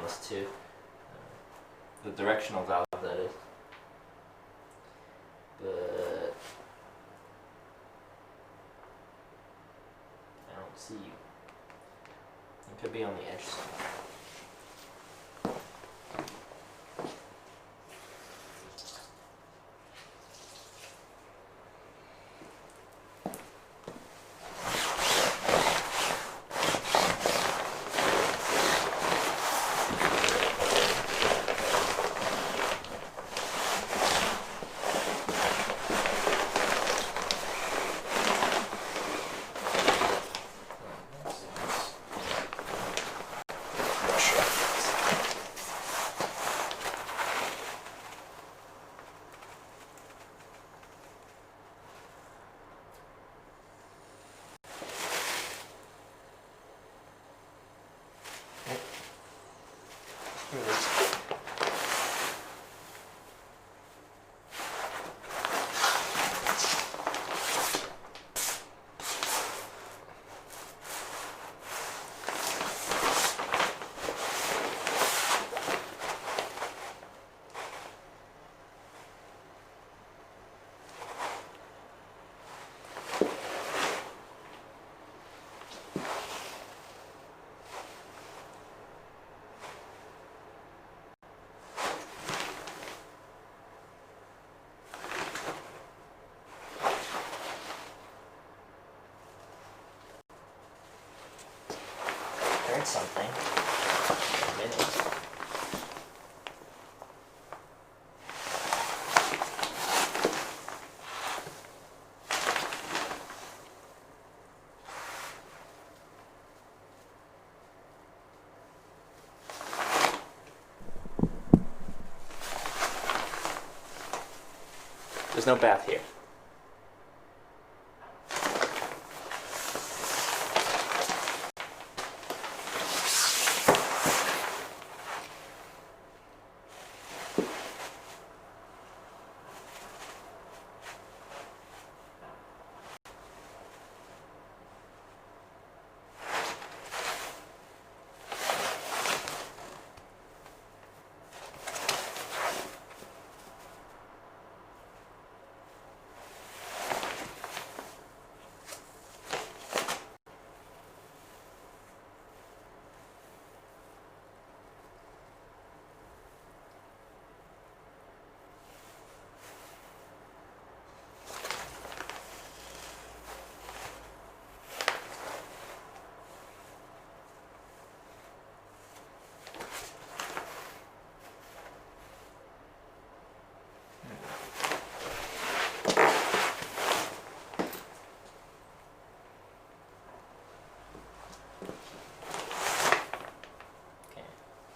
this too. The directional valve, that is. But I don't see you. It could be on the edge somewhere. Here it is. Heard something. A minute. There's no bath here.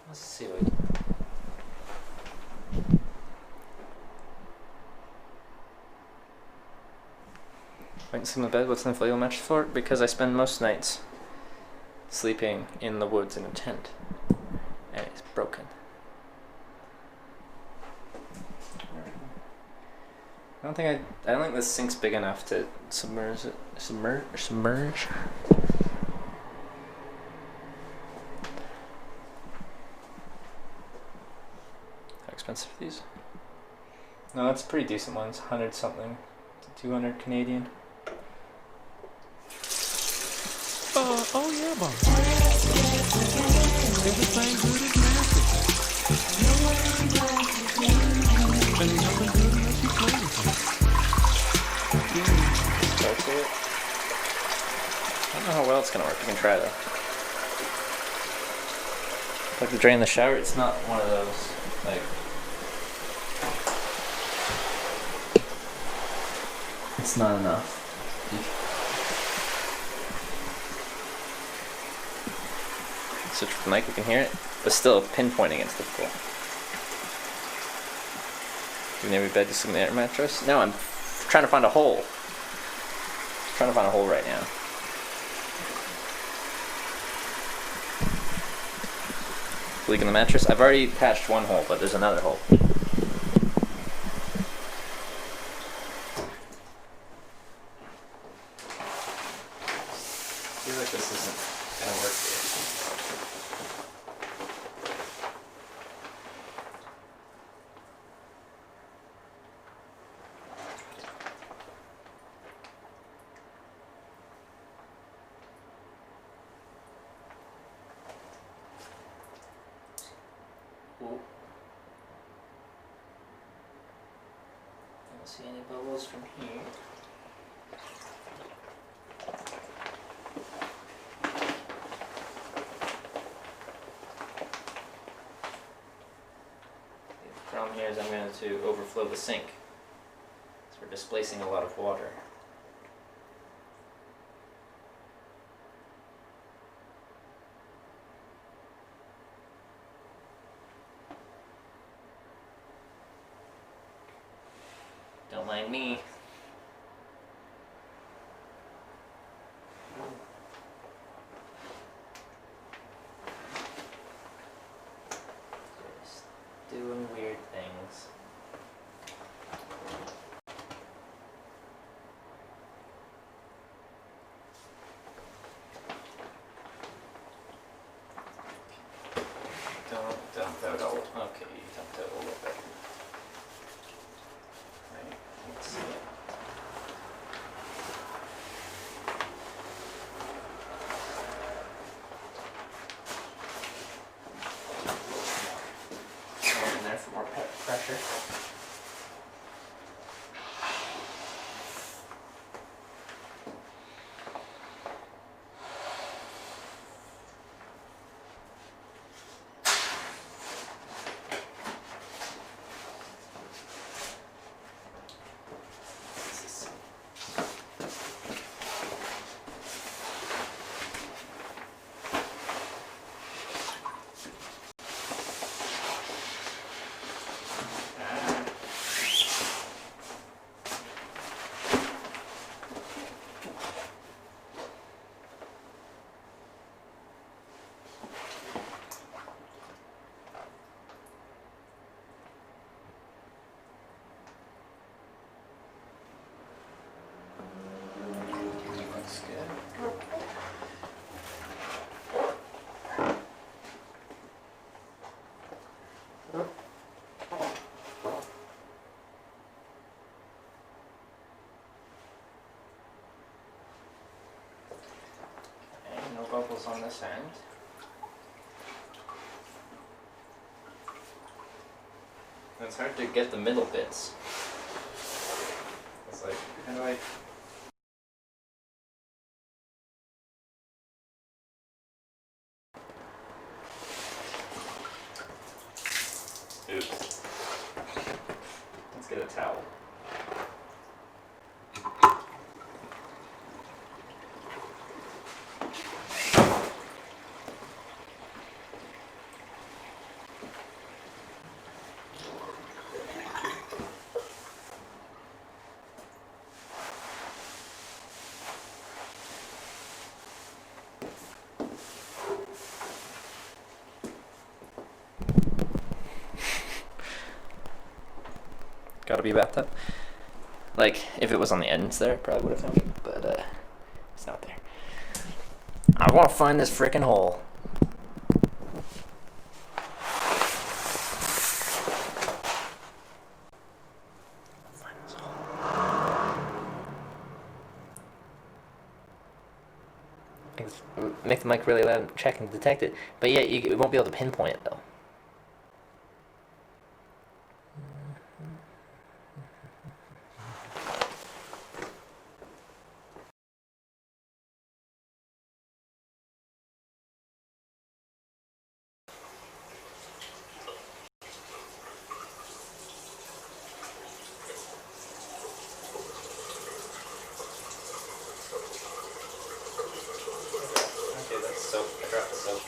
Let's see what we can. Wait and sleep in bed. What's an inflatable mattress for? Because I spend most nights sleeping in the woods in a tent, and it's broken. I don't think this sink's big enough to submerge it. Submerge. Expensive are these? No, it's a pretty decent one. It's 100 something to 200 Canadian. Oh yeah, boss. Everything good is nasty. Ain't nothing good unless you play with it. Start to it. I don't know how well it's gonna work. You can try though. Like to drain the shower, it's not one of those like. It's not enough. Switch with the mic, we can hear it, but still pinpointing it's difficult. You never bed to sleep in the air mattress? No, I'm trying to find a hole. Trying to find a hole right now. Leak in the mattress? I've already patched one hole, but there's another hole. I feel like this isn't gonna work here. see any bubbles from here. The problem here is I'm going to overflow the sink. So we're displacing a lot of water. Don't mind me. Just doing weird things. Don't dump out all. Okay, you dumped out a little bit. Right, let's see. More in there for more pressure. Looks good. Okay, no bubbles on this end. It's hard to get the middle bits. It's like, how do I... Oops. Let's get a towel. Gotta be a bathtub. Like, if it was on the ends there, I probably would have found it, but it's not there. I want to find this freaking hole. Find this hole. Make the mic really loud and check and detect it, but yeah, you won't be able to pinpoint it though. Okay, that's soap. I dropped the soap.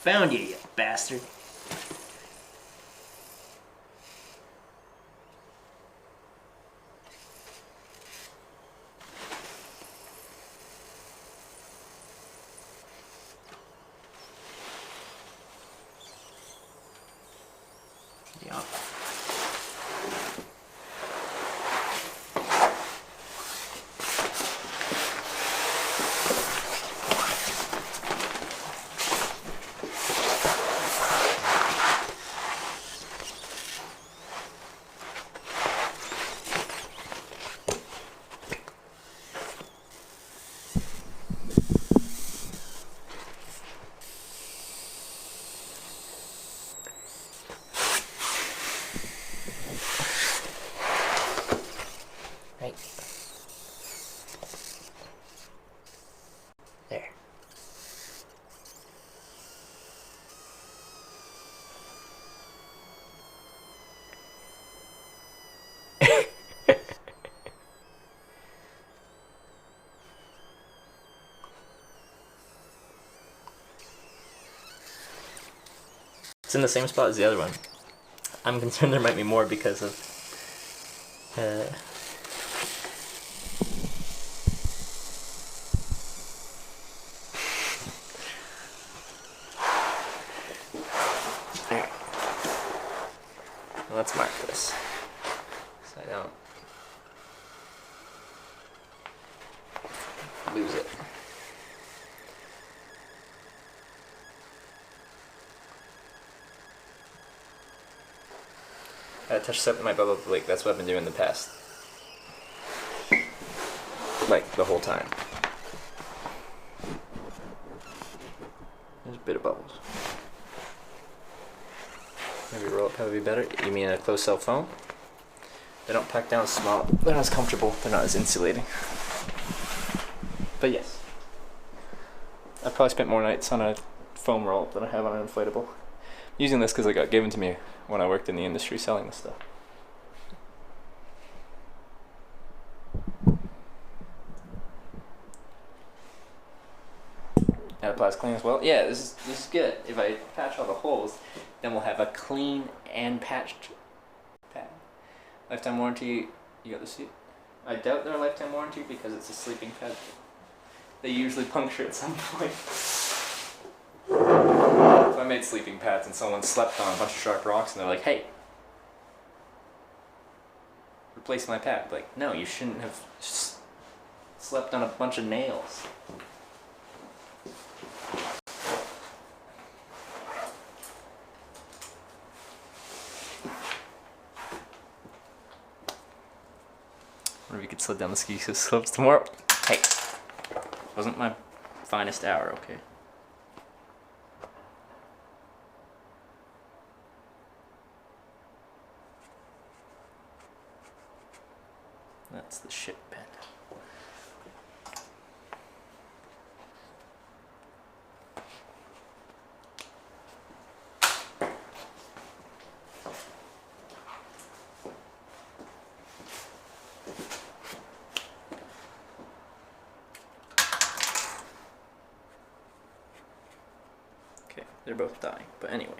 Found you, you bastard. Yeah. Right. There. It's in the same spot as the other one. I'm concerned there might be more because of Alright. Let's mark this so I don't lose it. I touched something my bubble leak. That's what I've been doing in the past. Like the whole time. There's a bit of bubbles. Maybe roll up probably better. You mean a closed cell phone? They don't pack down small. They're not as comfortable. They're not as insulating. But yes. I've probably spent more nights on a foam roll than I have on an inflatable. I'm using this because it got given to me when I worked in the industry selling this stuff. That applies clean as well. Yeah, this is good. If I patch all the holes, then we'll have a clean and patched pad. Lifetime warranty, you got the seat? I doubt they're a lifetime warranty because it's a sleeping pad. They usually puncture at some point. If I made sleeping pads and someone slept on a bunch of sharp rocks and they're like, hey, replace my pad. Like, no, you shouldn't have slept on a bunch of nails. Wonder if you could slid down the ski slopes tomorrow. Hey, wasn't my finest hour, okay? That's the shit bed. Okay, they're both dying, but anyway,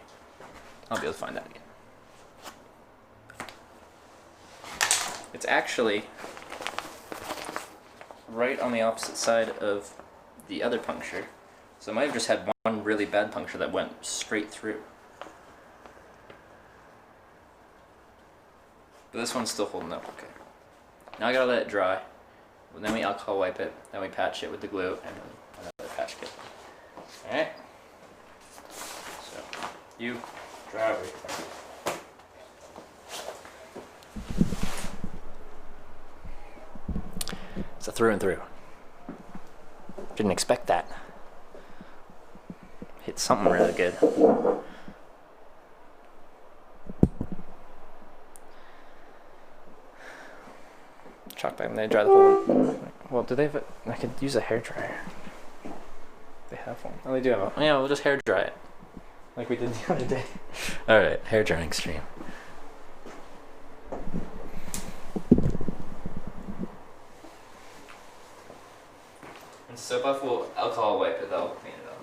I'll be able to find that again. It's actually right on the opposite side of the other puncture. So I might have just had one really bad puncture that went straight through. But this one's still holding up okay. Now I gotta let it dry. Then we alcohol wipe it, then we patch it with the glue, and then another patch kit. Alright? So, you dry over here. So through and through. Didn't expect that. Hit something really good. Chalk back and they dry the whole. Well, do they have it? I could use a hairdryer. They have one. Oh, they do have one. Yeah, we'll just hair dry it. Like we did the other day. Alright, hair drying stream. And soap off will alcohol wipe it, that'll clean it up.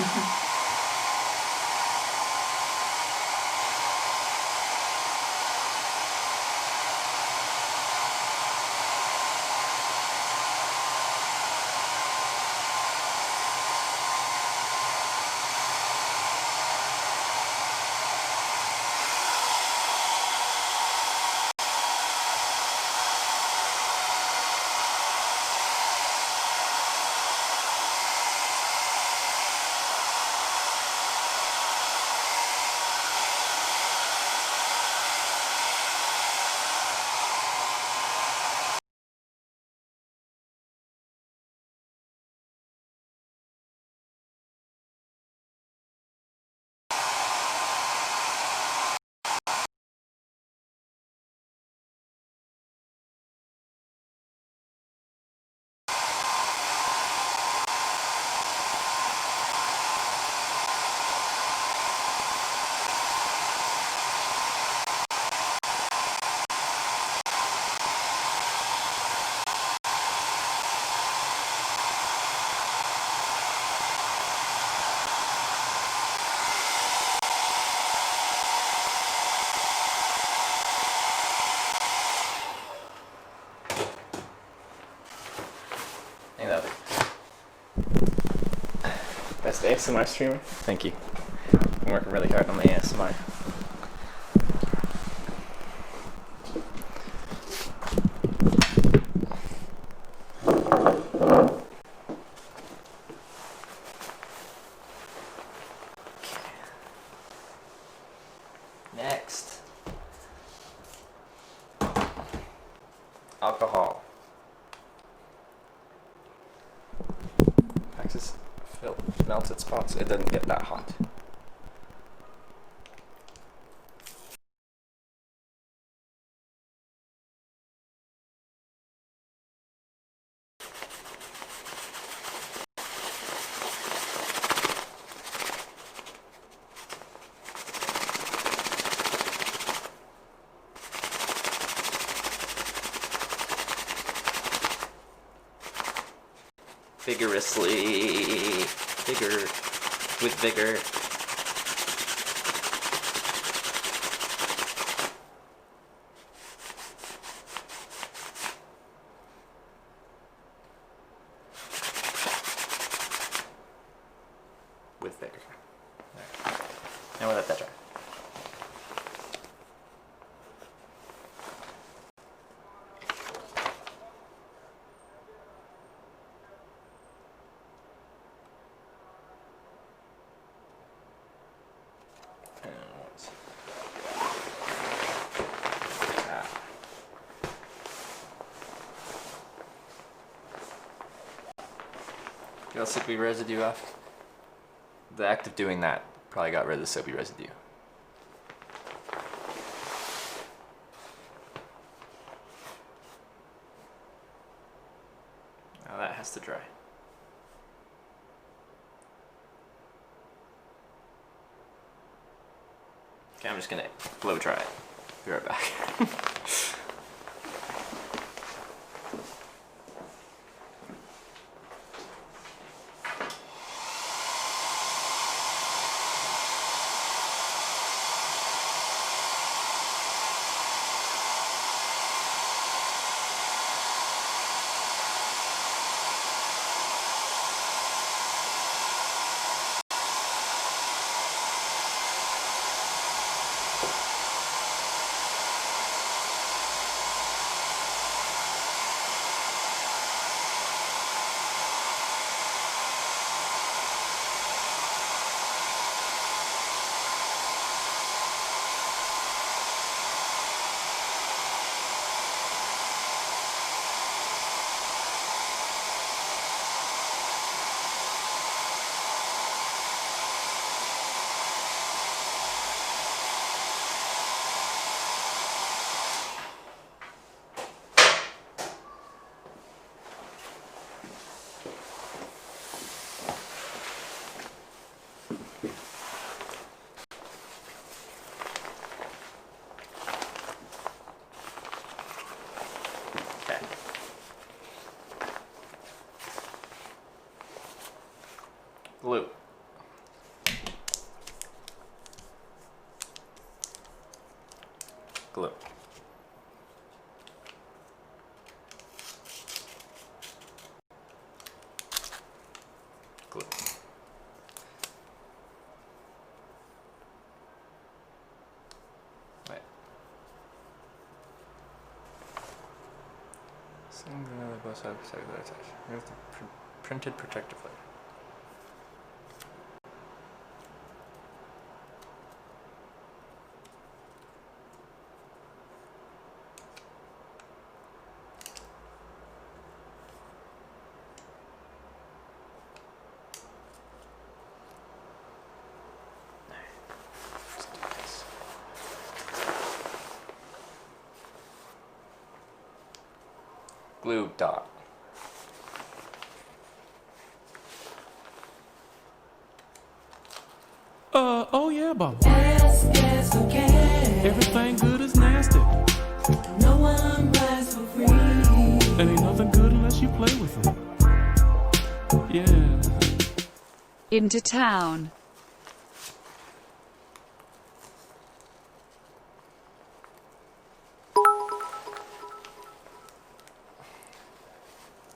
I think that'll be best ASMR streamer. Thank you. I'm working really hard on my ASMR. Next, alcohol. Axis melted spots. It doesn't get that hot. Vigorously, with vigor. With vigor. There. Now we'll let that dry. Get all soapy residue off. The act of doing that probably got rid of the soapy residue. Now that has to dry. Okay, I'm just gonna blow dry it. Be right back. glue. Glue. Right. Single both sides protect the attach. Remove the printed protective layer. Glue dot. Oh yeah, Baba. Yes, okay. Everything good is nasty. No one rides for free. And ain't nothing good unless you play with it. Yeah. Into town.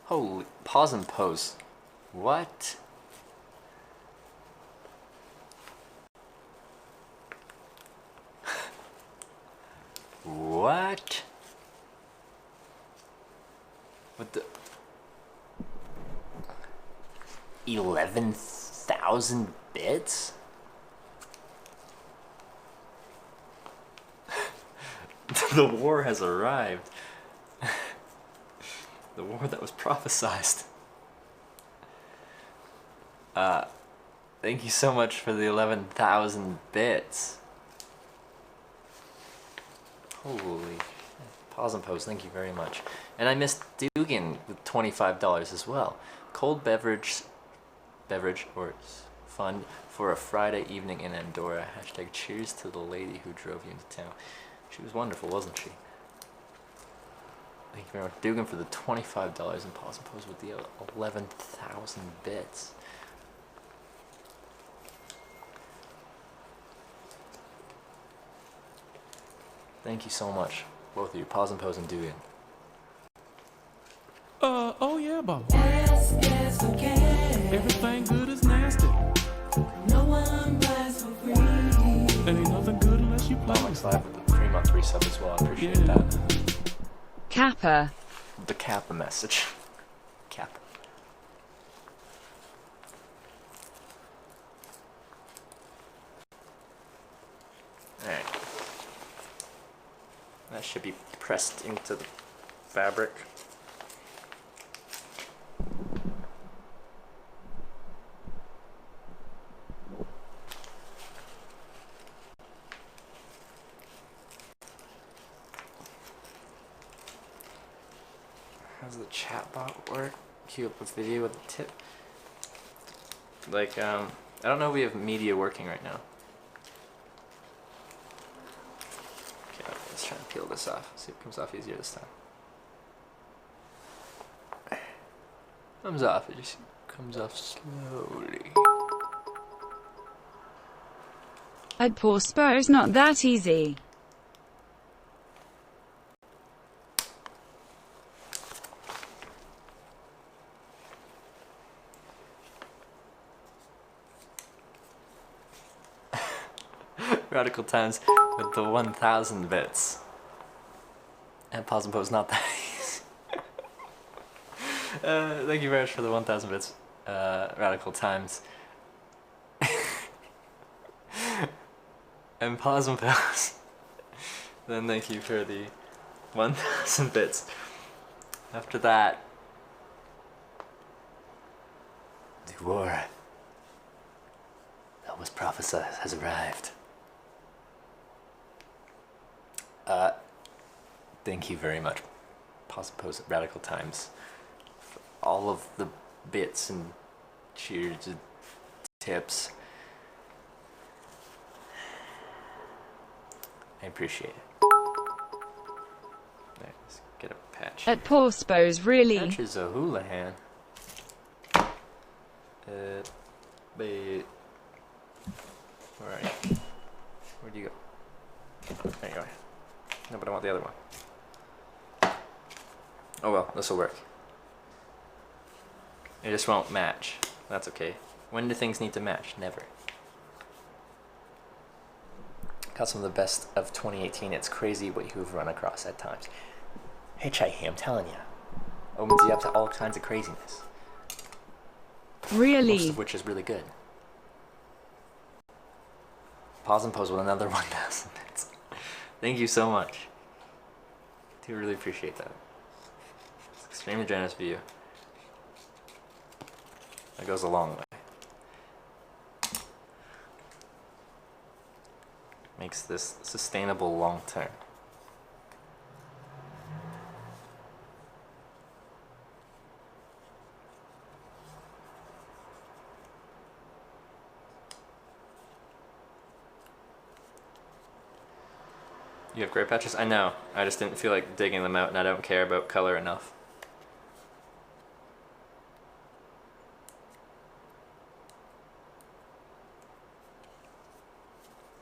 Holy, pause and pose. What? What? What the? 11,000 bits? The war has arrived. The war that was prophesized. Thank you so much for the 11,000 bits. Holy. Pause and pose, thank you very much. And I missed Dugan with $25 as well. Cold beverage or fun for a Friday evening in Andorra. Hashtag cheers to the lady who drove you into town. She was wonderful, wasn't she? Thank you very much, Dugan, for the $25 and pause and pose with the 11,000 bits. Thank you so much, both of you. Pause and pose and Dugan. Oh yeah, Baba. Yes, okay. Everything good is nasty. No one rides for free. And ain't nothing good unless you play Alex with it. Live with the 3-month resub as well. I appreciate Yeah. that. Kappa. The Kappa message. Kappa. Alright. That should be pressed into the fabric. How's the chatbot work? Queue up a video with a tip. Like, I don't know if we have media working right now. Okay, let's try and peel this off. See if it comes off easier this time. Comes off, it just comes off slowly. I'd pour Spurs, not that easy. Radical Times with the 1,000 bits. And pause and pose, not that easy. Thank you very much for the 1,000 bits, Radical Times. And pause and pose. Then thank you for the 1,000 bits. After that, the war that was prophesied has arrived. Thank you very much, pause and pose at Radical Times, for all of the bits and cheers and tips. I appreciate it. Right, let's get a patch. At pour Spurs, really. Patch is a Houlihan. But where are you? Where'd you go? There you are. No, but I want the other one. Oh well, this will work. It just won't match. That's okay. When do things need to match? Never. Got some of the best of 2018. It's crazy what you've run across at times. Hitchhiking, I'm telling you. Opens you up to all kinds of craziness. Really? Most of which is really good. Pause and pose with another 1,000 bits. Thank you so much. I do really appreciate that. It's extremely generous of you. That goes a long way. Makes this sustainable long term. You have gray patches? I know. I just didn't feel like digging them out, and I don't care about color enough.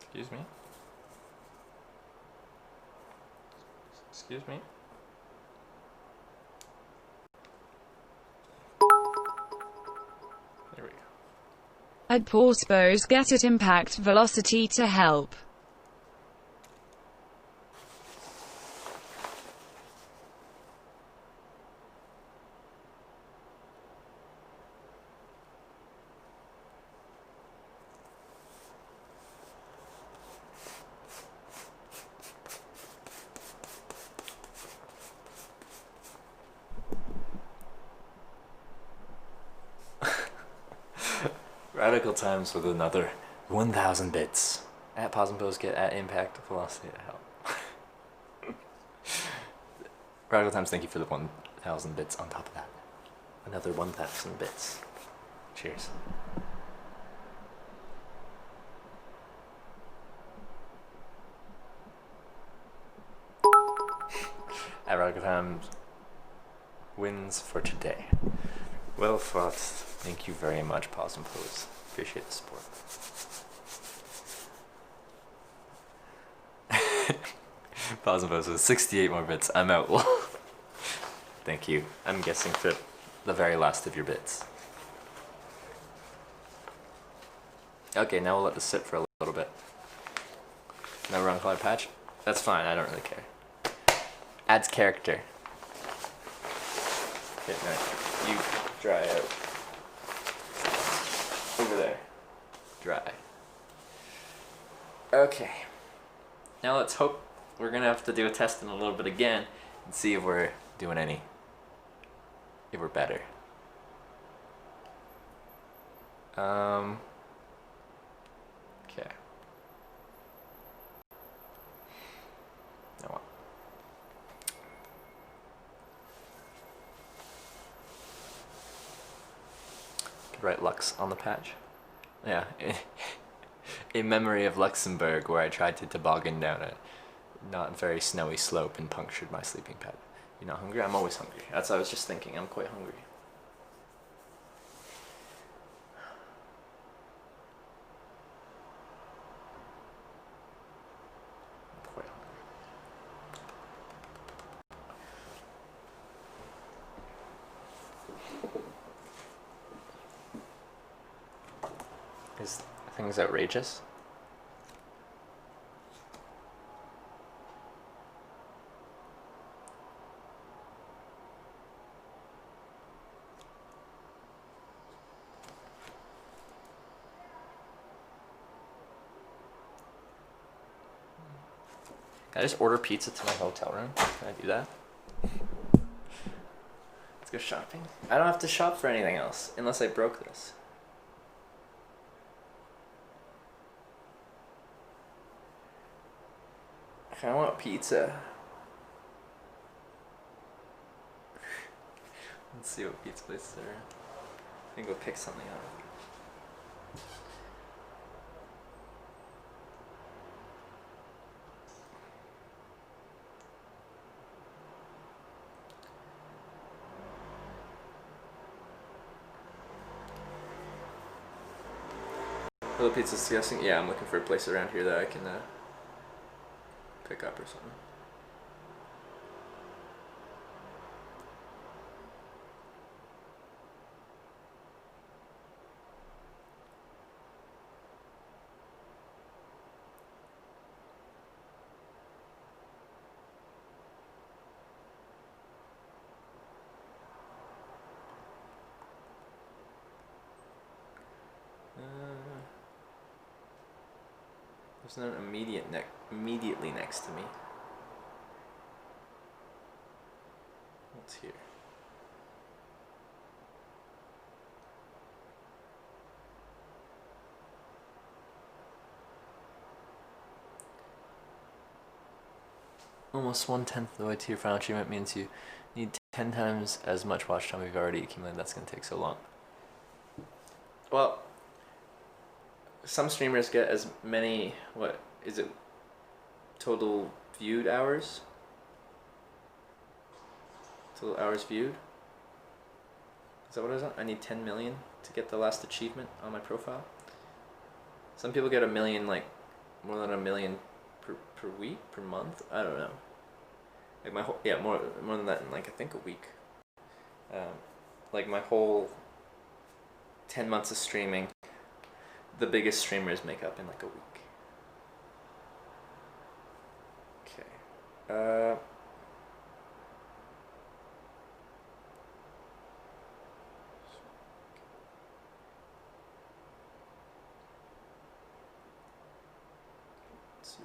Excuse me? Excuse me? There we go. I'd pause suppose get at impact velocity to help. Radical times with another 1,000 bits. At pause and pose get at impact velocity to help. Radical times, thank you for the 1,000 bits on top of that. Another 1,000 bits. Cheers. At Radical times wins for today. Well fought. Thank you very much, pause and pose. Appreciate the support. Pause and pose with 68 more bits. I'm out. Thank you. I'm guessing for the very last of your bits. Okay, now we'll let this sit for a little bit. Now we're on color patch. That's fine, I don't really care. Adds character. Okay, now you dry out. Over there. Dry. Okay. Now let's hope we're gonna have to do a test in a little bit again and see if we're doing any. If we're better. Okay. Now what? Could write Lux on the patch. Yeah. In memory of Luxembourg, where I tried to toboggan down a not very snowy slope and punctured my sleeping pad. You're not hungry? I'm always hungry. That's what I was just thinking. I'm quite hungry. I'm quite hungry. Is things outrageous? Can I just order pizza to my hotel room? Can I do that? Let's go shopping. I don't have to shop for anything else, unless I broke this. I want pizza. Let's see what pizza places there are. I can go pick something up. Little pizza's disgusting. Yeah, I'm looking for a place around here that I can pick up or something. There's none immediately next to me. What's here? Almost 1/10 of the way to your final achievement means you need 10 times as much watch time we've already accumulated. That's going to take so long. Well, some streamers get as many, what is it, total viewed hours? Total hours viewed? Is that what it is? I need 10 million to get the last achievement on my profile. Some people get 1 million, like more than 1 million per week, per month. I don't know. Like my whole, yeah, more than that in like I think a week. Like my whole 10 months of streaming, the biggest streamers make up in like a week. Okay. Let's see.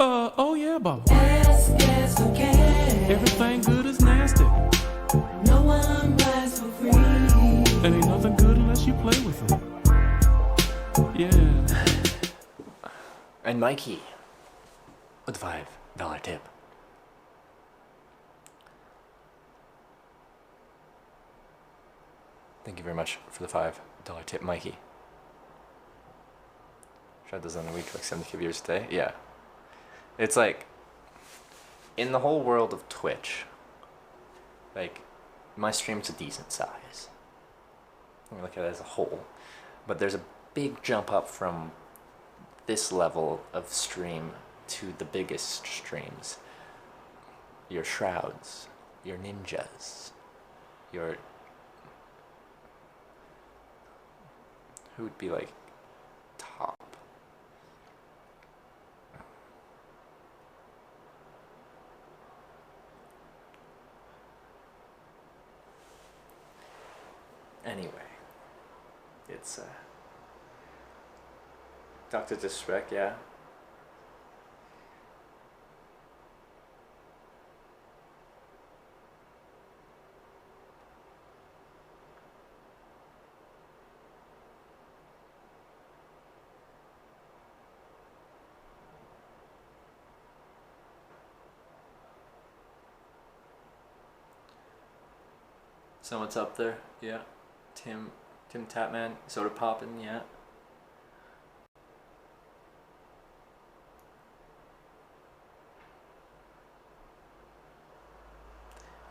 Oh yeah, Baba. Yes, okay. Everything good is nasty. No one rides for free. And ain't nothing good unless you play with it. Yeah. And Mikey with a $5 tip. Thank you very much for the $5 tip, Mikey. Tried those on a week, like 70 viewers a day. Yeah. It's like, in the whole world of Twitch, like, my stream's a decent size. When you look at it as a whole. But there's a big jump up from this level of stream to the biggest streams. Your Shrouds, your Ninjas, your... Who would be like top? Anyway, it's Dr. Disrespect, yeah. Someone's up there, yeah. Tim Tapman, Soda Poppin', yeah.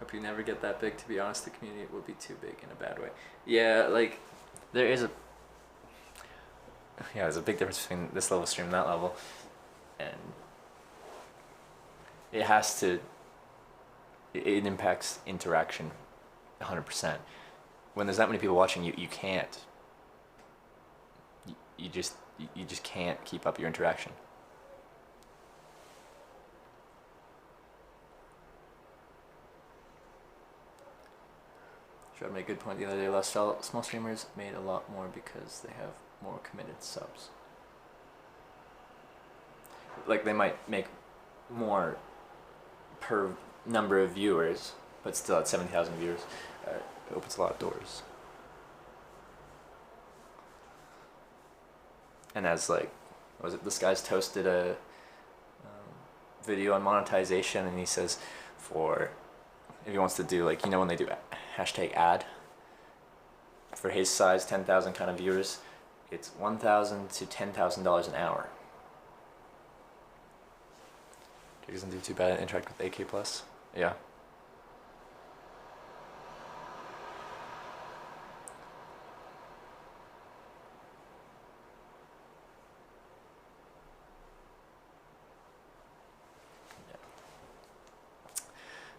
Hope you never get that big. To be honest, the community would be too big in a bad way. Yeah, like, there's a big difference between this level of stream and that level. And it has to, it impacts interaction 100%. When there's that many people watching, you can't. You just can't keep up your interaction. Sure, I made a good point the other day. Last small streamers made a lot more because they have more committed subs. Like, they might make more per number of viewers, but still at 70,000 viewers, it opens a lot of doors. And as, like, what was it, this guy's toasted a video on monetization, and he says if he wants to do, like, you know when they do hashtag ad, for his size, 10,000 kind of viewers, it's $1,000 to $10,000 an hour. He doesn't do too bad at Interact with AK+. Yeah.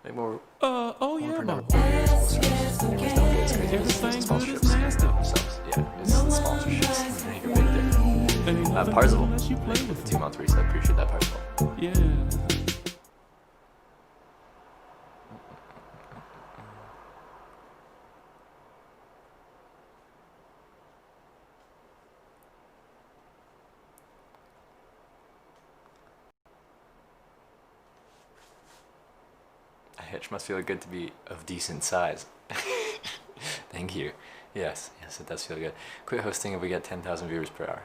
Maybe more. Oh yeah, Baba. Everything good is nasty. Yeah, it's the sponsorships. Make a big difference. And ain't nothing good Parzival. unless you play with it. 2-month reset. Appreciate that, Parzival. Yeah. hitch must feel good to be of decent size. Thank you. Yes, it does feel good. Quit hosting if we get 10,000 viewers per hour.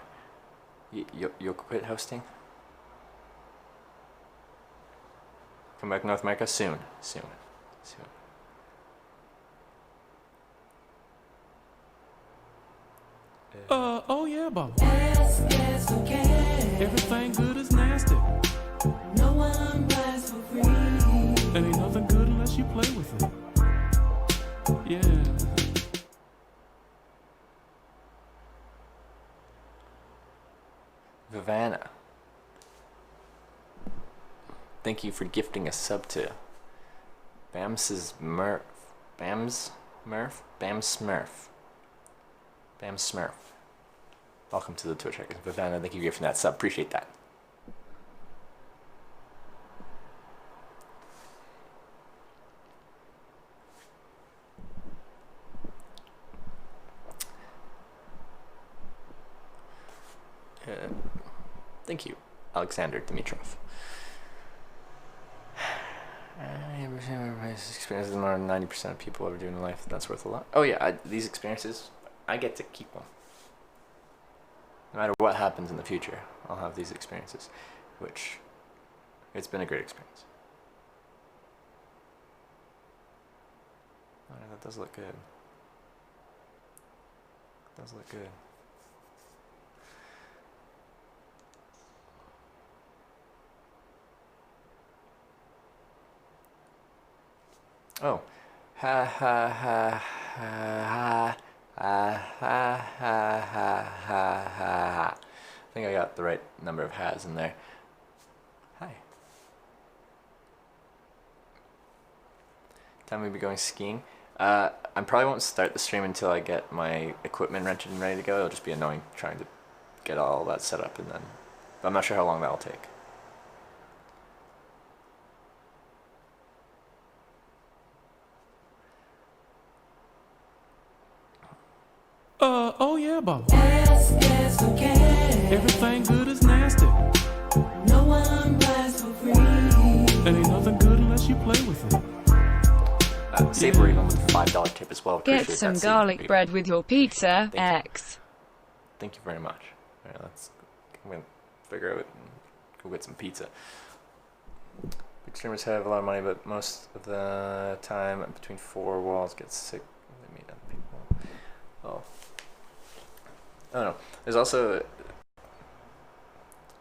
You'll quit hosting? Come back to North America soon. Oh yeah, Baba. Yes, okay. Everything good is nasty. No one rides for free. And ain't nothing good unless you play with it. Yeah. Vivanna. Thank you for gifting a sub to Bam's Smurf. Welcome to the Twitch. Vivanna, thank you for gifting that sub. Appreciate that. Thank you, Alexander Dimitrov. Experiences more than 90% of people ever do in life. That's worth a lot. Oh yeah, these experiences, I get to keep them. No matter what happens in the future, I'll have these experiences, which it's been a great experience. Oh, that does look good. It does look good. Oh, ha ha ha ha ha ha ha ha ha. I think I got the right number of has in there. Hi. Time we be going skiing. I probably won't start the stream until I get my equipment rented and ready to go. It'll just be annoying trying to get all that set up, and then I'm not sure how long that'll take. Oh yeah, Baba. Yes, okay. Everything good is nasty. No one rides for free. And ain't nothing good unless you play with it. Savory even with $5 tip as well. Get Appreciate some that, garlic Savory. bread with your pizza, Thank you. X. Thank you very much. Alright, I'm gonna figure out and go get some pizza. Big streamers have a lot of money, but most of the time between four walls get sick. They meet other people. Oh. I don't know. There's also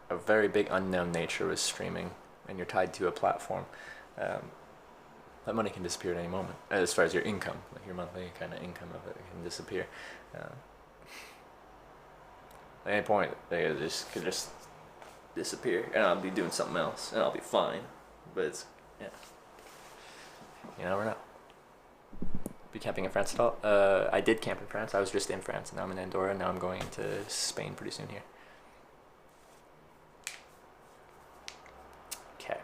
a very big unknown nature with streaming, and you're tied to a platform. That money can disappear at any moment, as far as your income, like your monthly kind of income of it can disappear. At any point, they could just disappear, and I'll be doing something else, and I'll be fine. But it's, yeah, you never know. Be camping in France at all? I did camp in France. I was just in France, and now I'm in Andorra, and now I'm going to Spain pretty soon here. Okay.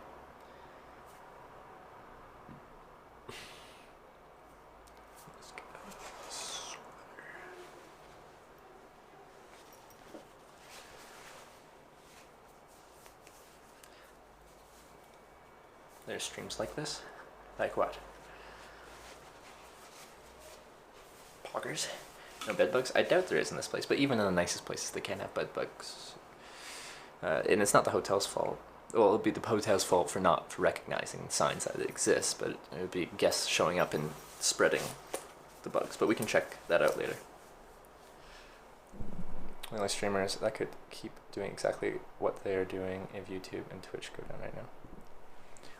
There's streams like this? Like what? Poggers? No bed bugs? I doubt there is in this place, but even in the nicest places they can't have bed bugs. And it's not the hotel's fault. Well, it would be the hotel's fault for not recognizing signs that it exists, but it would be guests showing up and spreading the bugs. But we can check that out later. Only streamers that could keep doing exactly what they are doing if YouTube and Twitch go down right now.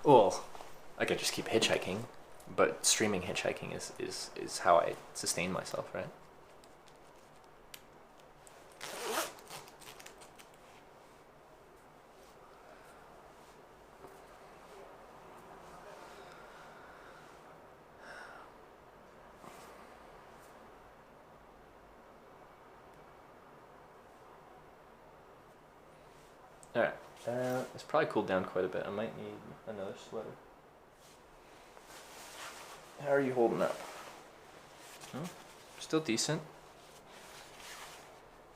Well, I could just keep hitchhiking, but streaming hitchhiking is how I sustain myself, right? Alright, it's probably cooled down quite a bit. I might need another sweater. How are you holding up? Hmm? Still decent.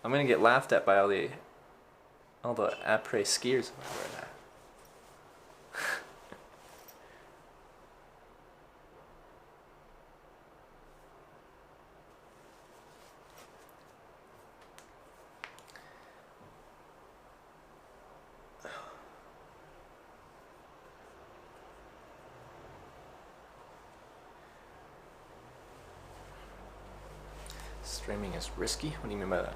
I'm gonna get laughed at by all the après skiers over there. Streaming is risky? What do you mean by that?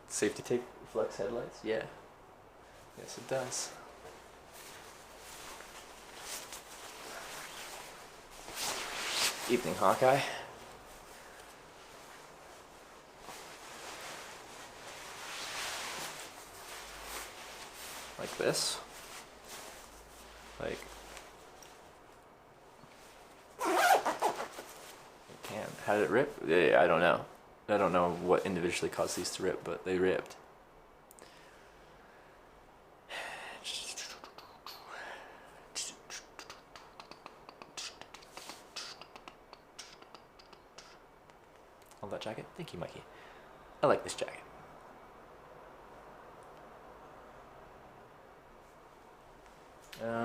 Safety tape reflects headlights? Yeah. Yes, it does. Evening, Hawkeye. Like this. Like. Damn, how did it rip? Yeah, I don't know. I don't know what individually caused these to rip, but they ripped. Love that jacket. Thank you, Mikey. I like this jacket.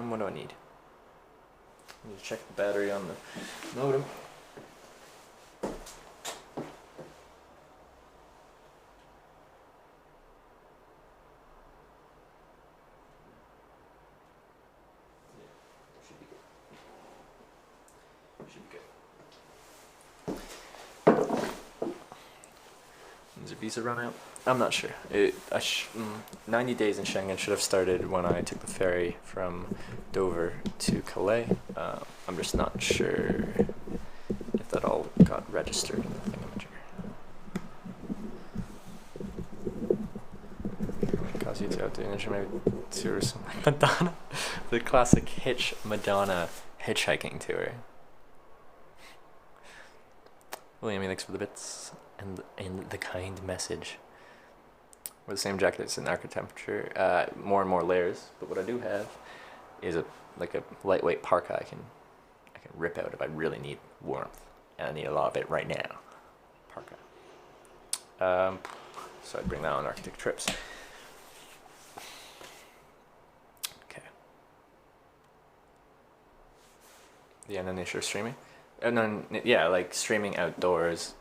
What do I need? I need to check the battery on the modem. Does your visa run out? I'm not sure. 90 days in Schengen should have started when I took the ferry from Dover to Calais. I'm just not sure if that all got registered in the thingamajig. Cause you to out doing maybe tour something. Madonna, the classic Madonna hitchhiking tour. William, thanks for the bits and the kind message. With the same jacket, it's in darker temperature, more and more layers. But what I do have is a lightweight parka I can rip out if I really need warmth, and I need a lot of it right now. Parka. So I'd bring that on Arctic trips. Okay. Yeah, and then they sure streaming. And then yeah, like streaming outdoors,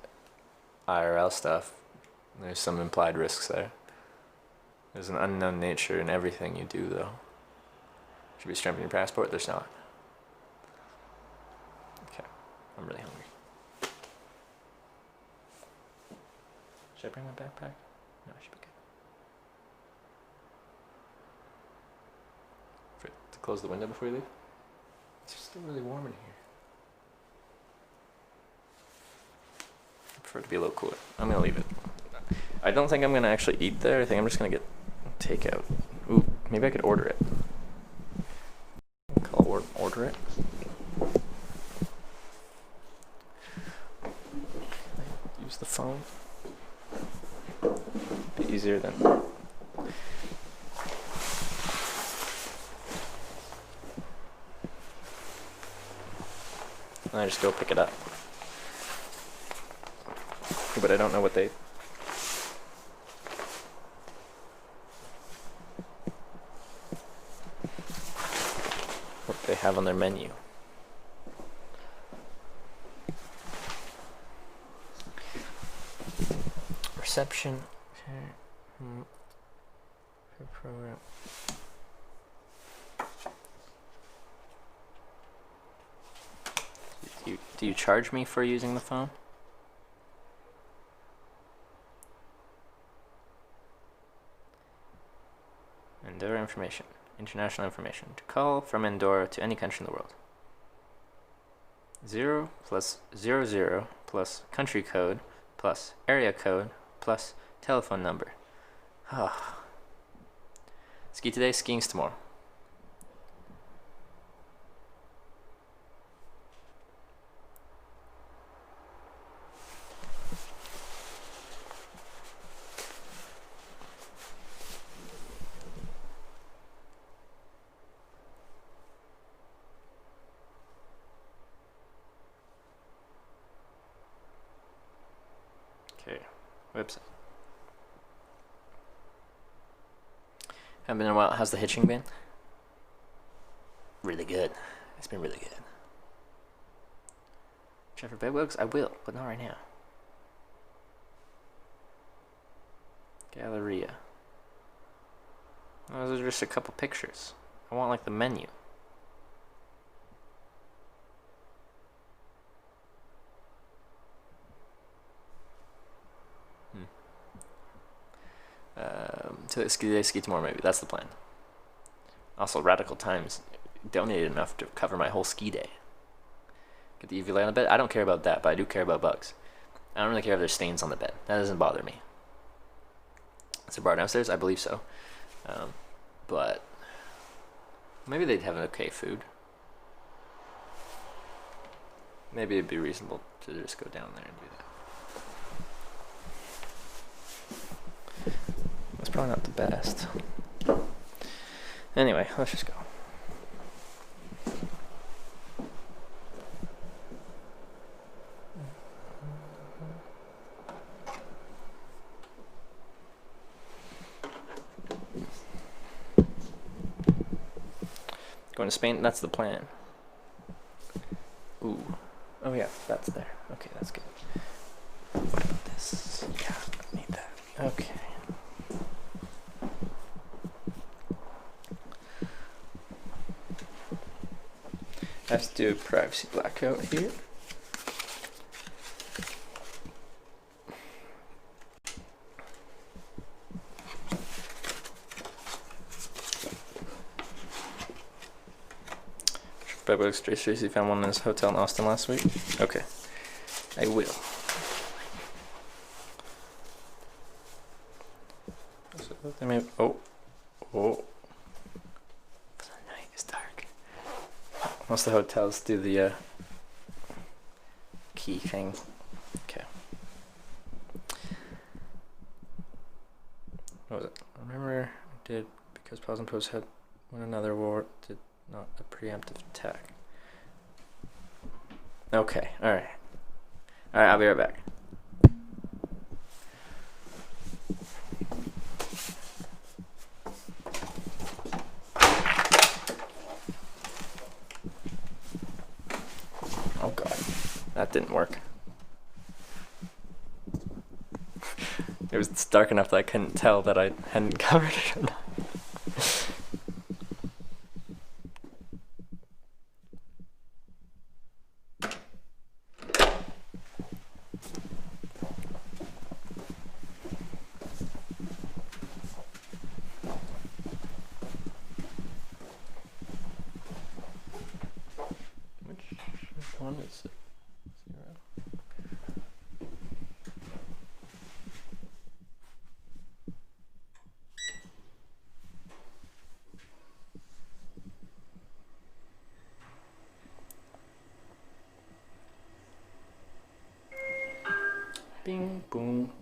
IRL stuff. There's some implied risks there. There's an unknown nature in everything you do, though. Should be stamping your passport? There's not. Okay, I'm really hungry. Should I bring my backpack? No, I should be good. To close the window before you leave? It's still really warm in here. I prefer it to be a little cooler. I'm gonna leave it. I don't think I'm gonna actually eat there. I think I'm just gonna get takeout. Ooh, maybe I could order it. Order it. Use the phone. Be easier than. And I just go pick it up. But I don't know what they. Have on their menu. Reception. Program. Do you charge me for using the phone? Andorra information. International information. To call from Andorra to any country in the world. 0 plus 00 plus country code plus area code plus telephone number. Ski today, skiing's tomorrow. Website. Haven't been in a while. How's the hitching been? Really good. It's been really good. Check for bedbugs? I will, but not right now. Galleria. Oh, those are just a couple pictures. I want like the menu. So they ski tomorrow, maybe. That's the plan. Also, Radical Times donated enough to cover my whole ski day. Get the UV light on the bed. I don't care about that, but I do care about bugs. I don't really care if there's stains on the bed. That doesn't bother me. Is there a bar downstairs? I believe so. But maybe they'd have an okay food. Maybe it'd be reasonable to just go down there and do that. It's probably not the best. Anyway, let's just go. Going to Spain? That's the plan. Ooh. Oh yeah, that's there. Okay, that's good. What about this? Yeah, I need that. Okay. I have to do a privacy blackout here. Bedbugs, Tracy found one in his hotel in Austin last week. Okay, I will. Oh. The night is dark. Most of the hotels do the key thing. Okay. What was it? I remember I did because pause and post had one another war did not a preemptive attack. Okay, alright. Alright, I'll be right back. Oh god, that didn't work. It was dark enough that I couldn't tell that I hadn't covered it or not. Which one is it? 0. Bing boom.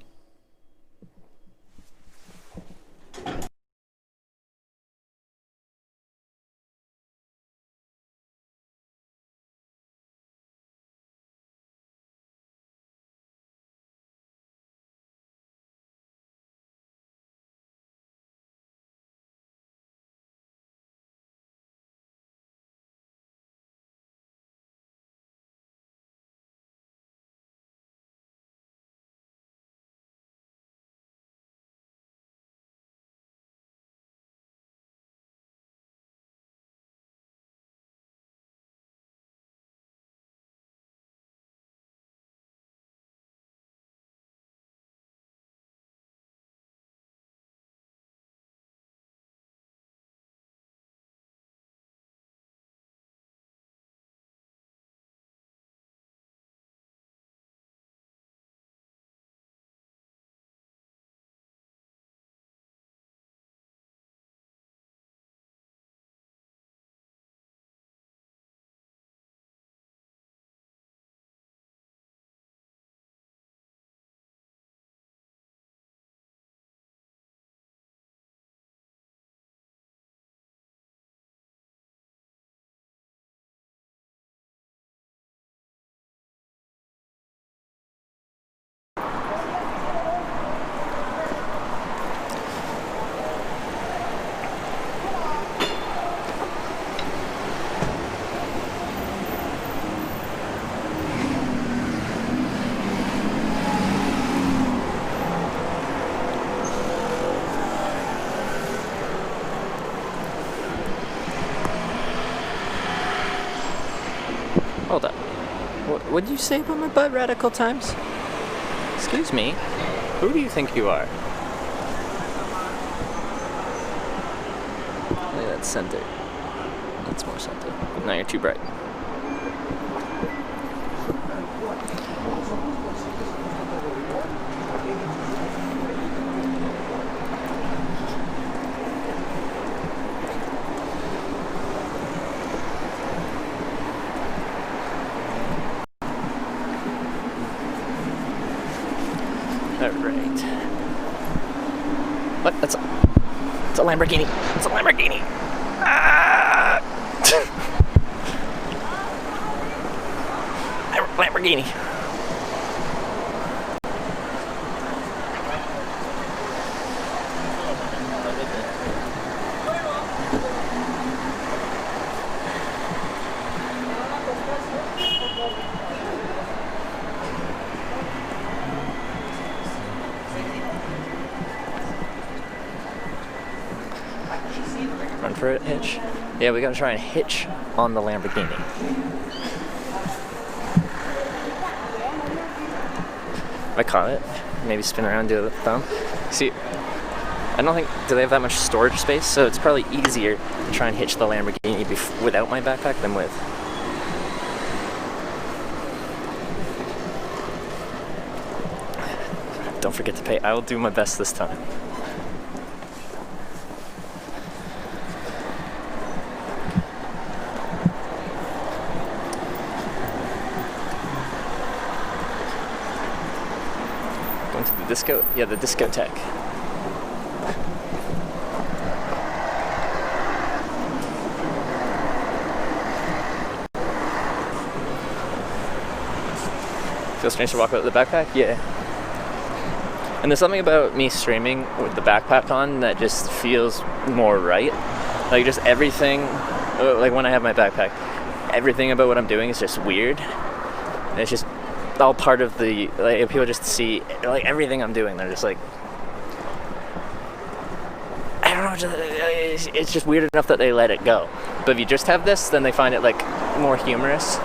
Hold up. What did you say about my butt, Radical Times? Excuse me? Who do you think you are? That's center. That's more center. Now you're too bright. Alright. What? It's a Lamborghini. It's a Lamborghini. Ah! Lamborghini. Run for it, hitch. Yeah, we gotta try and hitch on the Lamborghini. If I caught it, maybe spin around, do it with the thumb. See, I don't think, do they have that much storage space? So it's probably easier to try and hitch the Lamborghini without my backpack than with. Don't forget to pay. I will do my best this time. Going to the disco? Yeah, the discotheque. Feels strange to walk out with the backpack? Yeah. And there's something about me streaming with the backpack on that just feels more right. Like just everything, like when I have my backpack, everything about what I'm doing is just weird. And it's just all part of the, like people just see like everything I'm doing. They're just like, I don't know, it's just weird enough that they let it go. But if you just have this, then they find it like more humorous.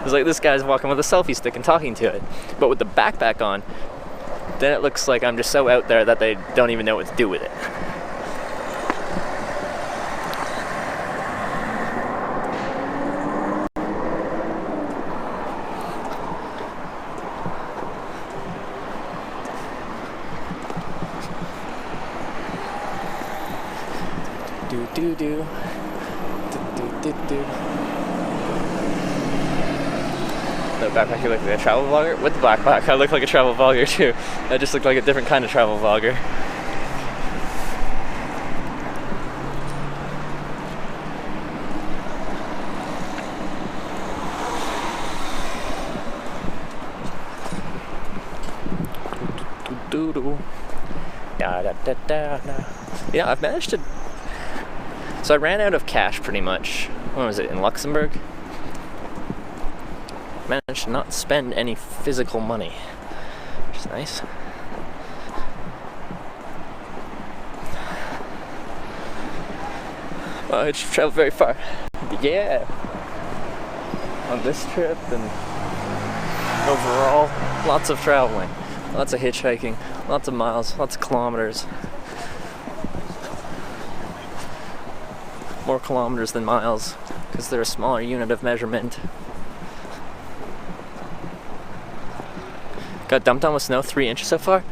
It's like this guy's walking with a selfie stick and talking to it. But with the backpack on, then it looks like I'm just so out there that they don't even know what to do with it. Do do do. Do do do do. The backpack, you look like a travel vlogger? With the backpack, I look like a travel vlogger too. I just look like a different kind of travel vlogger. Da da da da da. Yeah, I've managed to. So I ran out of cash pretty much. When was it? In Luxembourg? Managed to not spend any physical money, which is nice. Well, I should travel very far. Yeah. On this trip and overall, lots of traveling, lots of hitchhiking, lots of miles, lots of kilometers. More kilometers than miles, because they're a smaller unit of measurement. Got dumped on with snow, 3 inches so far?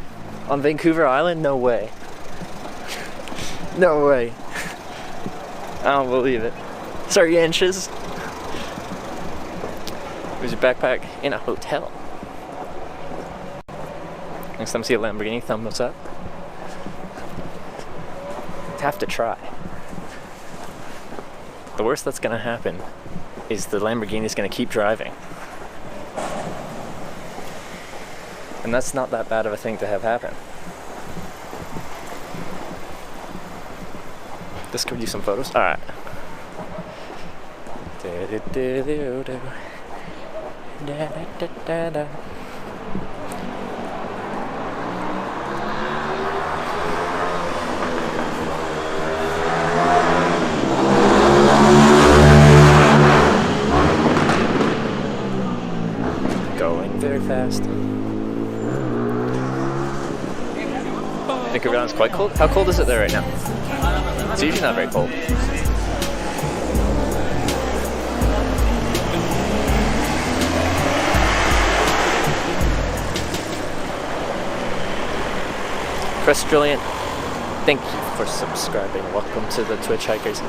On Vancouver Island? No way. No way. I don't believe it. 3 inches? Where's your backpack? In a hotel. Next time I see a Lamborghini, thumb those up. Have to try. The worst that's gonna happen is the Lamborghini's gonna keep driving. And that's not that bad of a thing to have happen. This could use some photos. Alright. Going very fast. Vancouver Island's quite cold. How cold is it there right now? It's usually not very cold. Chris Julian, thank you for subscribing. Welcome to the Twitch Hikers.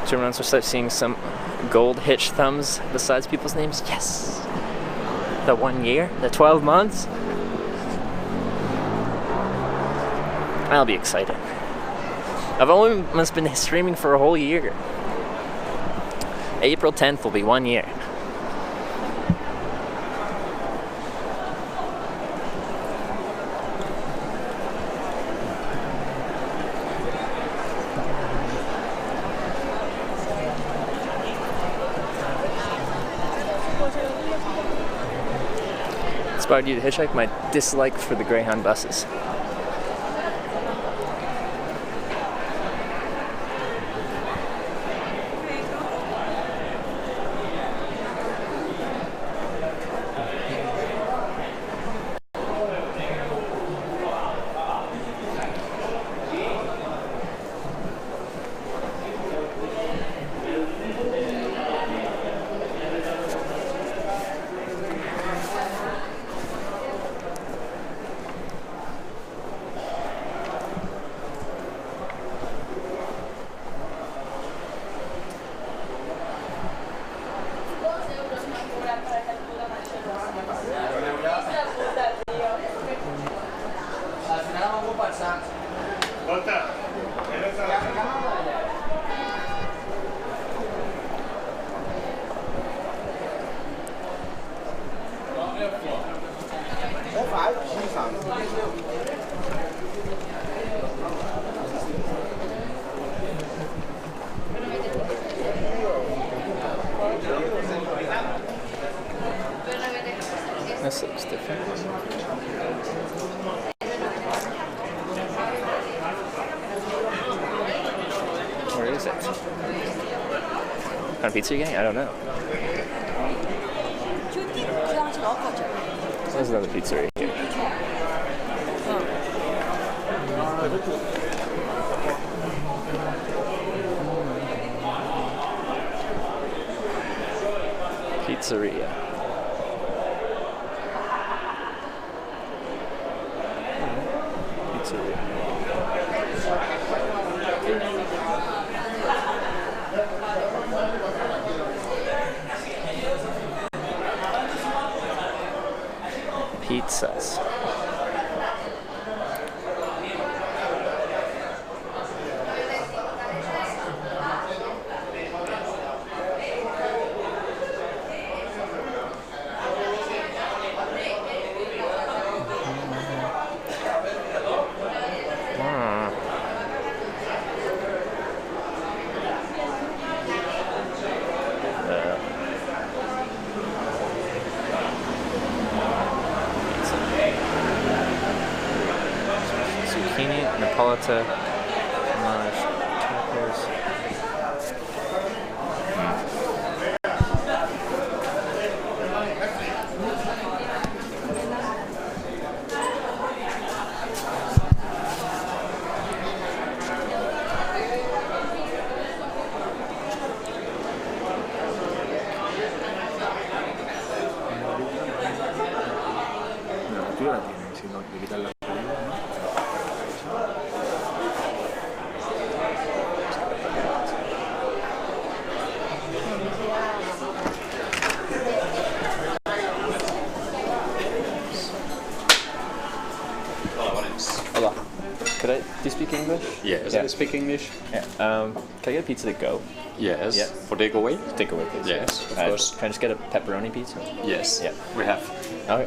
So everyone will start seeing some gold hitch thumbs besides people's names. Yes! The 1 year? The 12 months? I'll be excited. I've almost been streaming for a whole year. April 10th will be 1 year. Inspired you to hitchhike? My dislike for the Greyhound buses. This looks different. Where is it? What kind of pizza are you getting? I don't know. There's another pizzeria here. Pizzeria. Pizzas. Napolita, fromage, tacos. Tú la tienes, si no, le quitas la salida, ¿no? Hola. Could I? Do you speak English? Yes, Yeah. I speak English. Yeah. Can I get a pizza to go? Yes. Yeah. For takeaway? Takeaway, please. Yes, of Uh, course. Can I just get a pepperoni pizza? Yes. Yeah. We have Okay.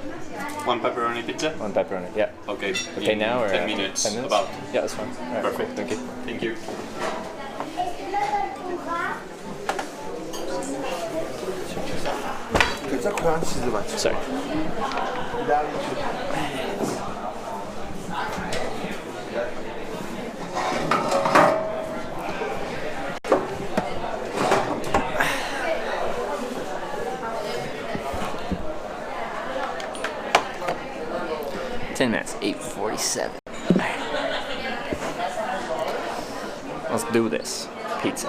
one pepperoni pizza. One pepperoni. Yeah. Okay. Okay, in now or 10 after? minutes. 10 minutes? About. Yeah, that's fine. All right, Perfect. cool. Thank you. Thank you. Sorry. 37. Let's do this. Pizza.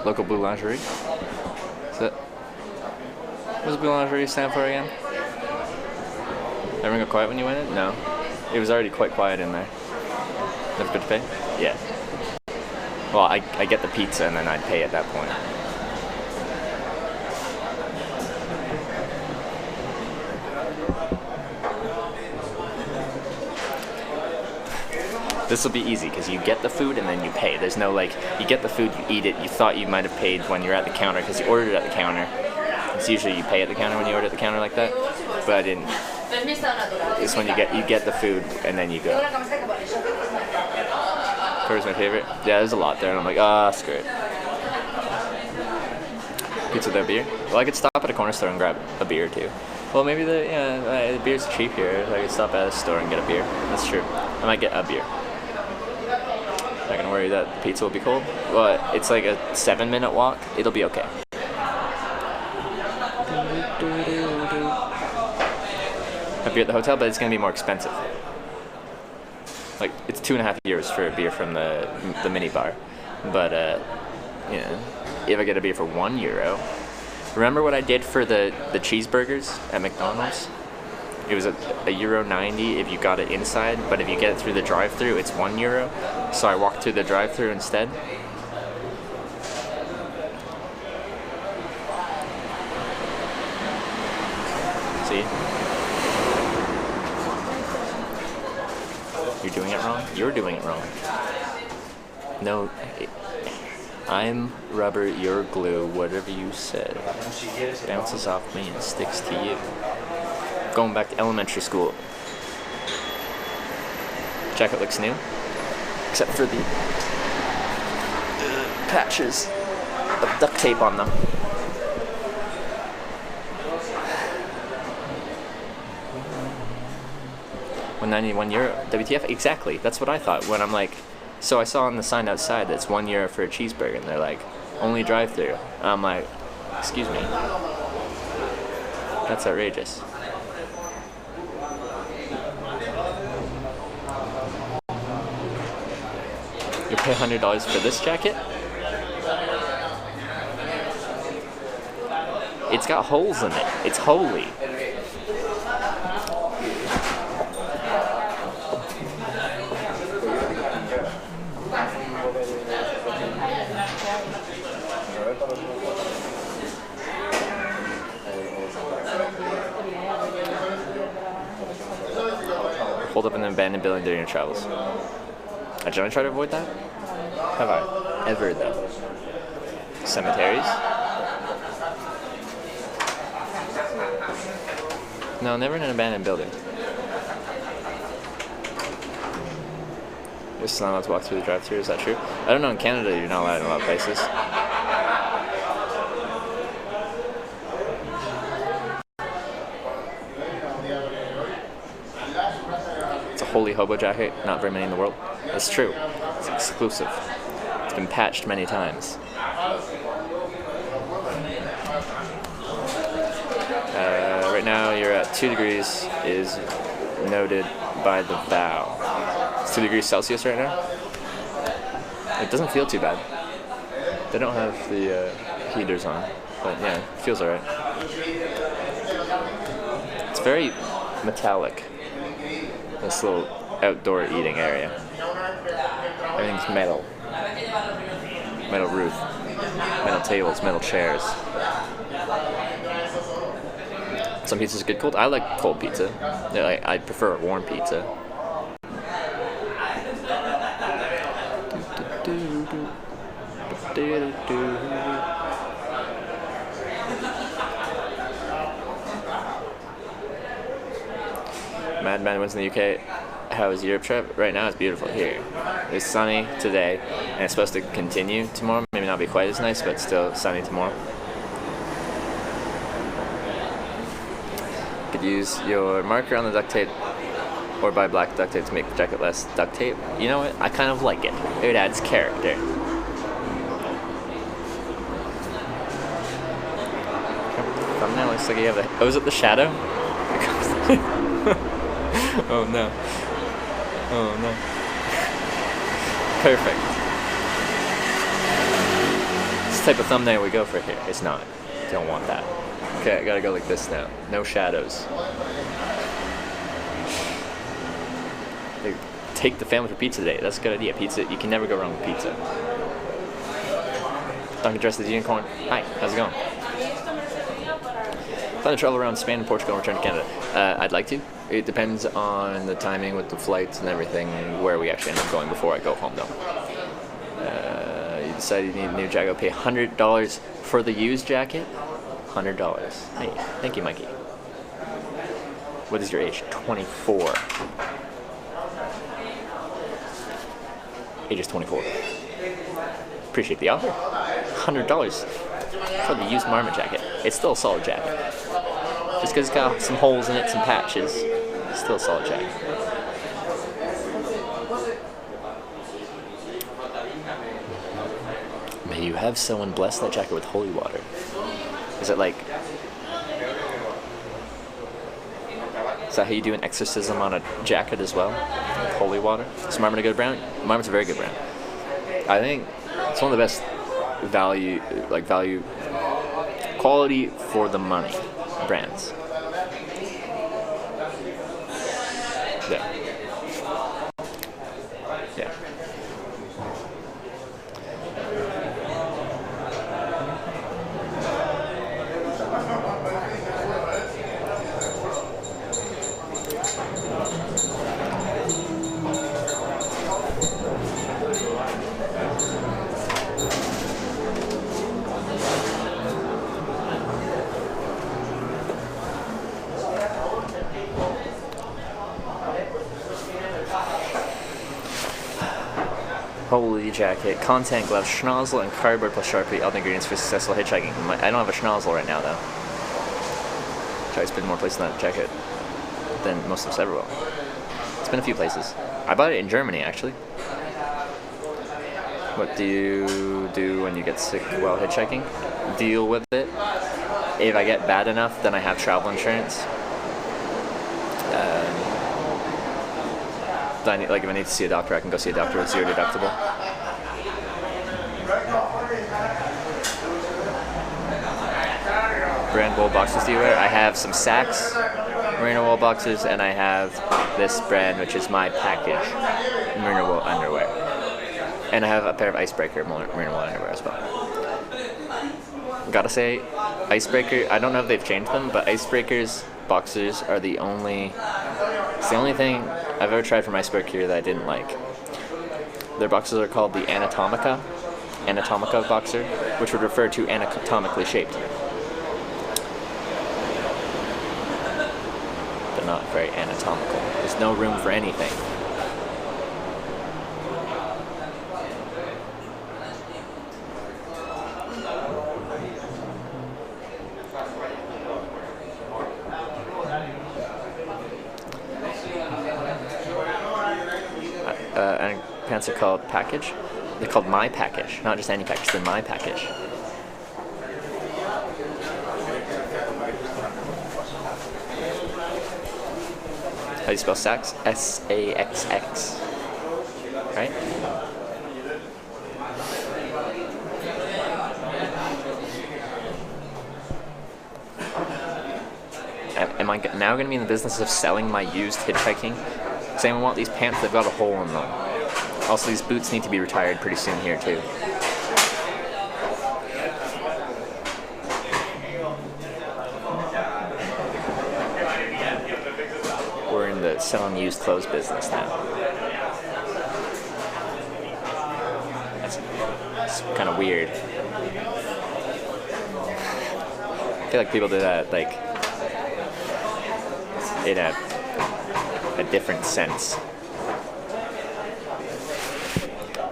Local boulangerie. Is that? What does boulangerie stand for again? Everyone got quiet when you went in? No. It was already quite quiet in there. Never good to pay? Yeah. Well, I get the pizza and then I'd pay at that point. This will be easy because you get the food and then you pay. There's no like, you get the food, you eat it, you thought you might have paid when you're at the counter because you ordered it at the counter. It's usually you pay at the counter when you order at the counter like that. But I didn't. It's when you get the food and then you go. Curry's my favorite. Yeah, there's a lot there and I'm like, screw it. Pizza with a beer? Well, I could stop at a corner store and grab a beer too. Well, maybe the beer's cheap here. I could stop at a store and get a beer. That's true. I might get a beer. Not gonna worry that the pizza will be cold. Well, it's like a 7-minute walk. It'll be okay. A beer at the hotel, but it's gonna be more expensive. Like it's 2.5 euros for a beer from the mini bar. But if I get a beer for €1. Remember what I did for the cheeseburgers at McDonald's? It was €1.90 if you got it inside, but if you get it through the drive-thru, it's €1. So I walked through the drive-thru instead. See? You're doing it wrong? You're doing it wrong. No. I'm rubber, you're glue, whatever you said. Bounces off me and sticks to you. Going back to elementary school. Jacket looks new. Except for the patches of duct tape on them. €191. WTF? Exactly. That's what I thought when I'm like, so I saw on the sign outside that it's €1 for a cheeseburger, and they're like, only drive-through. I'm like, excuse me. That's outrageous. You pay $100 for this jacket? It's got holes in it. It's holy. Hold up in an abandoned building during your travels. I generally try to avoid that. Have I? Ever, though. Cemeteries? No, never in an abandoned building. You're just not allowed to walk through the drive-thru, is that true? I don't know, in Canada you're not allowed in a lot of places. It's a holy hobo jacket, not very many in the world. That's true. It's exclusive. It's been patched many times. Right now you're at 2 degrees is noted by the bow. It's 2 degrees Celsius right now. It doesn't feel too bad. They don't have the heaters on, but yeah, it feels alright. It's very metallic, this little outdoor eating area. Everything's metal. Metal roof, metal tables, metal chairs. Some pizza's good cold. I like cold pizza. Yeah, I prefer a warm pizza. Madman wins in the UK. How was your Europe trip? Right now it's beautiful here. It's sunny today, and it's supposed to continue tomorrow. Maybe not be quite as nice, but still sunny tomorrow. Could use your marker on the duct tape or buy black duct tape to make the jacket less duct tape. You know what? I kind of like it. It adds character. Thumbnail looks like you have a... Oh, is it the shadow? Oh no. Oh no. Perfect. This type of thumbnail we go for here. It's not. Don't want that. Okay, I gotta go like this now. No shadows. Hey, take the family for pizza today. That's a good idea. Pizza, you can never go wrong with pizza. Dunkin' dressed as a unicorn. Hi, how's it going? Plan to travel around Spain and Portugal and return to Canada. I'd like to. It depends on the timing with the flights and everything, where we actually end up going before I go home, though. You decide you need a new jacket. I'll pay $100 for the used jacket. $100. Hey, thank you, Mikey. What is your age? 24. Age is 24. Appreciate the offer. $100 for the used Marmot jacket. It's still a solid jacket. Just because it's got some holes in it, some patches, it's still a solid jacket. May you have someone bless that jacket with holy water. Is it like... Is that how you do an exorcism on a jacket as well? With holy water? Is Marmot a good brand? Marmot's a very good brand. I think it's one of the best value quality for the money brands. Yeah. Yeah. Holy jacket, content gloves, schnozzle, and cardboard plus Sharpie, all the ingredients for successful hitchhiking. I don't have a schnozzle right now, though. Try to spend more places on that jacket than most of us ever will. It's been a few places. I bought it in Germany, actually. What do you do when you get sick while hitchhiking? Deal with it. If I get bad enough, then I have travel insurance. If I need to see a doctor, I can go see a doctor with zero deductible. Brand wool boxes do you wear? I have some Saks merino wool boxes, and I have this brand, which is my package, merino wool underwear. And I have a pair of Icebreaker merino wool underwear as well. Gotta say, Icebreaker, I don't know if they've changed them, but Icebreaker's boxers are the only thing I've ever tried from Icebreaker that I didn't like. Their boxers are called the Anatomica boxer, which would refer to anatomically shaped. They're not very anatomical. There's no room for anything. And pants are called package. They're called my package, not just any package. They're my package. How do you spell Saks? S-A-X-X. Right? Am I now going to be in the business of selling my used hitchhiking? Because I want these pants, they've got a hole in them. Also, these boots need to be retired pretty soon here, too. We're in the selling used clothes business now. That's kind of weird. I feel like people do that, like, in a different sense.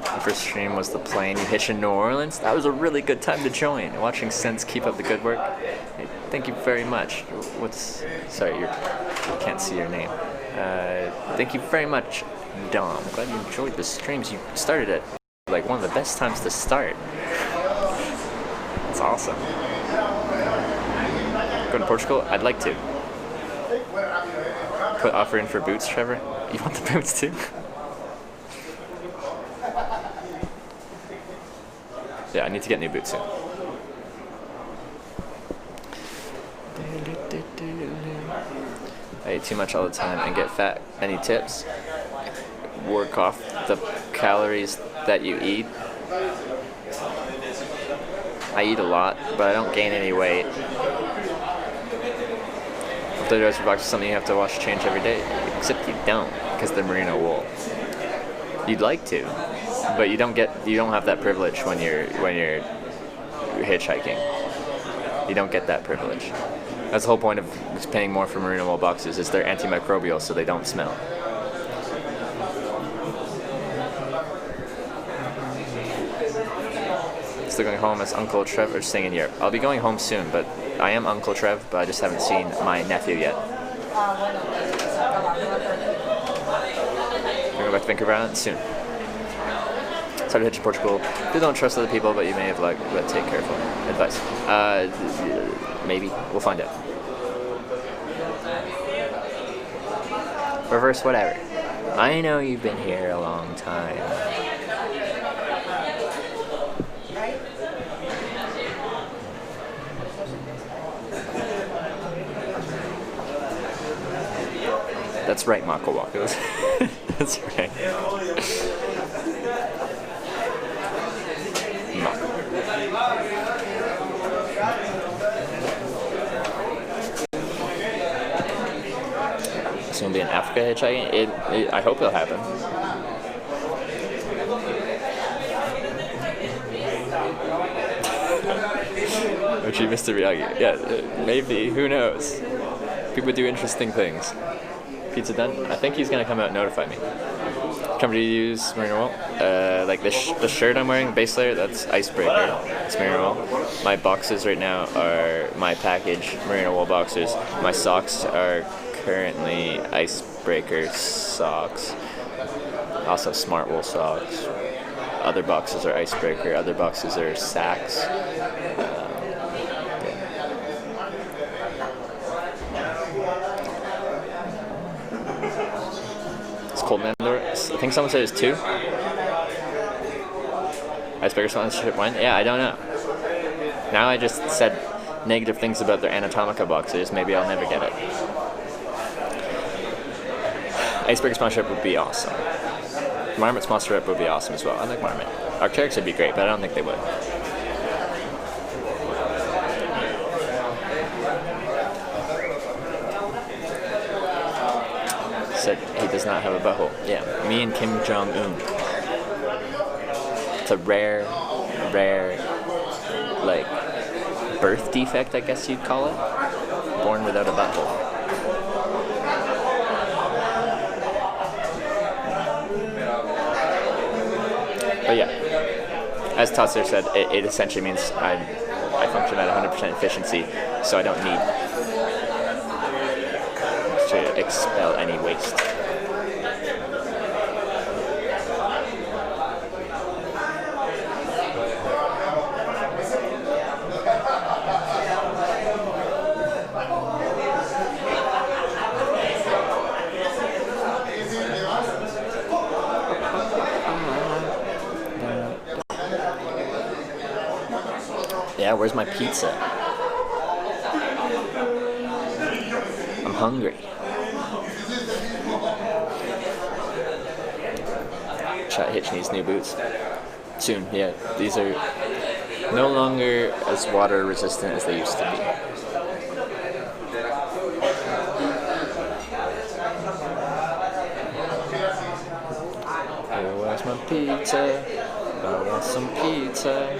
The first stream was the plane you hitched in New Orleans. That was a really good time to join. Watching Sense keep up the good work. Hey, thank you very much. Sorry, you can't see your name. Thank you very much, Dom. Glad you enjoyed the streams. You started at like one of the best times to start. That's awesome. Go to Portugal? I'd like to. put offer in for boots, Trevor? You want the boots too? Yeah, I need to get new boots soon. I eat too much all the time and get fat. Any tips? Work off the calories that you eat. I eat a lot, but I don't gain any weight. $30 per box is something you have to wash and change every day, except you don't, because they're merino wool. You'd like to, but you don't have that privilege when you're hitchhiking. You don't get that privilege. That's the whole point of paying more for merino wool boxes, is they're antimicrobial, so they don't smell. Still going home as Uncle Trevor staying in Europe. I'll be going home soon, but I am Uncle Trev, but I just haven't seen my nephew yet. We're going back to Vancouver Island soon. Started hitching Portugal. They don't trust other people, but you may have but take careful advice. Maybe. We'll find out. Reverse whatever. I know you've been here a long time. That's right, Mako Wakos. That's right. It's gonna be in Africa hitchhiking. I hope it'll happen. Which you, Mr. Miyagi? Yeah, maybe. Who knows? People do interesting things. Pizza done? I think he's gonna come out and notify me. Comfort to use merino wool. Like the shirt I'm wearing, base layer, that's Icebreaker. It's merino wool. My boxes right now are my package merino wool boxers. My socks are currently Icebreaker socks. Also smart wool socks. Other boxes are Icebreaker. Other boxes are Saks. Cold in Andorra. I think someone said it's 2. Icebreaker sponsorship when? Yeah, I don't know. Now I just said negative things about their Anatomica boxes. Maybe I'll never get it. Icebreaker sponsorship would be awesome. Marmot sponsorship would be awesome as well. I like Marmot. Arc'teryx would be great, but I don't think they would. Said he does not have a butthole. Yeah, me and Kim Jong-un. It's a rare, like, birth defect, I guess you'd call it. Born without a butthole. But yeah, as Tatser said, it essentially means I function at 100% efficiency, so I don't need to expel any waste. Yeah, where's my pizza? I'm hungry. Hitch needs new boots. Soon, yeah. These are no longer as water resistant as they used to be. Here was my pizza. I want some pizza.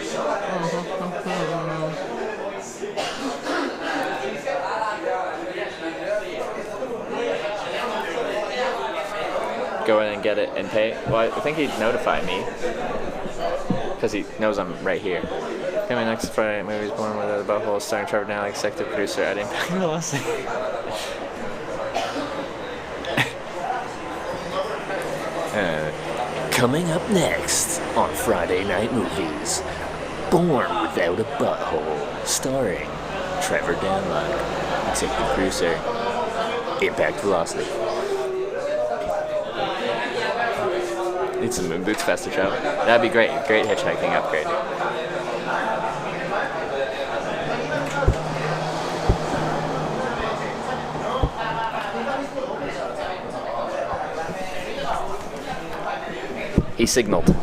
Go in and get it and pay. Well, I think he'd notify me because he knows I'm right here. Coming next Friday, movies Born Without a Butthole, starring Trevor Downey, executive producer at Impact Velocity. Coming up next on Friday Night Movies, Born Without a Butthole, starring Trevor Downey, executive producer, Impact Velocity. Need some moon boots faster travel. That'd be great. Great hitchhiking upgrade. He signaled.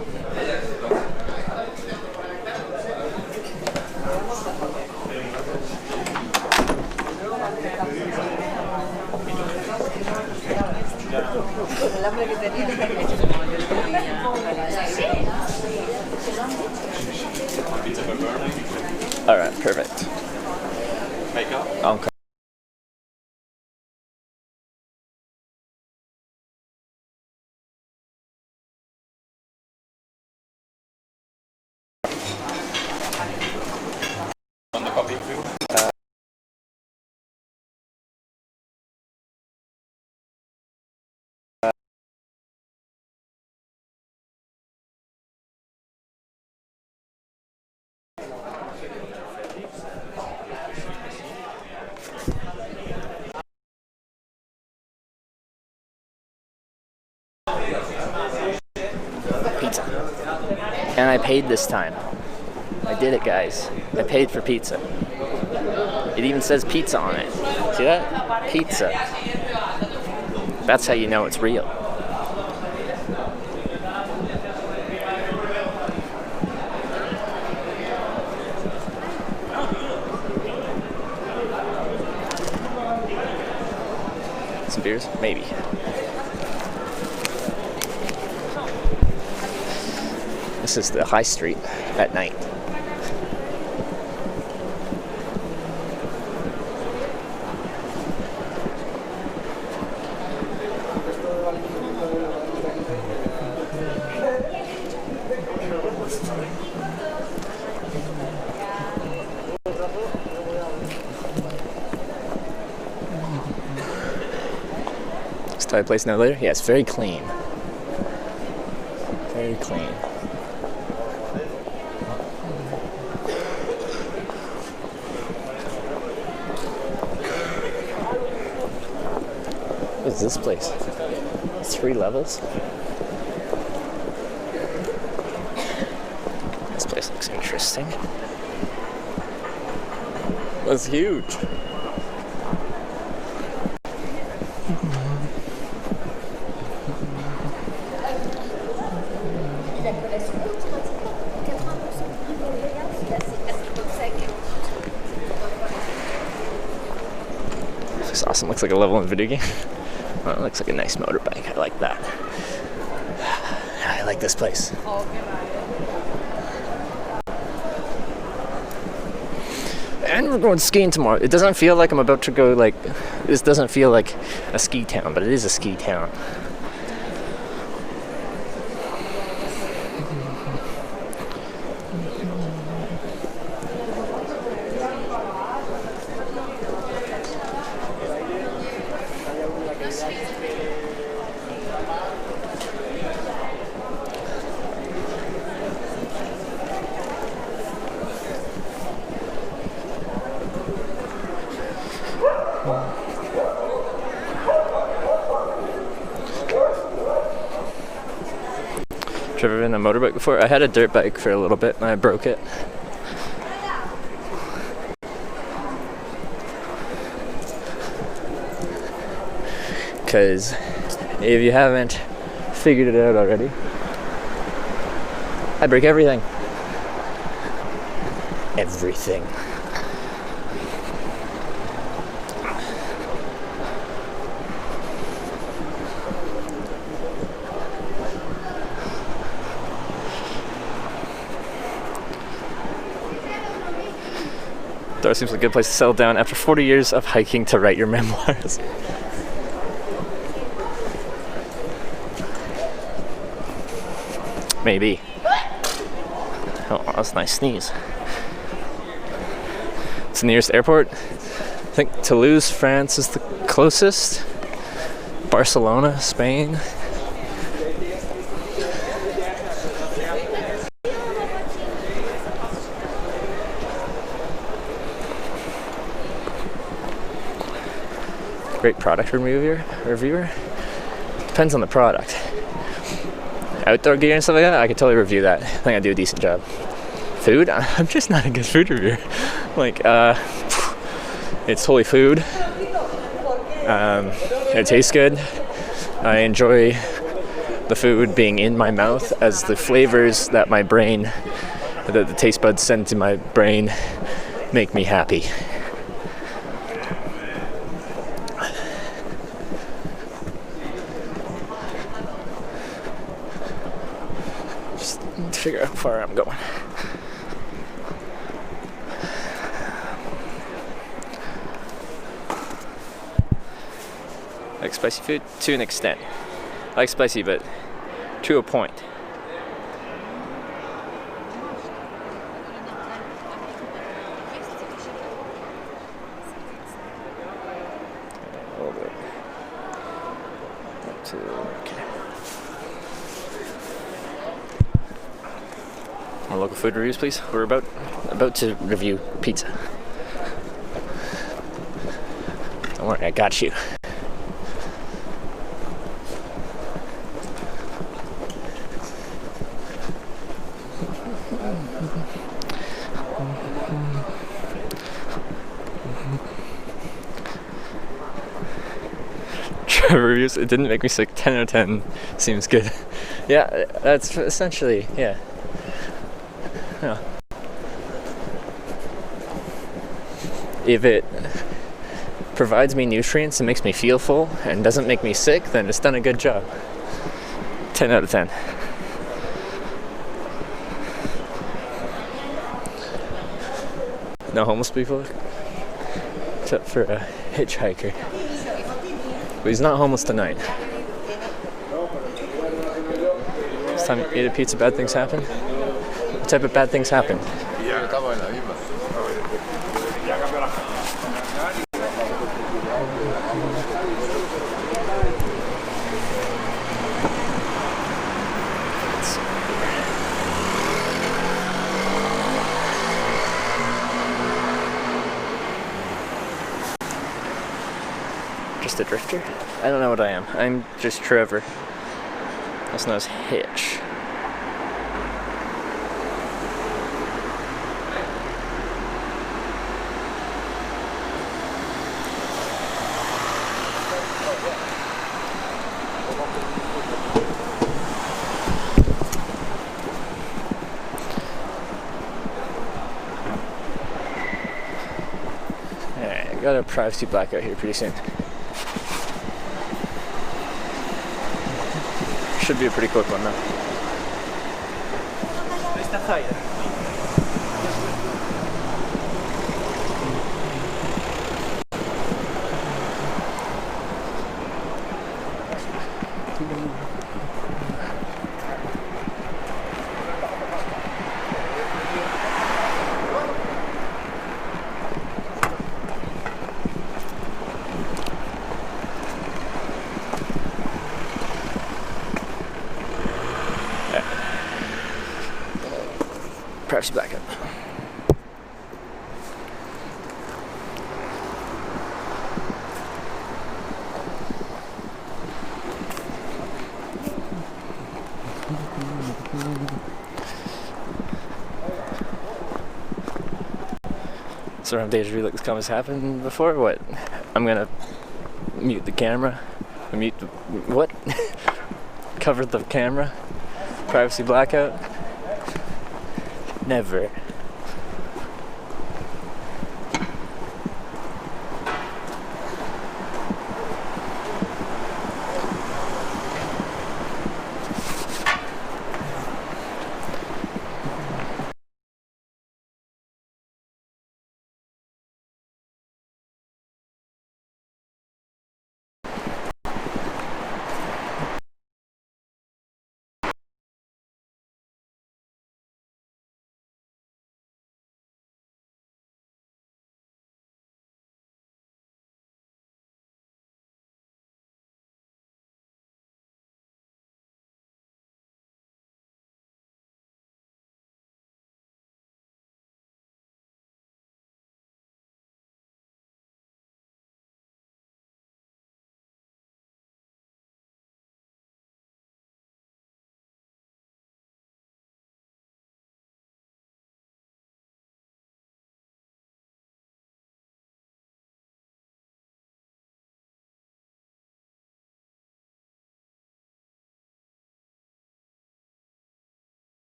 All right, perfect. Make up. Okay. On the copy. Pizza. And I paid this time. I did it, guys. I paid for pizza. It even says pizza on it. See that? Pizza. That's how you know it's real. Some beers? Maybe. This is the high street at night. This type of place now later? Yeah, it's very clean. Very clean. What is this place? 3 levels? This place looks interesting. That's huge. This is awesome. Looks like a level in a video game. Oh, it looks like a nice motorbike. I like that. I like this place. And we're going skiing tomorrow. It doesn't feel like I'm about to go, like, this doesn't feel like a ski town, but it is a ski town. Driven a motorbike before. I had a dirt bike for a little bit and I broke it. Because if you haven't figured it out already, I break everything. Everything. Andorra seems like a good place to settle down after 40 years of hiking to write your memoirs. Maybe. Oh, that's a nice sneeze. It's the nearest airport. I think Toulouse, France is the closest. Barcelona, Spain. Great product reviewer. Depends on the product. outdoor gear and stuff like that, I could totally review that. I think I do a decent job. Food? I'm just not a good food reviewer. Like, it's totally food. It tastes good. I enjoy the food being in my mouth as the flavors that my brain, that the taste buds send to my brain, make me happy. Just need to figure out how far I'm going. Like spicy food to an extent. I like spicy, but to a point. A little bit. Up to, okay. More local food reviews, please. We're about to review pizza. Don't worry, I got you. Reviews, it didn't make me sick. 10 out of 10 seems good. Yeah, that's essentially, yeah. If it provides me nutrients and makes me feel full and doesn't make me sick, then it's done a good job. 10 out of 10. No homeless people, except for a hitchhiker. But he's not homeless tonight. This time you eat a pizza, bad things happen? What type of bad things happen? Just a drifter? I don't know what I am. I'm just Trevor. Also known as Hitch. Alright, I got a privacy blackout here pretty soon. Should be a pretty quick one though. Privacy blackout. So around deja vu like this comments happened before? What? I'm gonna mute the camera. Mute the what? Cover the camera. Privacy blackout. Never.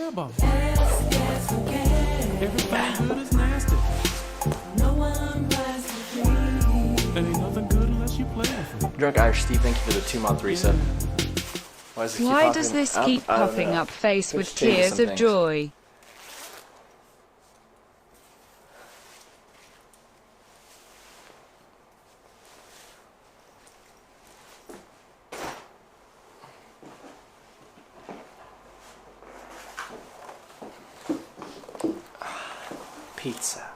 about? Gas, gas, okay. Everything good is nasty. No one rides for free. Ain't nothing good unless you play with it. Drunk Irish Steve, thank you for the 2-month reset. Why does it keep Why popping does this up? keep I don't popping know. up face Could with just change tears some of things. joy? Pizza.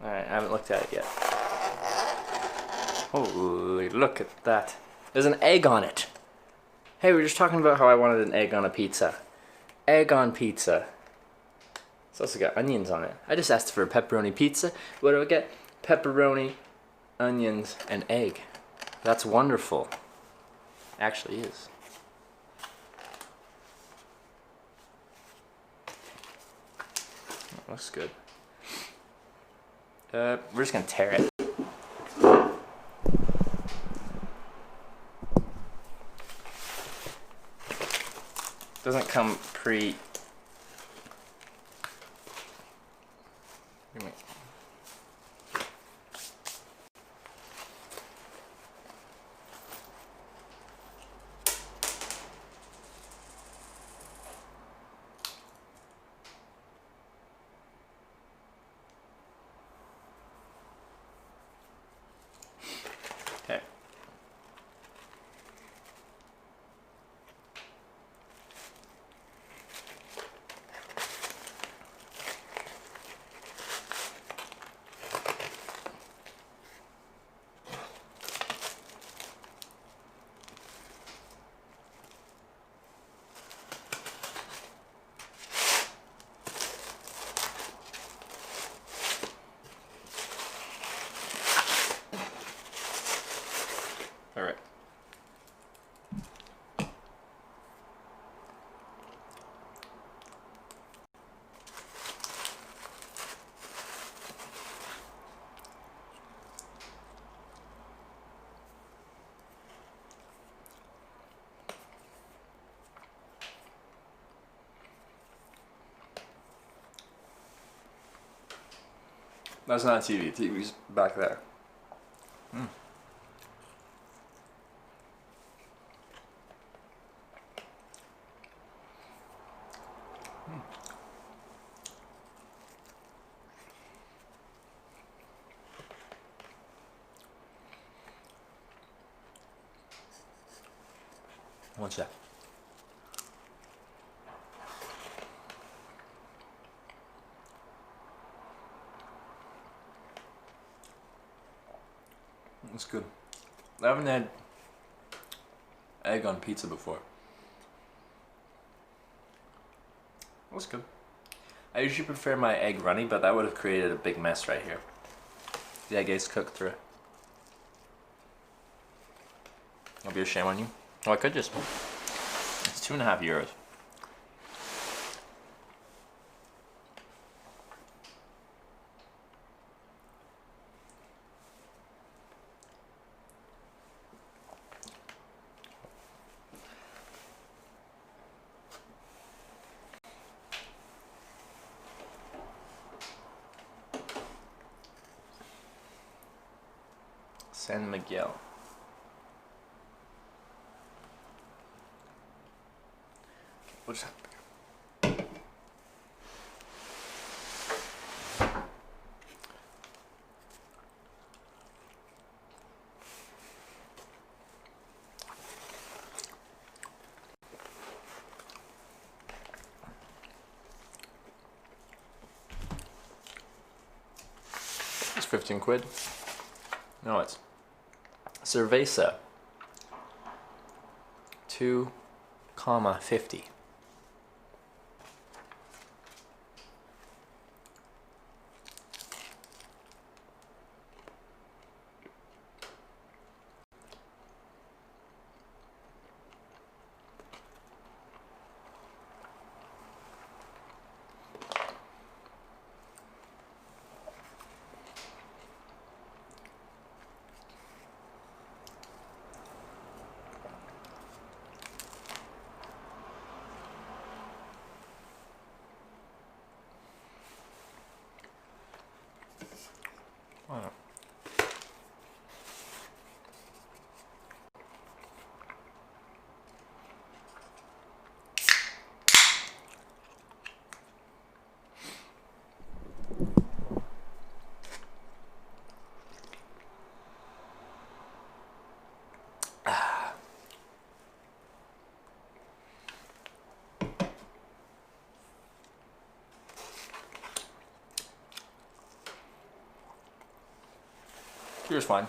Alright, I haven't looked at it yet. Holy, look at that. There's an egg on it. Hey, we were just talking about how I wanted an egg on a pizza. Egg on pizza. It's also got onions on it. I just asked for a pepperoni pizza. What do I get? Pepperoni, onions, and egg. That's wonderful. Actually is. Looks good. We're just gonna tear it. Doesn't come pre. Give me. Okay. All right. That's not TV. TV's back there. One sec. That's good. I haven't had egg on pizza before. That's good. I usually prefer my egg runny, but that would have created a big mess right here. The egg is cooked through. It'll be a shame on you. Oh, I could just. It's €2.50. San Miguel. We'll just have to It's 15 quid. No, it's Cerveza. 2,50. Here's fine.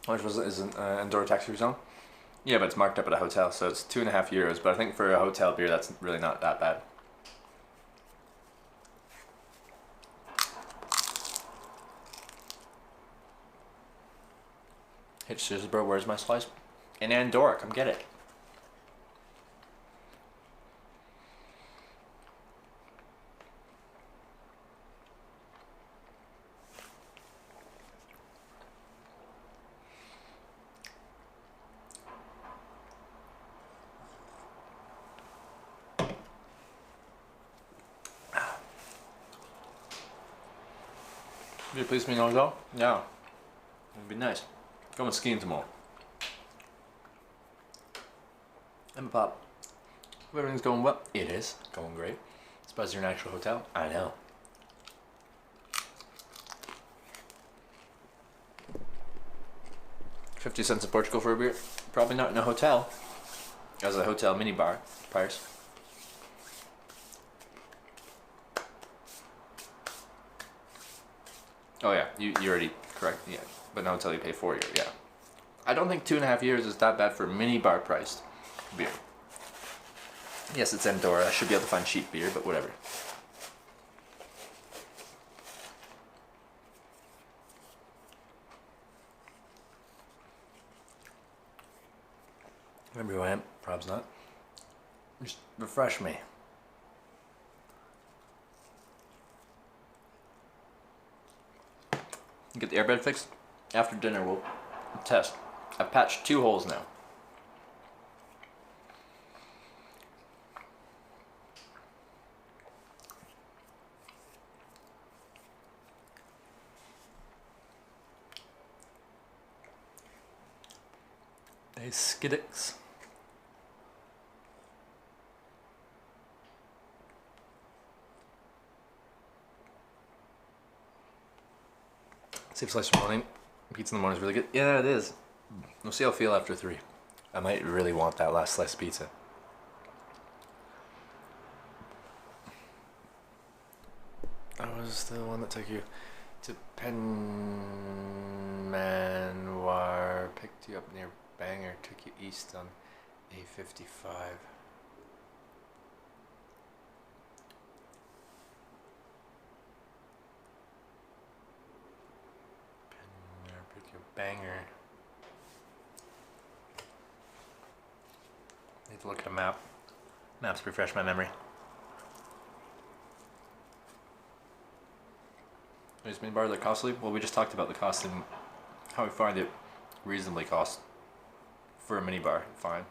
How much was it? Is an Andorra tax-free zone? Yeah, but it's marked up at a hotel, so it's €2.50. But I think for a hotel beer, that's really not that bad. Hitch scissors, bro. Where's my slice? In Andorra, come get it. Would you please me know though? Yeah. It'd be nice. Going skiing tomorrow. And Pop. Everything's going well. It is. Going great. Suppose you're in an actual hotel? I know. $0.50 in Portugal for a beer? Probably not in a hotel. As a hotel minibar price. Oh yeah, you already correct. Yeah, but not until you pay 4 years. Yeah, I don't think 2.5 years is that bad for mini bar priced beer. Yes, it's Andorra. I should be able to find cheap beer, but whatever. Remember who I am? Prob's not. Just refresh me. Get the airbed fixed. After dinner, we'll test. I've patched 2 holes now. Hey, Skiddix. Safe slice for morning. Pizza in the morning is really good. Yeah, it is. We'll see how I feel after 3. I might really want that last slice of pizza. I was the one that took you to Penmanwar, picked you up near Bangor, took you east on A55. Banger. Need to look at a map. Maps refresh my memory. Is minibar that costly? Well, we just talked about the cost and how we find it reasonably cost for a minibar. Fine.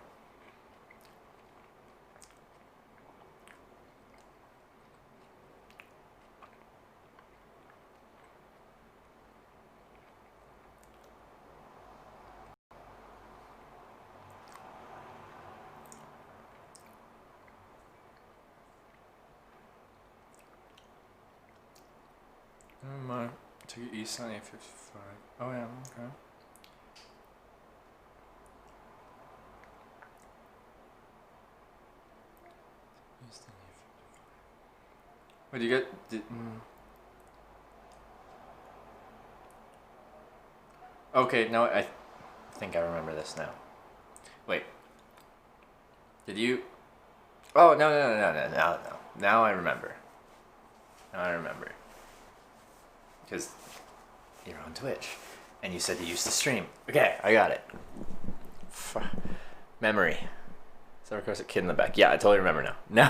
To get east on A55. Oh yeah, okay. East on A55. What do you get? Okay, now I think I remember this now. Wait. Did you? Oh no. Now I remember. Because you're on Twitch, and you said you used to stream. Okay, I got it. Memory. So of course a kid in the back. Yeah, I totally remember now. Now,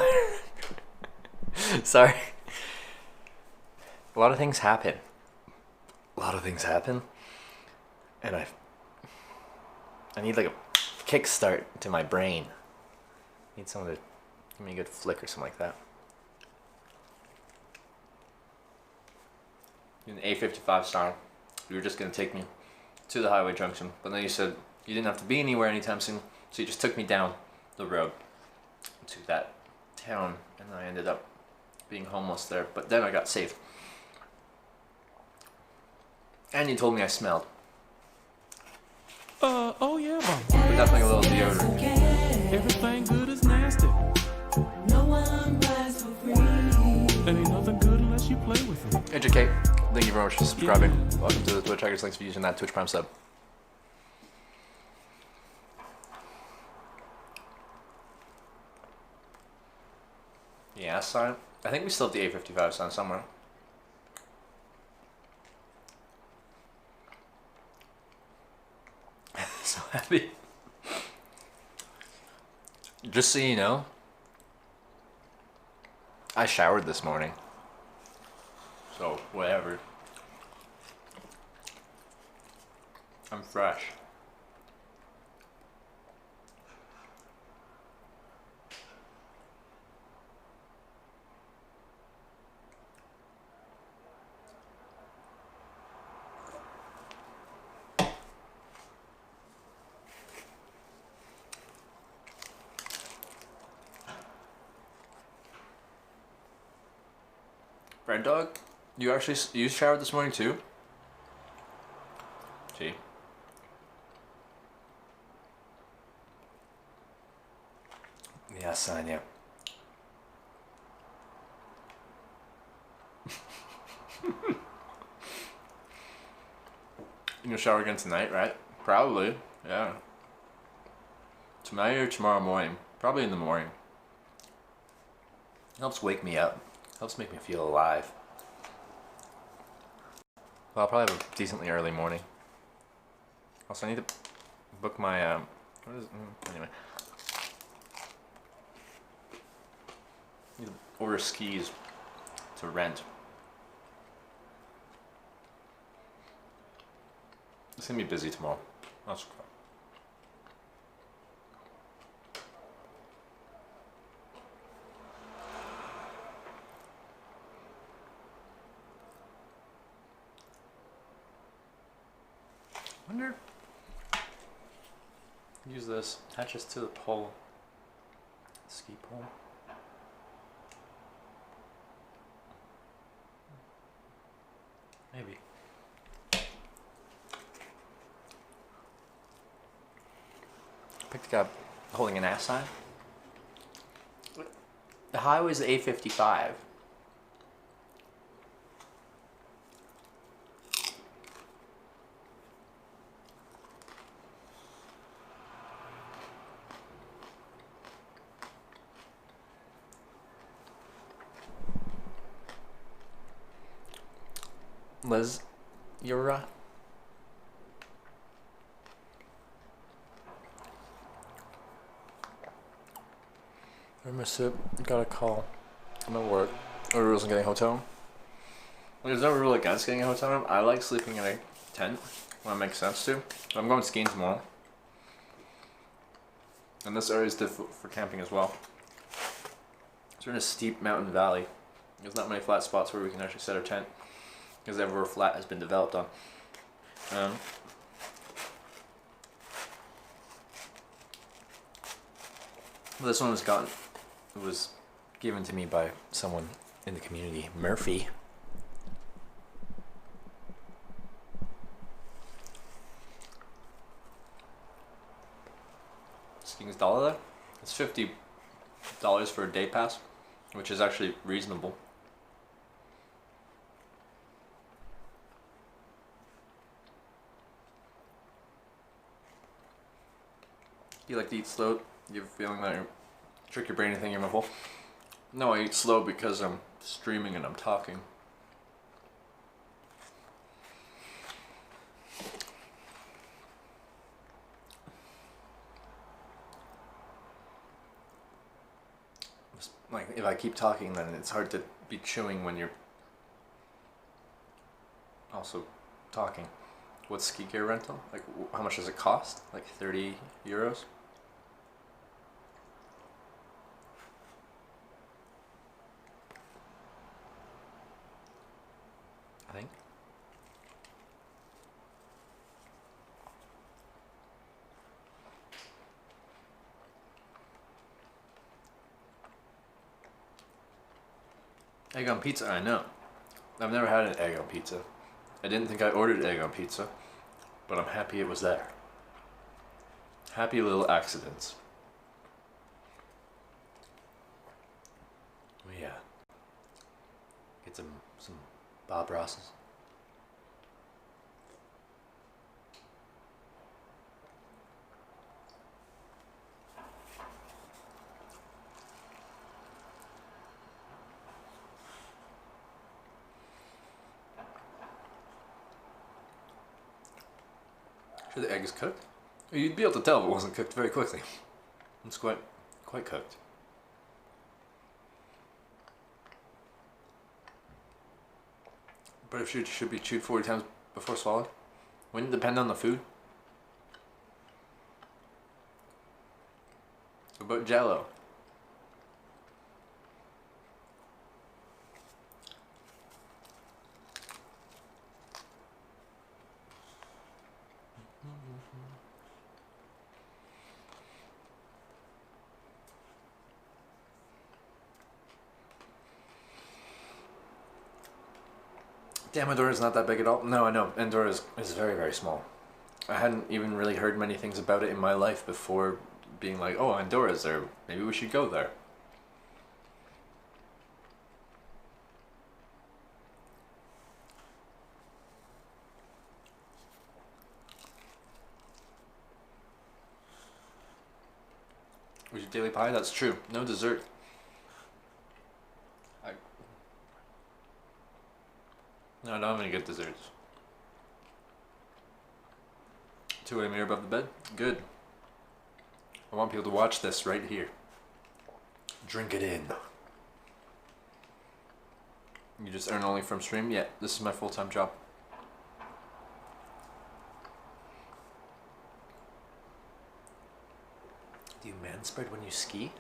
sorry. A lot of things happen, and I need like a kickstart to my brain. I need someone to give me a good flick or something like that. In the A55 style, you were just going to take me to the highway junction, but then you said you didn't have to be anywhere anytime soon, so you just took me down the road to that town, and I ended up being homeless there, but then I got saved. And you told me I smelled. Oh yeah, mama. But definitely a little deodorant. Everything good is nasty. No one rides for free. There ain't nothing good unless you play with it. Hey, JK, thank you very much for subscribing. Welcome to the Twitch Hackers. Thanks for using that Twitch Prime sub. Yeah, sign. I think we still have the A55 sign somewhere. So happy. Just so you know, I showered this morning. So, whatever. I'm fresh. Red Dog, you showered this morning too? Gee. Yeah, son, yeah. You gonna shower again tonight, right? Probably, yeah. Tonight or tomorrow morning? Probably in the morning. Helps wake me up. Helps make me feel alive. Well, I'll probably have a decently early morning. Also, I need to book my, anyway. Need to order skis to rent. It's gonna be busy tomorrow. That's cool. Wonder. Use this. Attach this to the pole. Ski pole. Maybe. Picked up holding an ass sign. The highway's A55. Liz, Yura. I missed it. Got a call. I'm at work. No rules on getting a hotel room. There's no rule against getting a hotel room. I like sleeping in a tent when it makes sense to. I'm going skiing tomorrow. And this area is difficult for camping as well. It's in a steep mountain valley. There's not many flat spots where we can actually set our tent, because everywhere flat has been developed on. This one was given to me by someone in the community, Murphy. Skiing's $1 there. It's $50 for a day pass, which is actually reasonable. You like to eat slow? You have a feeling that you trick your brain into thinking I'm full? No, I eat slow because I'm streaming and I'm talking. Like, if I keep talking, then it's hard to be chewing when you're also talking. What's ski gear rental? Like, how much does it cost? Like 30 euros? I think. Egg on pizza, I know. I've never had an egg on pizza. I didn't think I ordered egg on pizza, but I'm happy it was there. Happy little accidents. Yeah. Get some Bob Ross's. Sure the egg is cooked? You'd be able to tell if it wasn't cooked very quickly. It's quite cooked. But it should be chewed 40 times before swallowed. Wouldn't it depend on the food? What about Jell-O? Damn, Andorra's not that big at all. No, I know. Andorra is very, very small. I hadn't even really heard many things about it in my life before being like, oh, Andorra's there. Maybe we should go there. Was your daily pie? That's true. No dessert. No, I don't have any good desserts. Two-way mirror above the bed? Good. I want people to watch this right here. Drink it in. You just earn only from stream? Yeah, this is my full-time job. Do you manspread when you ski?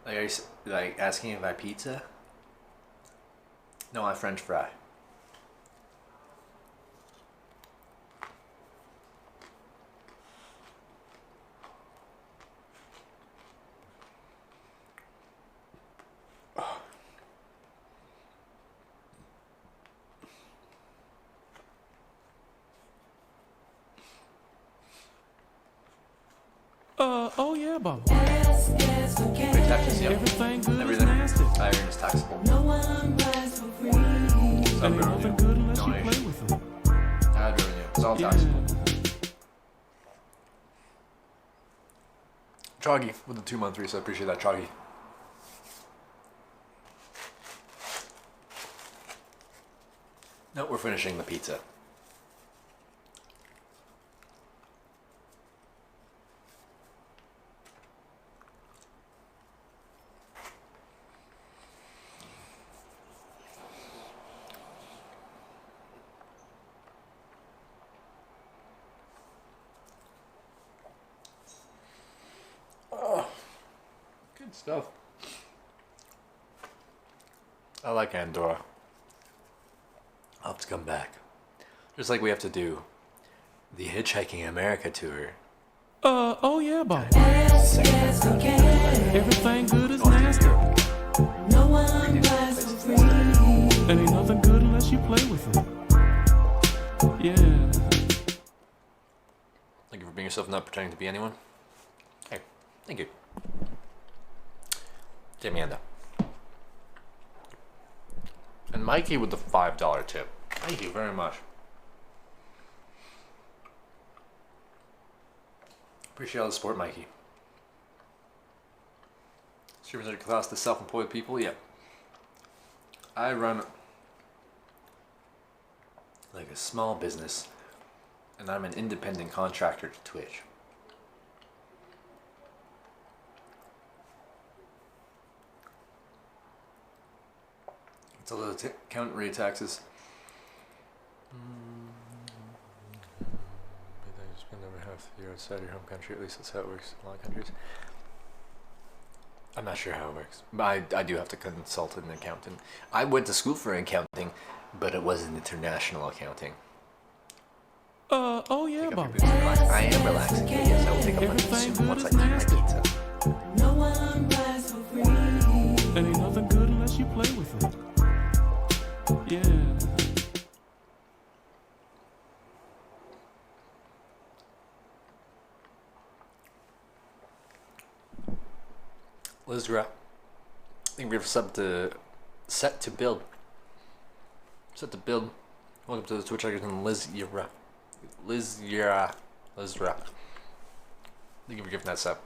Like, are you like asking if I pizza? No, I French fry. Oh yeah, Bob. Yes, yes, we can. Great taxes, yep. Everything good Everything. is nasty. Iron is taxable. No one rides for free. And ain't nothing good unless you play with it. Ad revenue. It's all Yeah. taxable. Choggy with the 2-month reset. Appreciate that, Choggy. No, we're finishing the pizza. Good stuff. I like Andorra. I'll have to come back. Just like we have to do the Hitchhiking America tour. Oh yeah, Bob. Yes, yes, we can. Everything good is nasty. No one rides for free. And ain't nothing good unless you play with it. Yeah. Thank you for being yourself and not pretending to be anyone. Hey, thank you. Jamianda. And Mikey with the $5 tip. Thank you very much. Appreciate all the support, Mikey. Streamers at a class to self-employed people? Yeah. I run like a small business, and I'm an independent contractor to Twitch. It's a little count rate taxes. But you spend over half the year outside your home country. At least that's how it works in a lot of countries. I'm not sure how it works, but I do have to consult an accountant. I went to school for accounting, but it wasn't international accounting. Oh yeah, Pick up Bob. your boots and relax. I am relaxing, but yes, I will pick up my boots Everything soon good once I is eat my nasty. pizza. No one rides for free. And ain't nothing good unless you play with it. Yeah. Lizra. I think we have set to build. Set to build. Welcome to the Twitch icon, Lizra. Lizra. Thank you for giving that sub.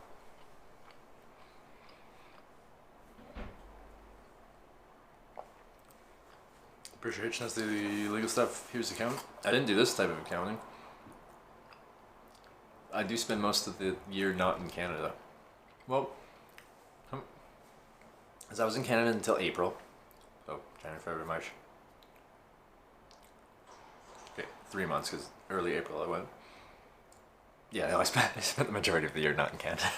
Appreciate it. That's the legal stuff. Here's the account. I didn't do this type of accounting. I do spend most of the year not in Canada. Well, as I was in Canada until April. Oh, January, February, March. Okay, 3 months because early April I went. Yeah, no, I spent the majority of the year not in Canada.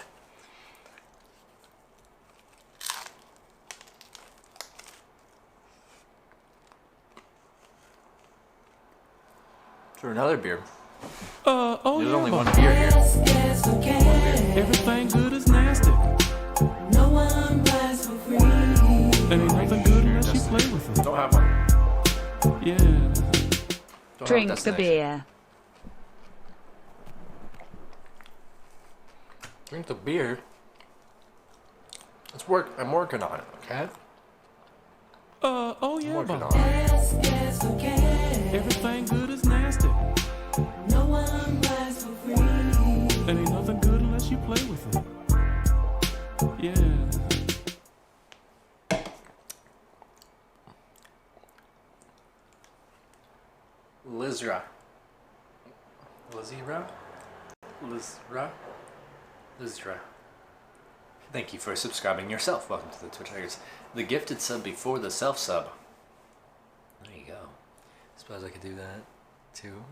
For another beer. Oh There's yeah. only one beer here. Yes, okay. Everything good is nasty. No one rides for free. Ain't nothing good unless you play with it. Don't have one. Yeah. Don't Drink have a the destination. beer. Drink the beer. Let's work. I'm working on it. Okay. Oh I'm yeah, working Bob. on it. Yes, okay. Everything good is nasty. No one rides for free. Ain't nothing good unless you play with it. Yeah. Lizra. Lizra? Lizra? Lizra. Thank you for subscribing yourself. Welcome to the Twitch Tigers. The gifted sub before the self sub. There you go. Suppose I could do that too.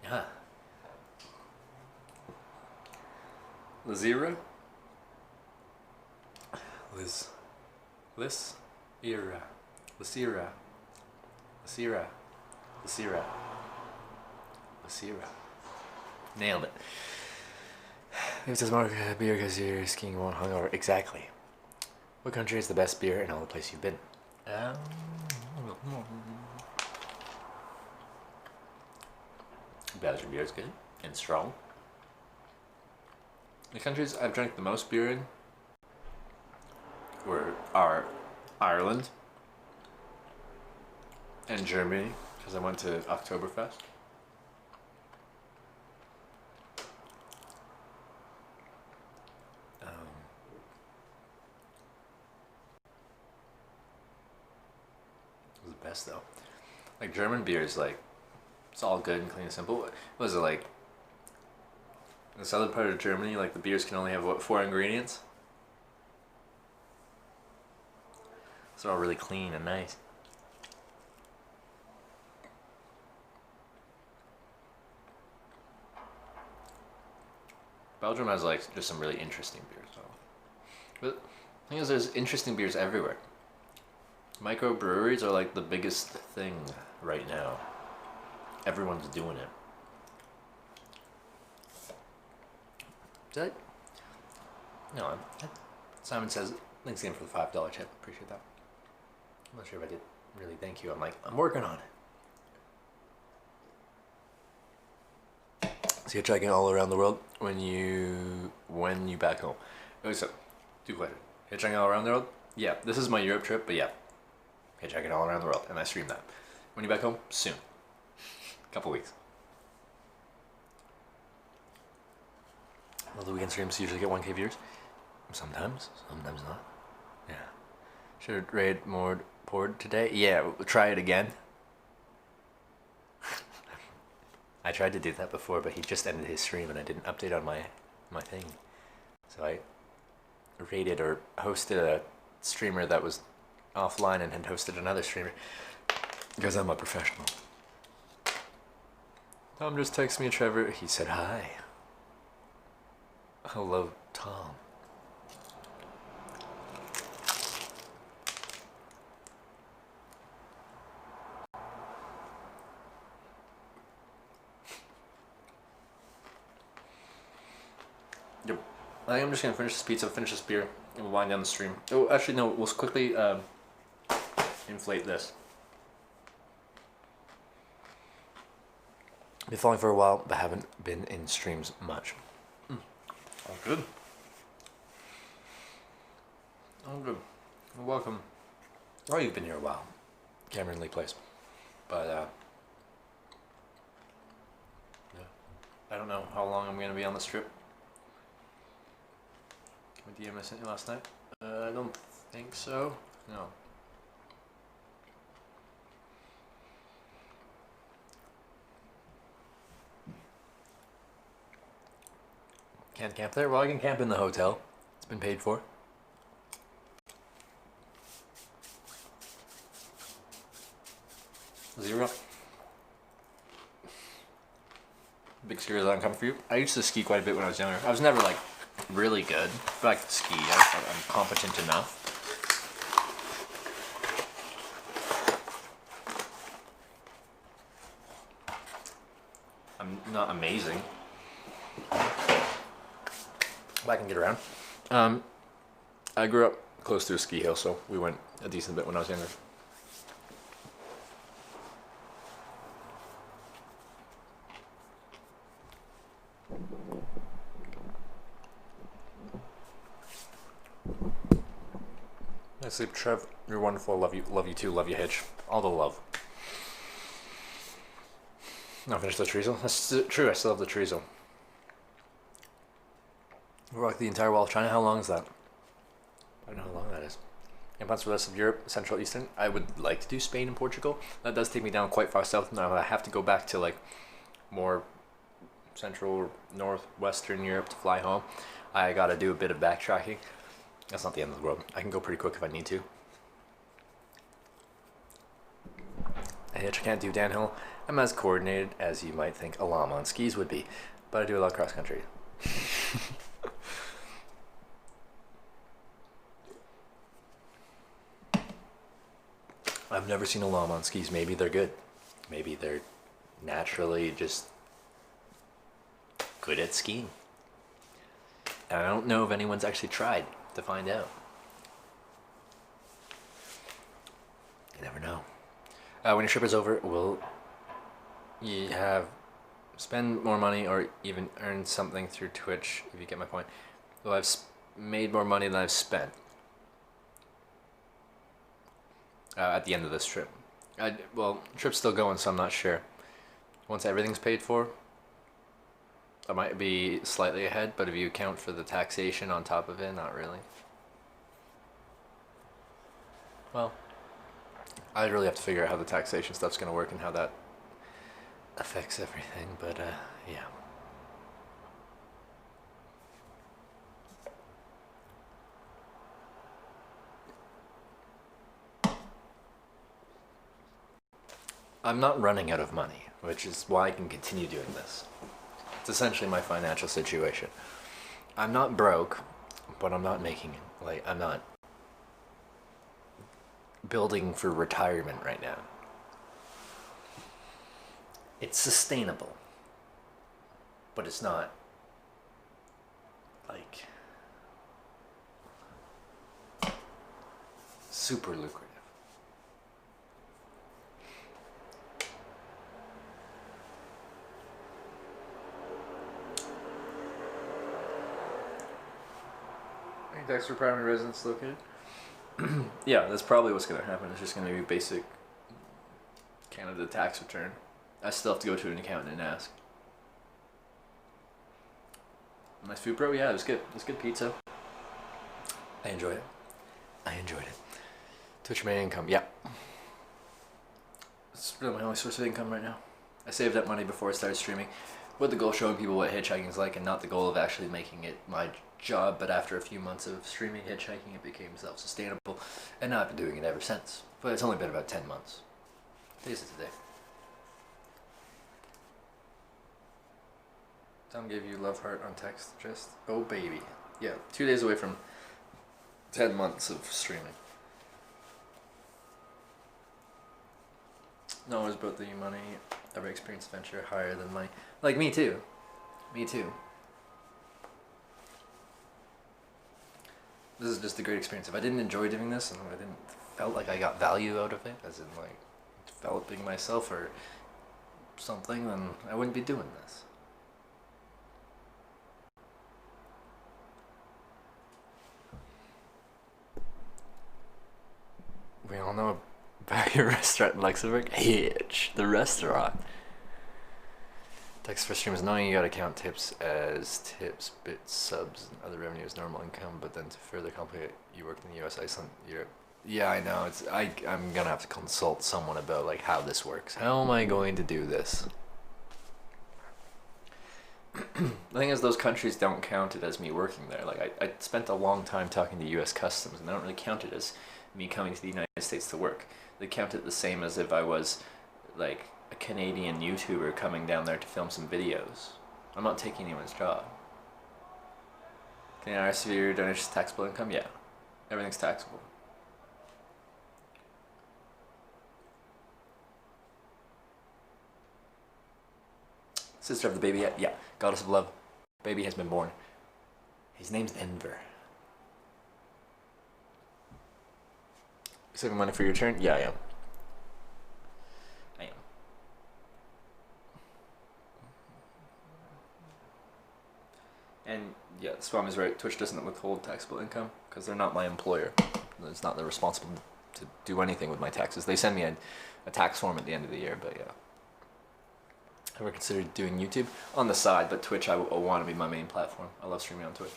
Yeah. Lizira? Ira. Lysira. Nailed it. If it says more beer because you're skiing won't hungover. Exactly. What country is the best beer in all the places you've been? Belgian beer is good and strong. The countries I've drank the most beer in are Ireland and Germany, because I went to Oktoberfest. It was the best though. Like German beer is like, it's all good and clean and simple. What was it like? In the southern part of Germany, like the beers can only have what, 4 ingredients? So they're all really clean and nice. Belgium has like just some really interesting beers though. But the thing is, there's interesting beers everywhere. Microbreweries are like the biggest thing right now. Everyone's doing it. Did I? No, Simon says, thanks again for the $5 tip. Appreciate that. I'm not sure if I did really thank you. I'm working on it. So you're hitchhiking all around the world when you back home. Okay, so, 2 questions. Hitchhiking all around the world? Yeah, this is my Europe trip, but yeah. Hitchhiking all around the world, and I stream that. When you back home? Soon. Couple weeks. Well, the weekend streams usually get 1K viewers. Sometimes not. Yeah. Should have raid more poured today? Yeah, we'll try it again. I tried to do that before, but he just ended his stream and I didn't update on my thing. So I raided or hosted a streamer that was offline and had hosted another streamer. Because I'm a professional. Tom just texted me, Trevor. He said hi. Hello, Tom. Yep. I think I'm just gonna finish this pizza, finish this beer, and we'll wind down the stream. Oh, actually, no. We'll quickly inflate this. Been following for a while, but haven't been in streams much. All good. Oh, good. Well, welcome. Oh, you've been here a while. Cameron Lee Place. But, yeah. I don't know how long I'm going to be on this trip. What DM I sent you last night? I don't think so. No. Can't camp there? Well, I can camp in the hotel. It's been paid for. Zero. Big skier doesn't come for you. I used to ski quite a bit when I was younger. I was never like really good, but I could ski. I'm competent enough. I'm not amazing, but I can get around. I grew up close to a ski hill, so we went a decent bit when I was younger. Nice sleep, Trev. You're wonderful. Love you too. Love you, Hitch. All the love. Not finished the chorizo. That's true. I still have the chorizo. We're like the entire wall of China. How long is that? I don't know how long that is. And plans for the rest of Europe, Central, Eastern. I would like to do Spain and Portugal. That does take me down quite far south. Now I have to go back to like more Central, North, Western Europe to fly home. I gotta do a bit of backtracking. That's not the end of the world. I can go pretty quick if I need to. Hitch, I can't do downhill. I'm as coordinated as you might think a llama on skis would be, but I do a lot of cross country. I've never seen a llama on skis. Maybe they're good. Maybe they're naturally just good at skiing. And I don't know if anyone's actually tried to find out. You never know. When your trip is over, will you spend more money or even earn something through Twitch, if you get my point? Well, I've made more money than I've spent at the end of this trip. Well, trip's still going, so I'm not sure. Once everything's paid for, I might be slightly ahead, but if you account for the taxation on top of it, not really. Well, I really have to figure out how the taxation stuff's going to work and how that affects everything, but yeah. I'm not running out of money, which is why I can continue doing this. It's essentially my financial situation. I'm not broke, but I'm not making it. Like, I'm not building for retirement right now. It's sustainable, but it's not like super lucrative. Tax for primary residence located? Yeah, that's probably what's going to happen. It's just going to be basic Canada tax return. I still have to go to an accountant and ask. Nice food, bro? Yeah, it was good. It was good pizza. I enjoyed it. Twitch main income, yeah. It's really my only source of income right now. I saved up money before I started streaming with the goal of showing people what hitchhiking is like and not the goal of actually making it my job, but after a few months of streaming hitchhiking, it became self-sustainable, and now I've been doing it ever since. But it's only been about 10 months. Today's today. Tom gave you love heart on text, just oh baby. Yeah, 2 days away from 10 months of streaming. No, it was about the money. Every experienced adventure higher than money. Like me too. Me too. This is just a great experience. If I didn't enjoy doing this and I didn't felt like I got value out of it, as in like developing myself or something, then I wouldn't be doing this. We all know about your restaurant in Luxembourg. Hitch, the restaurant. Text for streams, knowing you gotta count tips as tips, bits, subs, and other revenue as normal income, but then to further complicate, you worked in the US, Iceland, Europe. Yeah, I know. I'm gonna have to consult someone about like how this works. How am I going to do this? The thing is, those countries don't count it as me working there. Like, I spent a long time talking to US Customs, and they don't really count it as me coming to the United States to work. They count it the same as if I was, like, a Canadian YouTuber coming down there to film some videos. I'm not taking anyone's job. Can I ask if your donation is taxable income? Yeah. Everything's taxable. Sister of the baby, yeah. Goddess of love. Baby has been born. His name's Enver. Saving money for your turn? Yeah, I am. I am. And yeah, Swam is right. Twitch doesn't withhold taxable income because they're not my employer. It's not they're responsible to do anything with my taxes. They send me a tax form at the end of the year, but yeah. Ever considered doing YouTube? On the side, but Twitch I want to be my main platform. I love streaming on Twitch.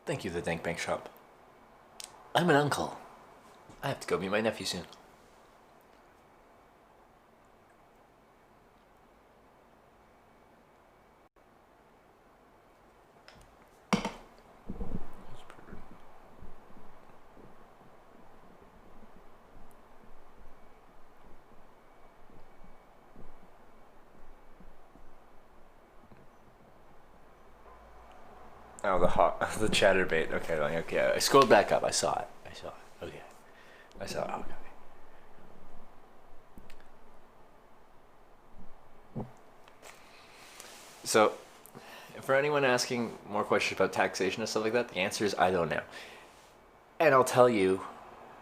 Thank you, the Dank Bank Shop. I'm an uncle. I have to go meet my nephew soon. Oh, the chatterbait. Okay. I scrolled back up. I saw it. Okay. I saw it. Okay. So, for anyone asking more questions about taxation and stuff like that, the answer is I don't know. And I'll tell you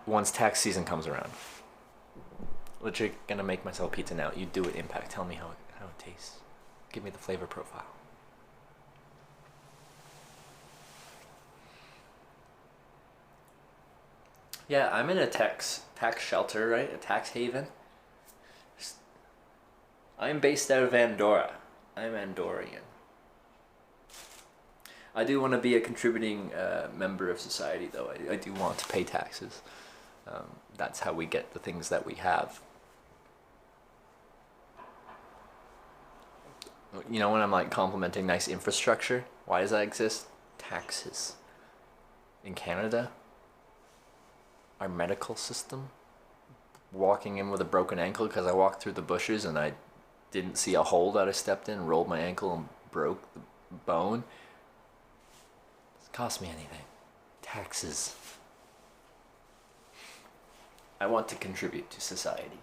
once tax season comes around. Literally gonna make myself pizza now. You do it, Impact. Tell me how it tastes. Give me the flavor profile. Yeah, I'm in a tax shelter, right? A tax haven. I'm based out of Andorra. I'm Andorrian. I do want to be a contributing member of society, though. I do want to pay taxes. That's how we get the things that we have. You know, when I'm like complimenting nice infrastructure, why does that exist? Taxes. In Canada, our medical system, walking in with a broken ankle because I walked through the bushes and I didn't see a hole that I stepped in, rolled my ankle and broke the bone. It doesn't cost me anything. Taxes. I want to contribute to society.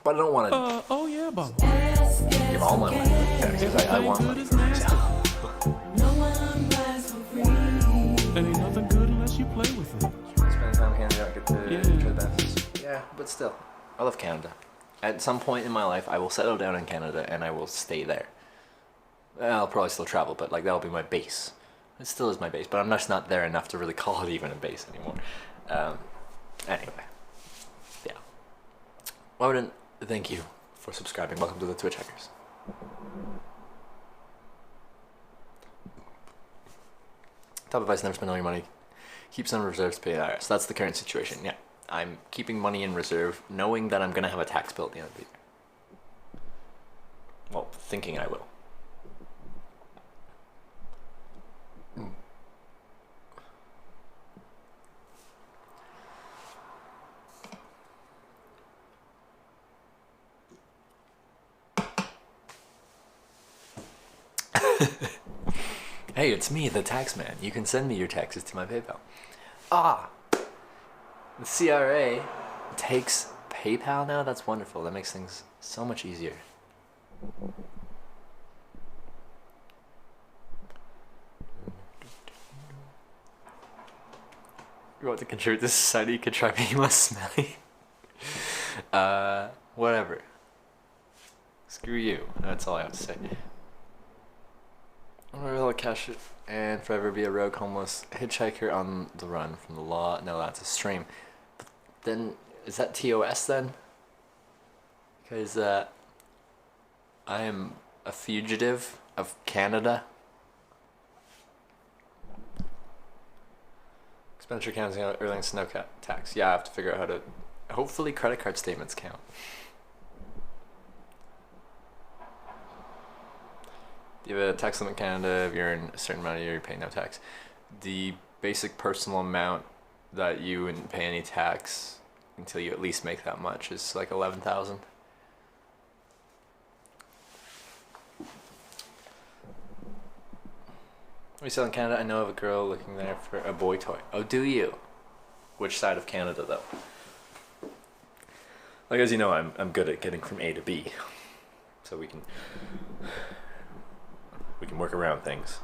But I don't want to Oh yeah, Bob. give all my money to taxes. I want money for myself. No one buys for free. There ain't nothing good unless you play with it. Spend time in Canada, I get to Yeah. enjoy the benefits. Yeah, but still, I love Canada. At some point in my life, I will settle down in Canada and I will stay there. I'll probably still travel, but like that'll be my base. It still is my base, but I'm just not there enough to really call it even a base anymore. Anyway, yeah. Warden, thank you for subscribing. Welcome to the Twitch Hackers. Top advice: never spend all your money. Keep some reserves to pay the IRS. That's the current situation. Yeah, I'm keeping money in reserve, knowing that I'm gonna have a tax bill at the end of the year. Well, thinking I will. Hey, it's me, the tax man. You can send me your taxes to my PayPal. Ah! The CRA takes PayPal now? That's wonderful. That makes things so much easier. You want to contribute to society, you could try being less smelly. Whatever. Screw you. That's all I have to say. I'm gonna cash it and forever be a rogue homeless hitchhiker on the run from the law. No, that's a stream. But then, is that TOS then? Because I am a fugitive of Canada. Expenditure counting out earnings snow tax. Yeah, I have to figure out how to. Hopefully, credit card statements count. You have a tax limit in Canada. If you earn a certain amount a year, you pay no tax. The basic personal amount that you wouldn't pay any tax until you at least make that much is like 11,000. We sell in Canada. I know of a girl looking there for a boy toy. Oh, do you? Which side of Canada, though? Like, as you know, I'm good at getting from A to B, so we can work around things.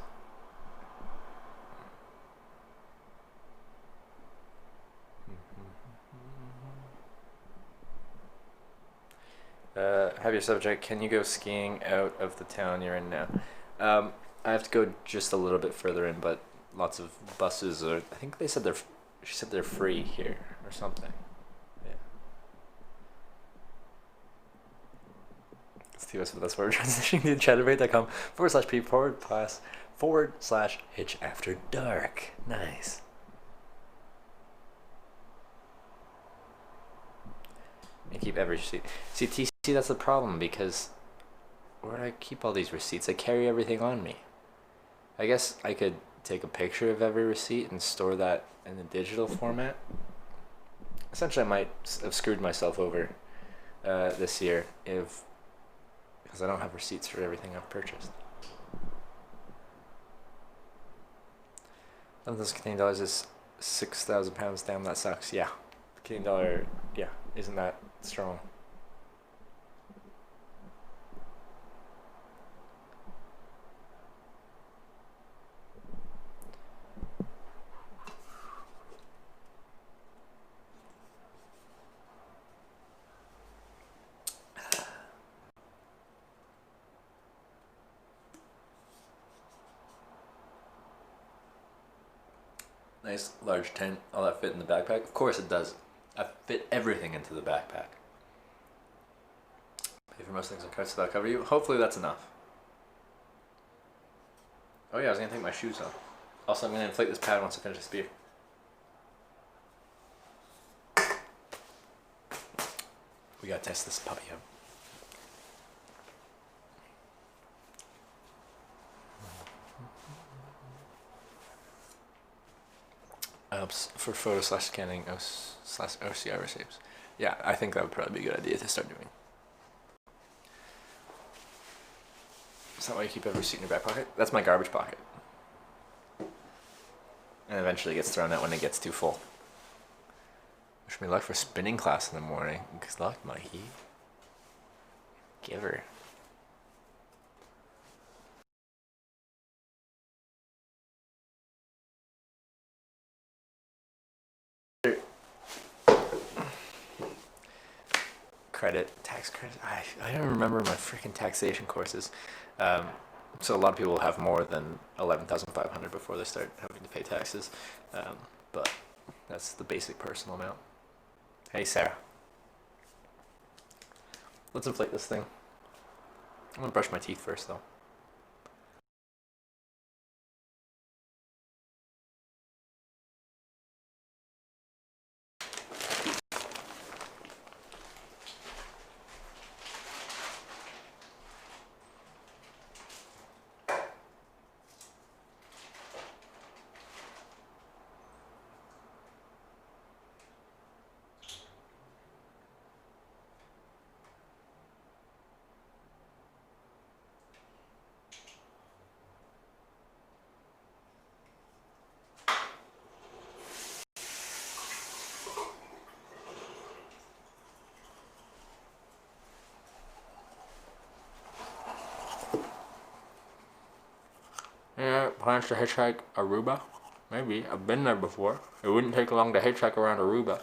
Have your subject. Can you go skiing out of the town you're in now? I have to go just a little bit further in, but lots of buses are. I think they said they're. She said they're free here or something. Yeah. It's TOS for this word. Transitioning to chatterbait.com/p/hitch after dark. Nice. And keep every receipt. See, TC, that's the problem because where do I keep all these receipts? I carry everything on me. I guess I could take a picture of every receipt and store that in a digital format. Essentially, I might have screwed myself over this year because I don't have receipts for everything I've purchased. $11,000 Canadian dollars is £6,000. Damn, that sucks. Yeah, the Canadian dollar. Yeah, isn't that strong? Nice large tent. All that fit in the backpack? Of course it does. I fit everything into the backpack. Pay for most things on cards, so that'll cover you. Hopefully that's enough. Oh yeah, I was gonna take my shoes off. Also, I'm gonna inflate this pad once I finish this beer. We gotta test this puppy out. For photo/scanning /OCR receipts. Yeah, I think that would probably be a good idea to start doing. Is that why you keep every receipt in your back pocket? That's my garbage pocket. And eventually gets thrown out when it gets too full. Wish me luck for spinning class in the morning. Good luck, Mikey. Giver. Tax credit. I don't remember my freaking taxation courses. So a lot of people have more than 11,500 before they start having to pay taxes. But that's the basic personal amount. Hey, Sarah. Let's inflate this thing. I'm gonna brush my teeth first, though. plans to hitchhike Aruba? Maybe. I've been there before. It wouldn't take long to hitchhike around Aruba.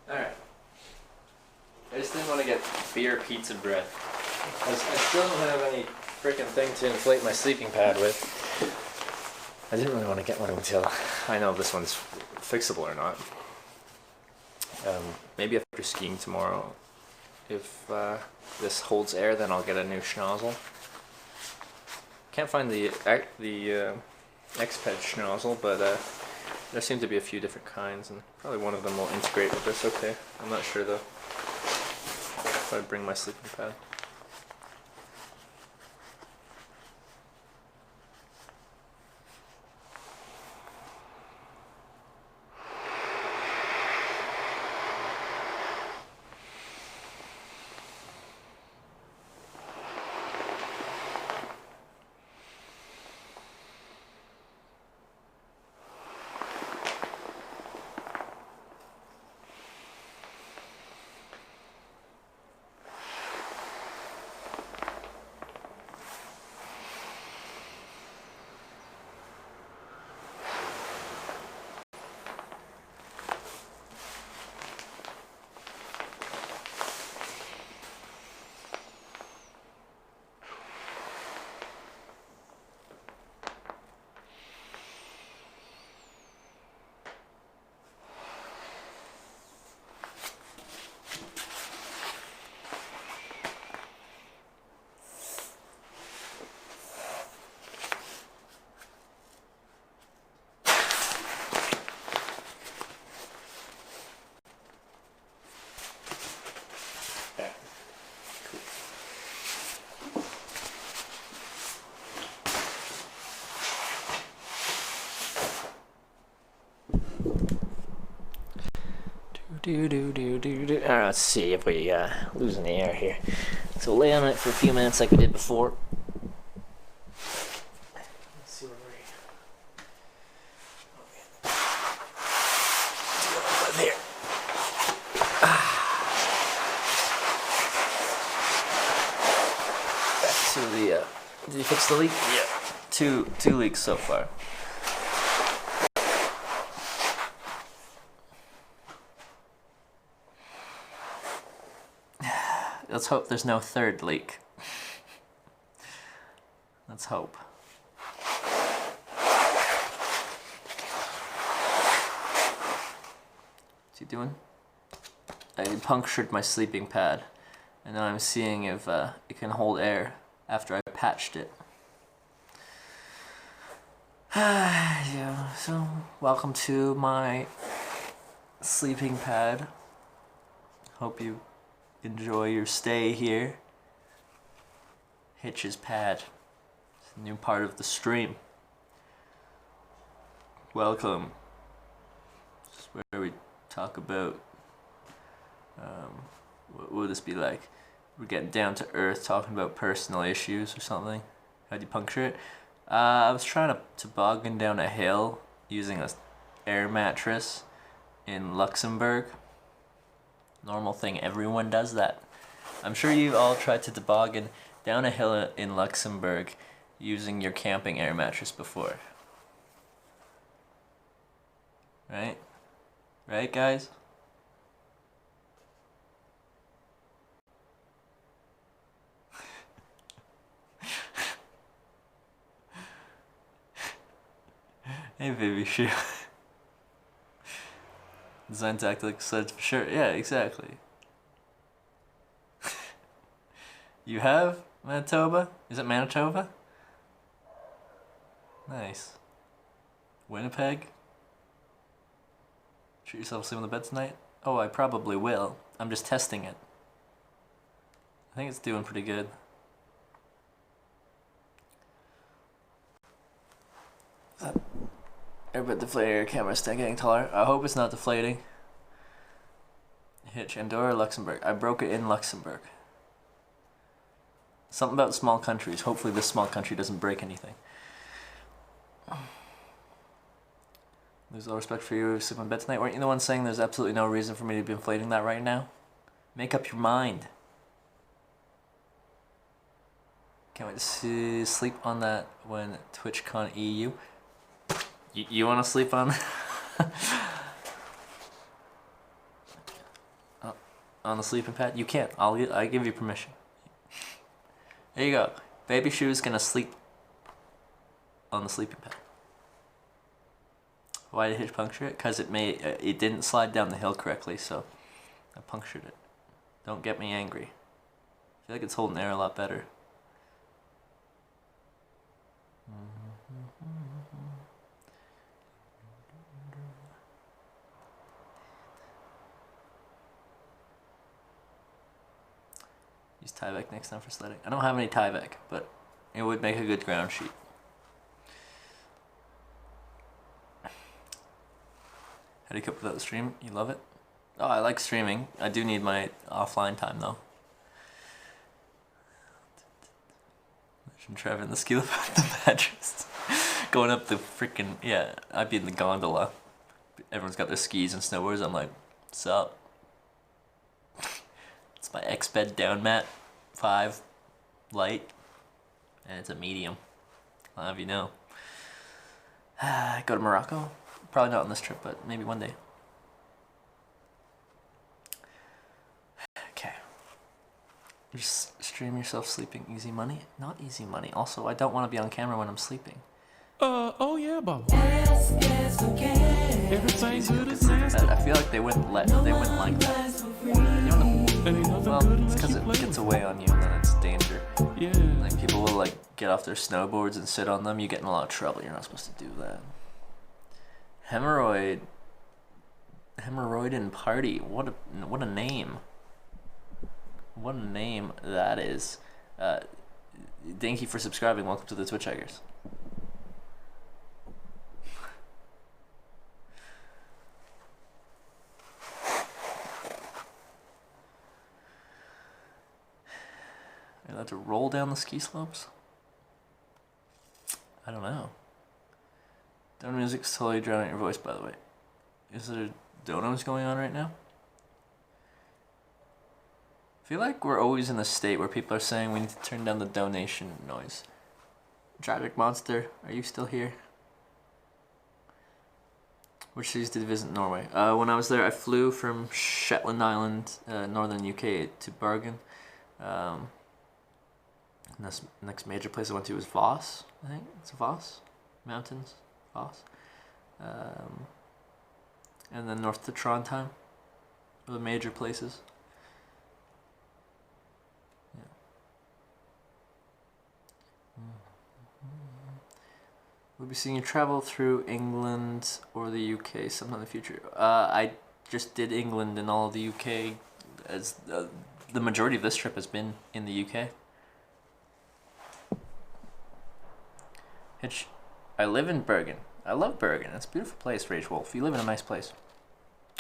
Alright. I just didn't want to get beer pizza bread. I still don't have any freaking thing to inflate my sleeping pad with. I didn't really want to get one until I know if this one's fixable or not. Maybe after skiing tomorrow, if this holds air, then I'll get a new schnozzle. Can't find the X-Ped schnozzle, but there seem to be a few different kinds, and probably one of them will integrate with this okay. I'm not sure though. If I bring my sleeping pad. Alright, let's see if we lose any air here. So lay on it for a few minutes like we did before. Let's see where we're here. Back to the did you fix the leak? Yeah. Two leaks so far. Let's hope there's no third leak. Let's hope. What's he doing? I punctured my sleeping pad, and now I'm seeing if it can hold air after I patched it. Yeah, so welcome to my sleeping pad. Hope you enjoy your stay here. Hitch's pad. It's a new part of the stream. Welcome. This is where we talk about what would this be like? We're getting down to earth, talking about personal issues or something. How'd you puncture it? I was trying to toboggan down a hill using a air mattress in Luxembourg. Normal thing, everyone does that. I'm sure you've all tried to toboggan down a hill in Luxembourg using your camping air mattress before. Right? Right, guys? Hey, baby shoe. Designed to act like sleds for sure. Yeah, exactly. You have Manitoba? Is it Manitoba? Nice. Winnipeg? Treat yourself to sleep on the bed tonight? Oh, I probably will. I'm just testing it. I think it's doing pretty good. Airbud deflator camera stand getting taller. I hope it's not deflating. Hitch, Andorra, Luxembourg. I broke it in Luxembourg. Something about small countries. Hopefully this small country doesn't break anything. Lose all respect for you. Sleep on bed tonight. Weren't you the one saying there's absolutely no reason for me to be inflating that right now? Make up your mind. Can't wait to sleep on that when TwitchCon EU. You want to sleep on on the sleeping pad? You can't. I give you permission. There you go. Baby Shoe's gonna sleep on the sleeping pad. Why did Hitch puncture it? Cause it didn't slide down the hill correctly, so I punctured it. Don't get me angry. I feel like it's holding air a lot better. Use Tyvek next time for sledding. I don't have any Tyvek, but it would make a good ground sheet. How do you cope without the stream? You love it? Oh, I like streaming. I do need my offline time though. Imagine Trevor in the ski lift with the mattress. Going up the freaking, yeah, I'd be in the gondola. Everyone's got their skis and snowboards. I'm like, what's up? It's my X-Bed down mat, 5, light, and it's a medium. I'll have you know. Go to Morocco? Probably not on this trip, but maybe one day. Okay. Just stream yourself sleeping. Easy money? Not easy money. Also, I don't want to be on camera when I'm sleeping. Oh yeah, Baba. Yes, yes, okay. Everything good as nasty. I feel like they wouldn't like that. You know, Ain't nothing well, good it's unless because you it play gets with away on you and then it's danger. Yeah. Like people will like get off their snowboards and sit on them. You get in a lot of trouble. You're not supposed to do that. Hemorrhoid and party. What a name. What a name that is. Thank you for subscribing. Welcome to the Twitch Hikers. Are you allowed to roll down the ski slopes? I don't know. Dono music's totally drowning your voice, by the way. Is there donos going on right now? I feel like we're always in a state where people are saying we need to turn down the donation noise. Tragic Monster, are you still here? Which cities did you visit Norway? When I was there, I flew from Shetland Island, northern UK, to Bergen. Next major place I went to was Voss, I think. It's Voss? Mountains? Voss. And then north to Trondheim were the major places. Yeah. We'll be seeing you travel through England or the UK sometime in the future. I just did England and all of the UK, as the majority of this trip has been in the UK. Hitch, I live in Bergen. I love Bergen. It's a beautiful place, Rage Wolf. You live in a nice place.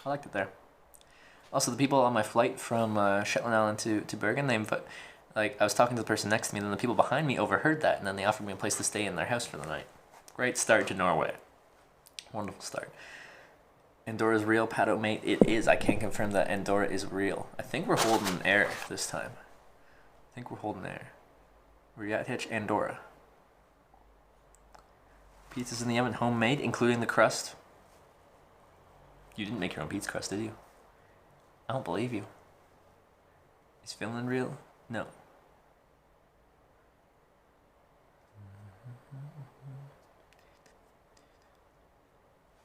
I liked it there. Also, the people on my flight from Shetland Island to Bergen, I was talking to the person next to me, and then the people behind me overheard that, and then they offered me a place to stay in their house for the night. Great start to Norway. Wonderful start. Andorra's real, Pato mate. It is. I can confirm that Andorra is real. I think we're holding air this time. I think we're holding air. Where you at, Hitch? Andorra. Pizza's in the oven, homemade, including the crust. You didn't make your own pizza crust, did you? I don't believe you. Is Finland real? No.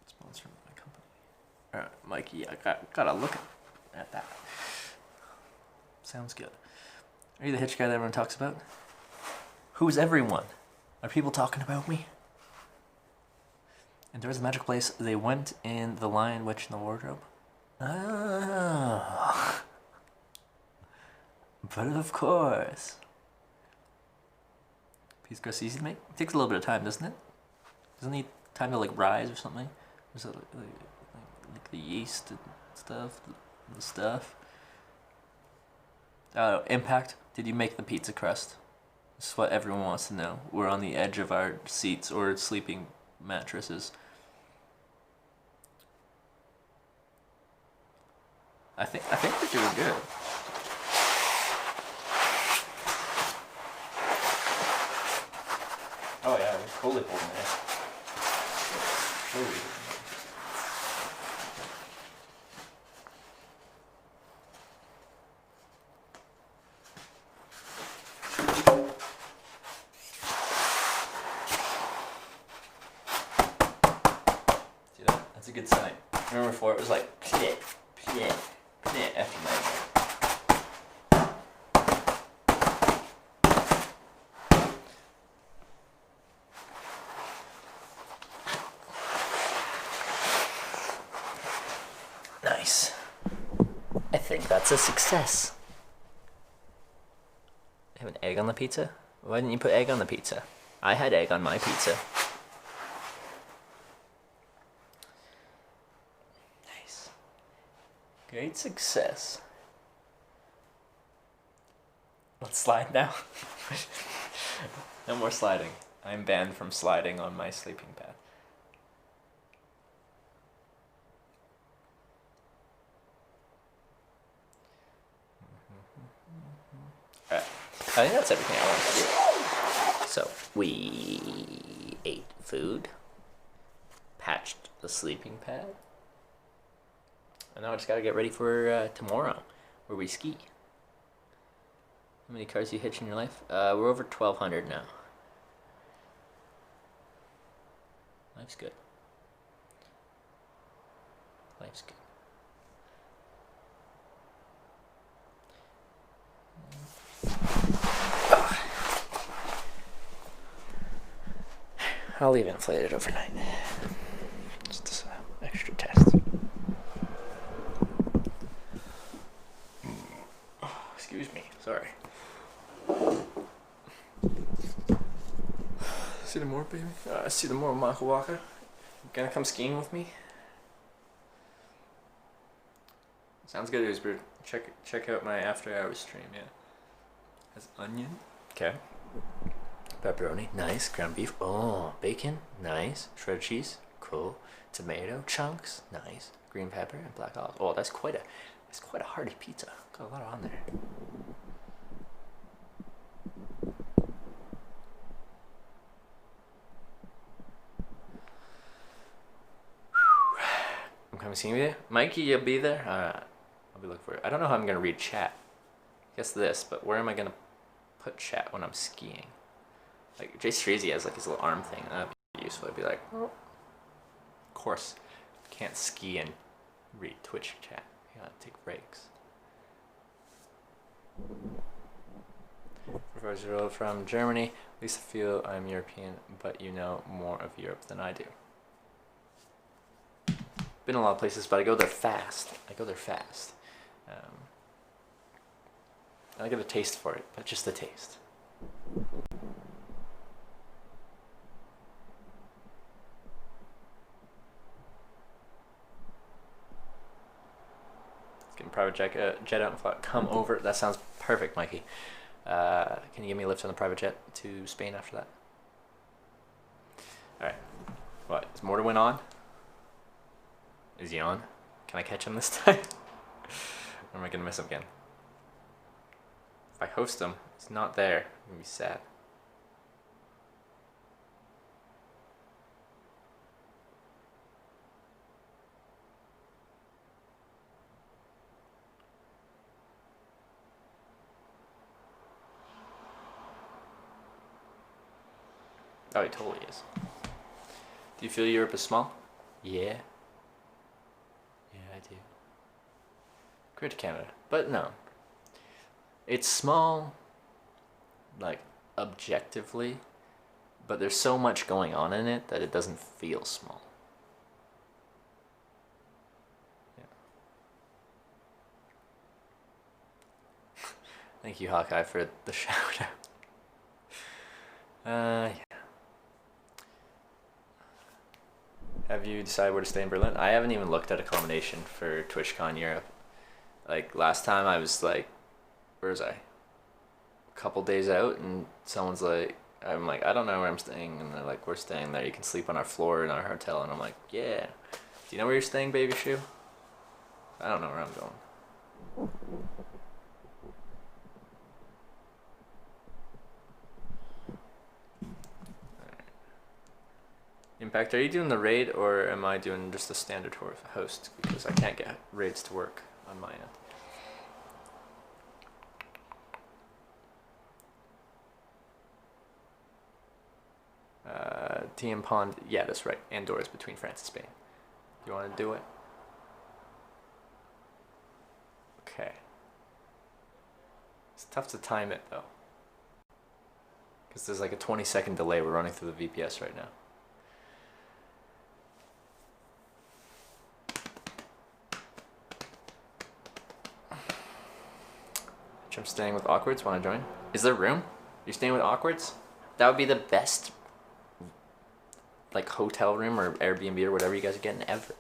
Sponsored by my company. Alright, Mikey, I gotta look at that. Sounds good. Are you the Hitch guy that everyone talks about? Who's everyone? Are people talking about me? And there was a magic place. They went in the Lion, Witch, and the Wardrobe. Oh. But of course. Pizza crust easy to make? It takes a little bit of time, doesn't it? Doesn't it need time to like rise or something? Or is it like the yeast and stuff? The stuff? Impact, did you make the pizza crust? This is what everyone wants to know. We're on the edge of our seats or sleeping mattresses. I think we're doing good. Oh yeah, we're totally holding it. Totally. See that? That's a good sign. Remember before it was like plit, plit, plit after night. Nice. I think that's a success. Have an egg on the pizza? Why didn't you put egg on the pizza? I had egg on my pizza. Nice. Great success. Let's slide now. No more sliding. I'm banned from sliding on my sleeping pad. Alright, I think that's everything I want to do. So, we ate food, patched the sleeping pad, and now I just gotta get ready for tomorrow, where we ski. How many cars you hitch in your life? We're over 1,200 now. Life's good. Life's good. I'll leave it inflated overnight. Just an extra test. Excuse me, sorry. See the more, baby? See the more, Maka Waka? You gonna come skiing with me? Sounds good, Usbird. Check out my after hours stream, yeah. Has onion. Okay. Pepperoni, nice. Ground beef, oh. Bacon, nice. Shredded cheese, cool. Tomato chunks, nice. Green pepper and black olives. Oh, that's quite a hearty pizza. Got a lot on there. I'm coming to see you. Mikey, you'll be there? I'll be looking for it. I don't know how I'm gonna read chat. Guess this, but where am I gonna put chat when I'm skiing? Like, Jay Streezy has like his little arm thing. That'd be useful. I'd be like, oh. Of course, can't ski and read Twitch chat. You gotta take breaks. Professor from Germany. At least I feel I'm European, but you know more of Europe than I do. Been a lot of places, but I go there fast. I get a taste for it, but just a taste. private jet out and fly. Come over. That sounds perfect, Mikey. Can you give me a lift on the private jet to Spain after that? All right. What? Is Morderwin on? Is he on? Can I catch him this time? Or am I gonna miss him again? If I host him, he's not there. I'm gonna be sad. Oh, he totally is. Do you feel Europe is small? Yeah. Yeah, I do. Great to Canada. But no. It's small, like, objectively, but there's so much going on in it that it doesn't feel small. Yeah. Thank you, Hawkeye, for the shout out. Yeah. Have you decided where to stay in Berlin? I haven't even looked at accommodation for TwitchCon Europe. Like, last time I was like, where was I? A couple days out, and someone's like, I'm like, I don't know where I'm staying, and they're like, we're staying there. You can sleep on our floor in our hotel, and I'm like, yeah. Do you know where you're staying, baby shoe? I don't know where I'm going. Impact, are you doing the raid, or am I doing just the standard host? Because I can't get raids to work on my end. TM Pond, yeah, that's right. Andorra is between France and Spain. Do you want to do it? Okay. It's tough to time it, though. Because there's like a 20-second delay. We're running through the VPS right now. I'm staying with Awkwards. Want to join? Is there room? You're staying with Awkwards? That would be the best, like, hotel room or Airbnb or whatever you guys are getting ever.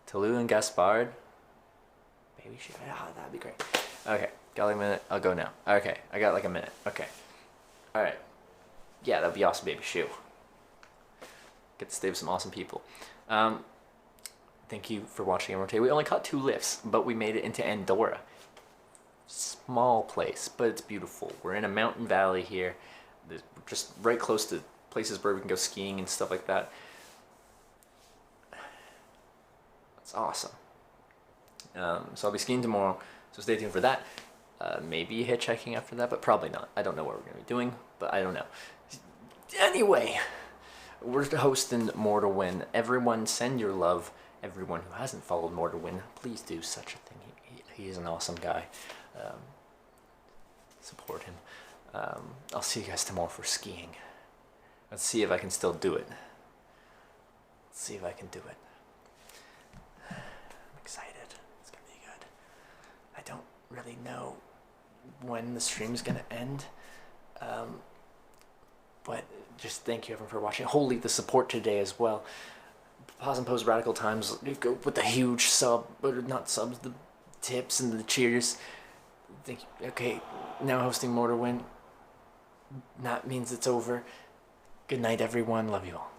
Toulouse and Gaspard. Baby shit. Oh, that'd be great. Okay, got like a minute. I'll go now. Okay, I got like a minute. Okay. All right. Yeah, that'd be awesome, baby shoe. Get to stay with some awesome people. Thank you for watching MRT. We only caught 2 lifts, but we made it into Andorra. Small place, but it's beautiful. We're in a mountain valley here. We're just right close to places where we can go skiing and stuff like that. It's awesome. So I'll be skiing tomorrow, so stay tuned for that. Maybe hitchhiking after that, but probably not. I don't know what we're going to be doing, but I don't know. Anyway, we're hosting More to Win. Everyone send your love. Everyone who hasn't followed More to Win, please do such a thing. He is an awesome guy. Support him. I'll see you guys tomorrow for skiing. Let's see if I can still do it. Let's see if I can do it. I'm excited. It's gonna be good. I don't really know when the stream's gonna end. But just thank you everyone for watching. Holy, the support today as well. Pause and Pose Radical Times, go with the huge sub, or not subs, the tips and the cheers. Thank you. Okay, now hosting More to Win. That means it's over. Good night, everyone. Love you all.